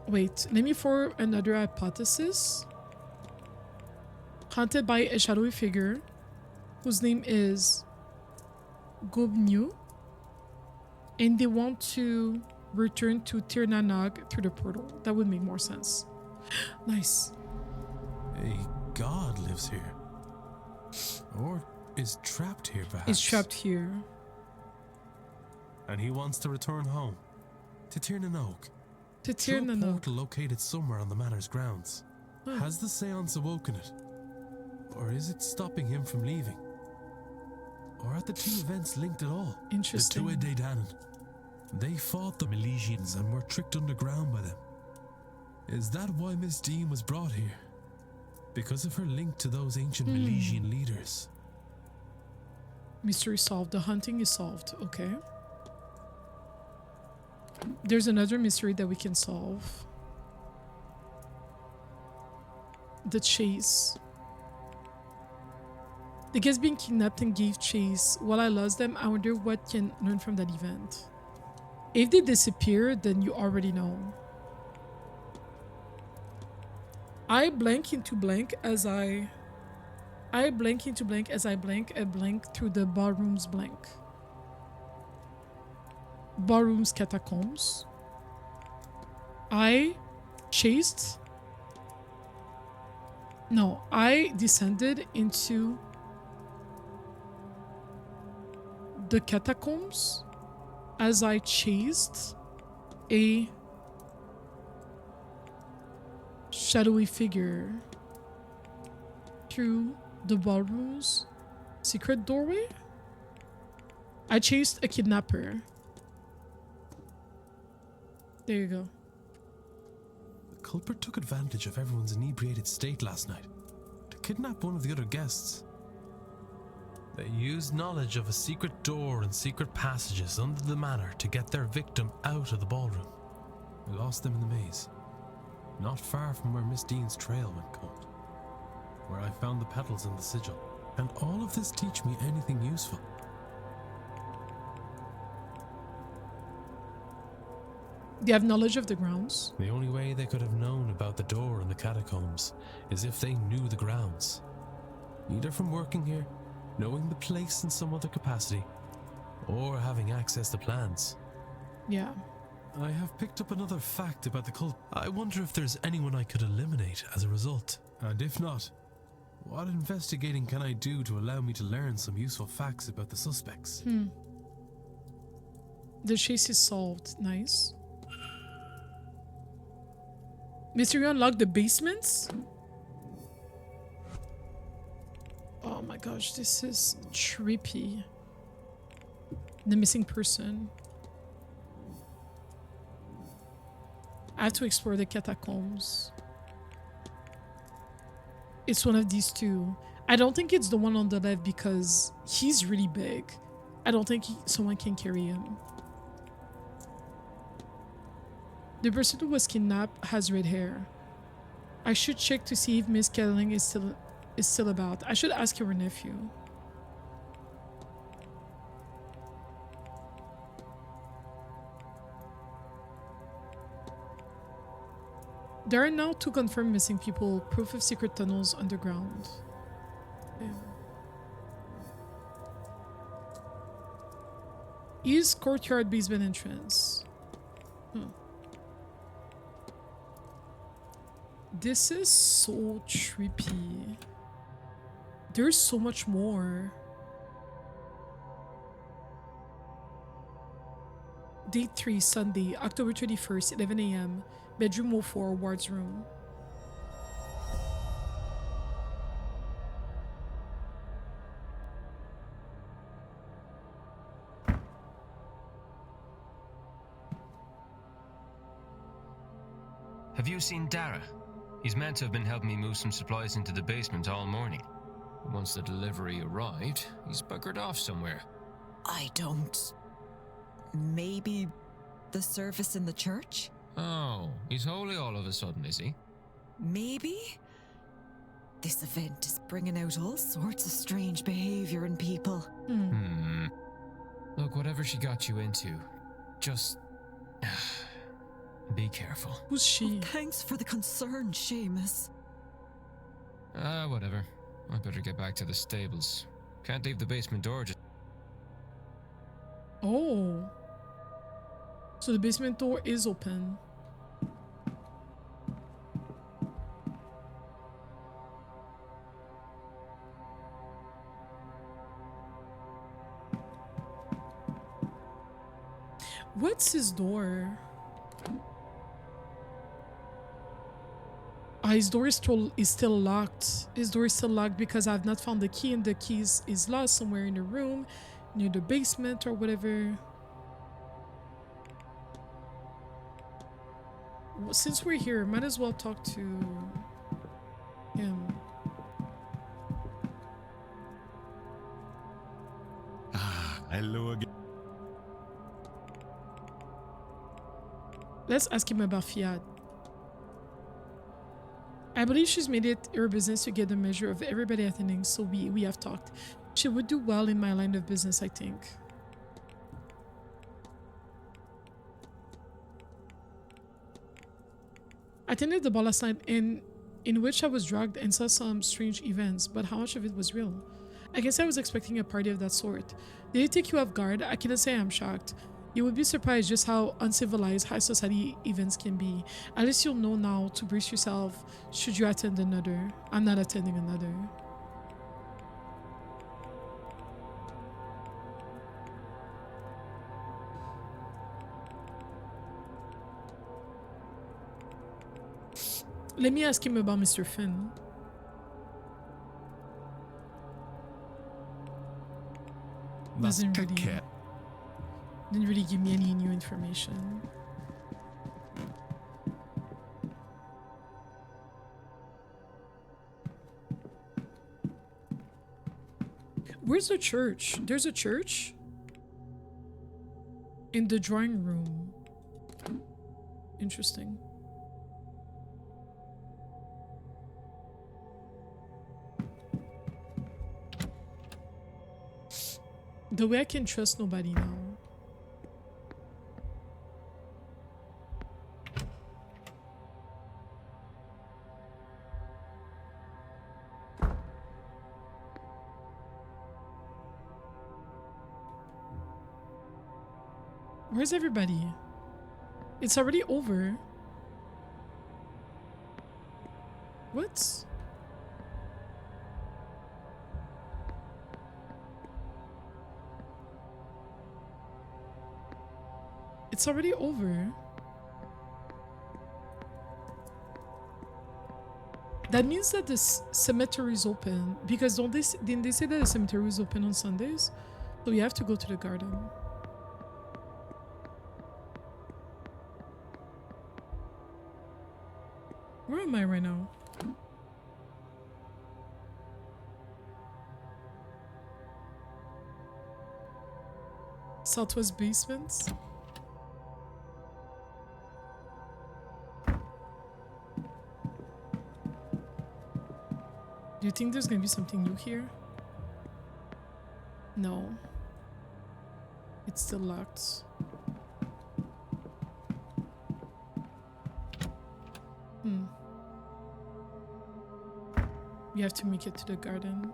Wait, let me form another hypothesis. Haunted by a shadowy figure whose name is Gobnu, and they want to return to Tir na Nog through the portal. That would make more sense. Nice. A god lives here. Or is trapped here, perhaps. Is trapped here. And he wants to return home. To Tir na Nog. To Tir na Nog. Portal located somewhere on the manor's grounds. Huh. Has the seance awoken it? Or is it stopping him from leaving? Or are the two events linked at all? Interesting. The Tuatha Dé Danann. They fought the Milesians and were tricked underground by them. Is that why Miss Deane was brought here? Because of her link to those ancient Milesian leaders? Mystery solved. The hunting is solved. Okay. There's another mystery that we can solve. The chase. The guests being kidnapped and gave chase. While I lost them, I wonder what can learn from that event. If they disappear, then you already know. I blank into blank as I blank into blank as I blank a blank through the ballroom's blank. Ballroom's catacombs. I chased. No, I descended into the catacombs as I chased a shadowy figure through the ballroom's secret doorway. I chased a kidnapper. There you go. The culprit took advantage of everyone's inebriated state last night to kidnap one of the other guests. They used knowledge of a secret door and secret passages under the manor to get their victim out of the ballroom. We lost them in the maze, not far from where Miss Deane's trail went cold, where I found the petals and the sigil. And all of this teach me anything useful? They have knowledge of the grounds. The only way they could have known about the door in the catacombs is if they knew the grounds. Either from working here, knowing the place in some other capacity, or having access to plans. Yeah. I have picked up another fact about the cult. I wonder if there's anyone I could eliminate as a result. And if not, what investigating can I do to allow me to learn some useful facts about the suspects? The chase is solved. Nice. Mystery unlocked the basements? Oh my gosh, this is trippy. The missing person. I have to explore the catacombs. It's one of these two. I don't think it's the one on the left because he's really big. I don't think someone can carry him. The person who was kidnapped has red hair. I should check to see if Miss Kelling is still about. I should ask her nephew. There are now 2 confirmed missing people, proof of secret tunnels underground. Yeah. East courtyard basement entrance. This is so trippy. There's so much more. Date 3, Sunday, October 31st, 11 a.m. Bedroom 04, Ward's room. Have you seen Dara? He's meant to have been helping me move some supplies into the basement all morning. Once the delivery arrived, he's buggered off somewhere. I don't. Maybe the service in the church? Oh, he's holy all of a sudden, is he? Maybe? This event is bringing out all sorts of strange behavior in people. Look, whatever she got you into, just be careful. Who's she? Well, thanks for the concern, Seamus. Whatever. I better get back to the stables. Can't leave the basement door just... Oh. So the basement door is open. What's his door? His door is still locked. His door is still locked because I've not found the key, and the key is lost somewhere in the room, near the basement or whatever. Well, since we're here, might as well talk to him. Hello again. Let's ask him about Fiat. I believe she's made it her business to get a measure of everybody attending, so we have talked. She would do well in my line of business, I think. I attended the ball last night in which I was drugged and saw some strange events, but how much of it was real? I guess I was expecting a party of that sort. Did it take you off guard? I cannot say I'm shocked. You would be surprised just how uncivilized high society events can be. At least you'll know now to brace yourself should you attend another. I'm not attending another. Let me ask him about Mr. Finn. Didn't really give me any new information. Where's the church? There's a church? In the drawing room. Interesting. The way I can trust nobody now. Where's everybody? It's already over. What? It's already over. That means that this cemetery is open, because didn't they say that the cemetery is open on Sundays? So we have to go to the garden. Where am I right now? Southwest basements? Do you think there's gonna be something new here? No. It's still locked. We have to make it to the garden.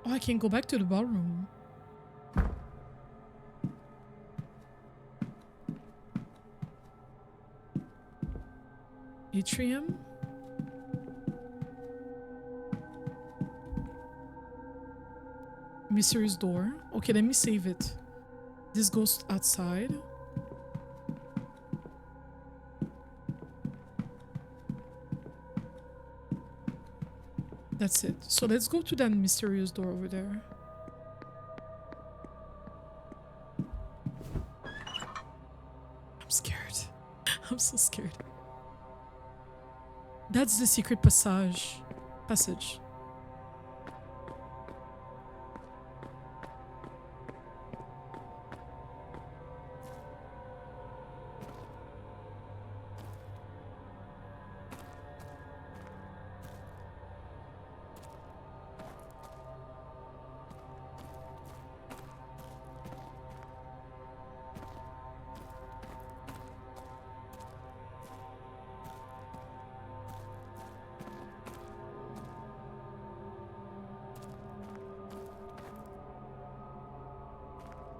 Oh, I can go back to the ballroom. Atrium? Mysterious door. Okay, let me save it. This goes outside. That's it. So let's go to that mysterious door over there. I'm scared. I'm so scared. That's the secret passage.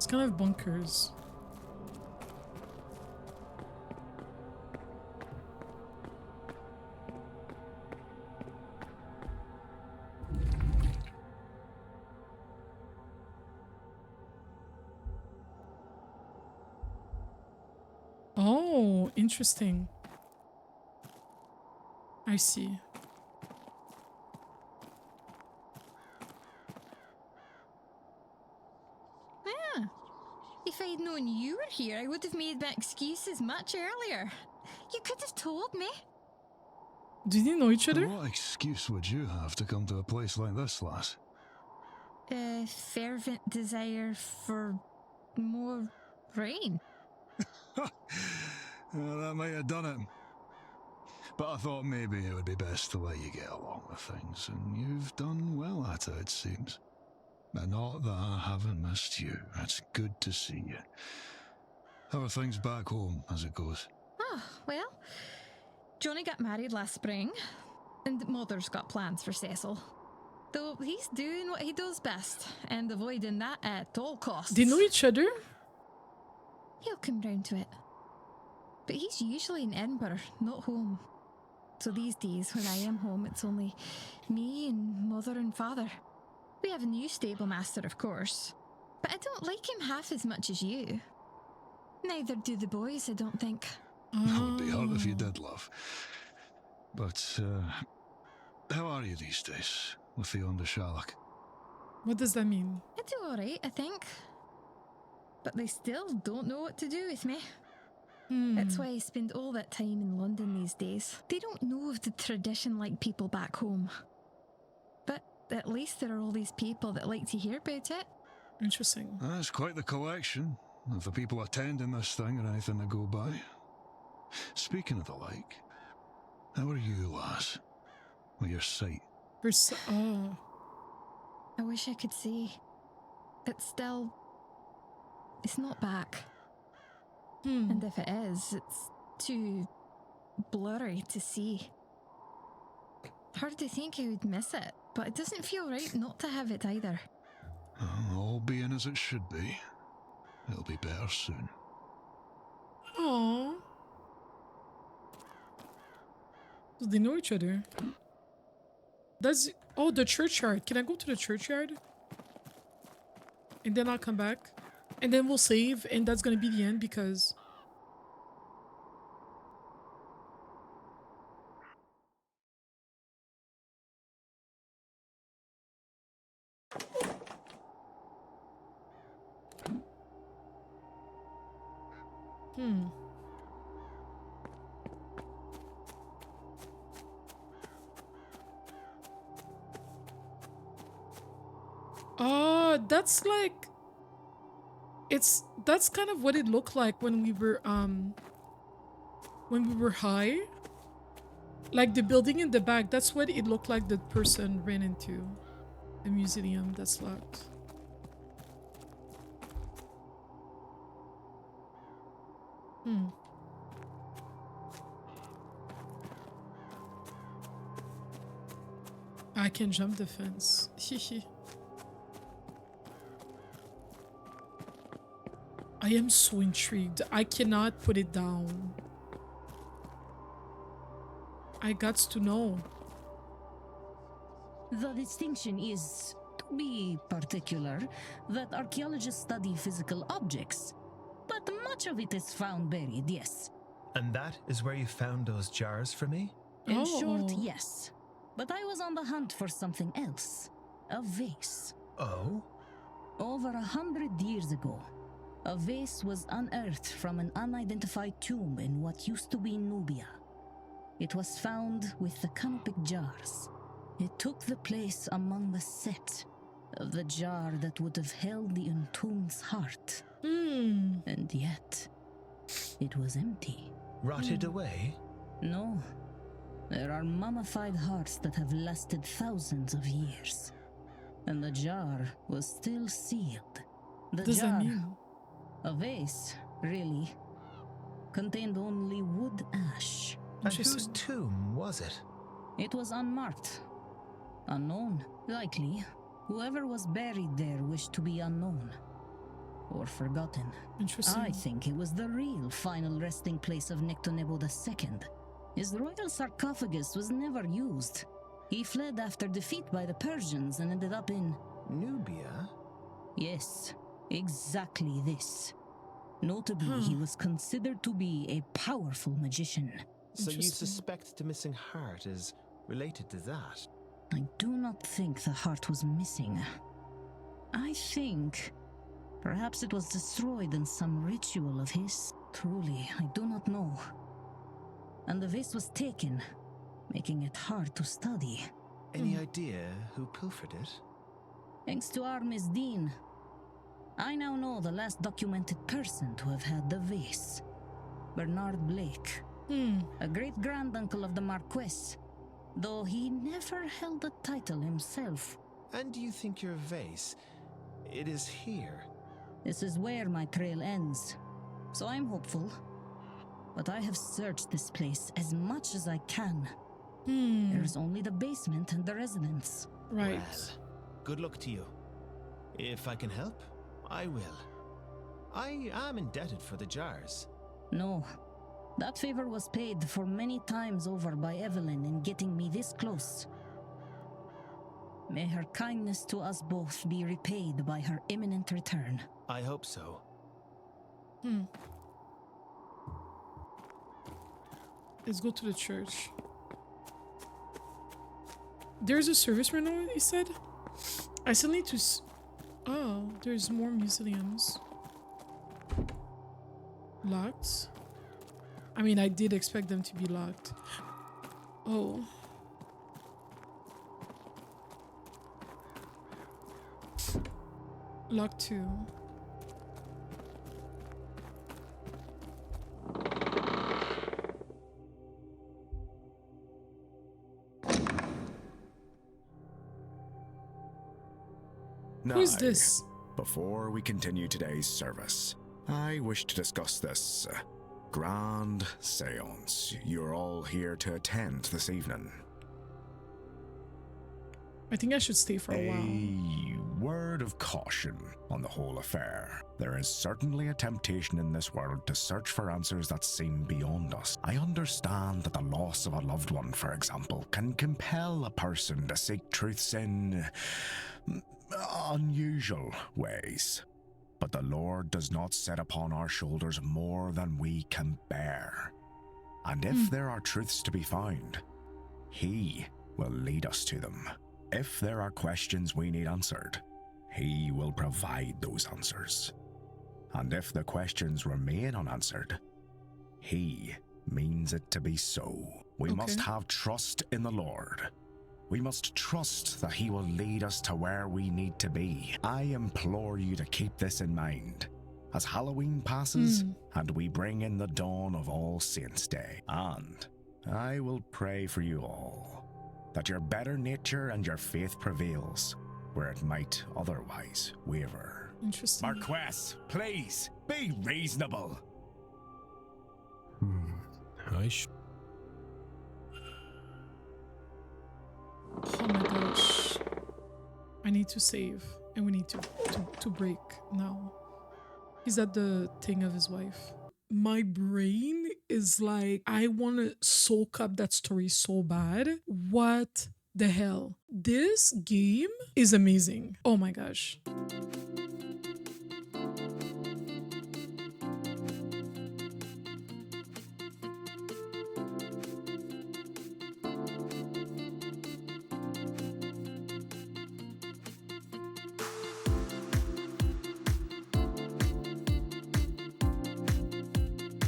It's kind of bunkers. Oh, interesting. I see. Ah, if I'd known you were here, I would have made my excuses much earlier. You could have told me. Did you know each other? What excuse would you have to come to a place like this, lass? A fervent desire for more rain. That might have done it. But I thought maybe it would be best to let you get along with things, and you've done well at it, it seems. And not that I haven't missed you. It's good to see you. How are things back home, as it goes? Oh, well, Johnny got married last spring, and Mother's got plans for Cecil. Though he's doing what he does best, and avoiding that at all costs. They know each other? He'll come round to it. But he's usually in Edinburgh, not home. So these days, when I am home, it's only me and Mother and Father. We have a new stable master, of course. But I don't like him half as much as you. Neither do the boys, I don't think. That would be hard if you did, love. But, how are you these days with the Onda Shalak? What does that mean? I do alright, I think. But they still don't know what to do with me. That's why I spend all that time in London these days. They don't know of the tradition like people back home. But at least there are all these people that like to hear about it. Interesting. That's quite the collection of the people attending this thing or anything to go by. Speaking of the like, how are you, lass? With your sight? Oh. I wish I could see. It's not back. And if it is, it's too blurry to see. Hard to think I would miss it, but it doesn't feel right not to have it either. All being as it should be. It'll be better soon. Aww. So they know each other. Oh, the churchyard. Can I go to the churchyard? And then I'll come back. And then we'll save, and that's gonna be the end because... That's like... That's kind of what it looked like when we were high. Like the building in the back, that's what it looked like the person ran into. The museum that's locked. I can jump the fence. I am so intrigued. I cannot put it down. I got to know. The distinction is, to be particular, that archaeologists study physical objects, but much of it is found buried, yes. And that is where you found those jars for me? In short, yes. But I was on the hunt for something else. A vase. Oh? Over 100 years ago, a vase was unearthed from an unidentified tomb in what used to be Nubia. It was found with the canopic jars. It took the place among the set of the jar that would have held the entombed's heart. And yet, it was empty. Rotted away? No. There are mummified hearts that have lasted thousands of years. And the jar was still sealed. The does jar, that mean? A vase, really, contained only wood ash. And whose tomb was it? It was unmarked. Unknown, likely. Whoever was buried there wished to be unknown. or forgotten. Interesting. I think it was the real final resting place of Nectonebo II. His royal sarcophagus was never used. He fled after defeat by the Persians and ended up in Nubia? Yes, exactly this. Notably, he was considered to be a powerful magician. So you suspect the missing heart is related to that? I do not think the heart was missing. I think perhaps it was destroyed in some ritual of his. Truly, I do not know. And the vase was taken, making it hard to study. Any idea who pilfered it? Thanks to our Miss Deane, I now know the last documented person to have had the vase. Bernard Blake, a great-granduncle of the Marquess, though he never held the title himself. And do you think your vase, it is here? This is where my trail ends, so I'm hopeful. But I have searched this place as much as I can. There's only the basement and the residence. Right. Well, good luck to you. If I can help, I will. I am indebted for the jars. No. That favor was paid for many times over by Evelyn in getting me this close. May her kindness to us both be repaid by her imminent return. I hope so. Let's go to the church. There's a service right now, you said? I still need to... Oh, there's more museums. Locked? I mean, I did expect them to be locked. Oh. Locked too. Who's this? Before we continue today's service, I wish to discuss this grand seance you're all here to attend this evening. I think I should stay for a while. A word of caution on the whole affair. There is certainly a temptation in this world to search for answers that seem beyond us. I understand that the loss of a loved one, for example, can compel a person to seek truths in unusual ways. But the Lord does not set upon our shoulders more than we can bear. And if there are truths to be found, He will lead us to them. If there are questions we need answered, He will provide those answers. And if the questions remain unanswered, He means it to be so. We must have trust in the Lord. We must trust that He will lead us to where we need to be. I implore you to keep this in mind as Halloween passes and we bring in the dawn of All Saints' Day. And I will pray for you all, that your better nature and your faith prevails where it might otherwise waver. Interesting. Marquess, please, be reasonable. Oh my gosh. I need to save. And we need to break now. He's at the thing of his wife. My brain is like, I want to soak up that story so bad. What the hell? This game is amazing. Oh my gosh.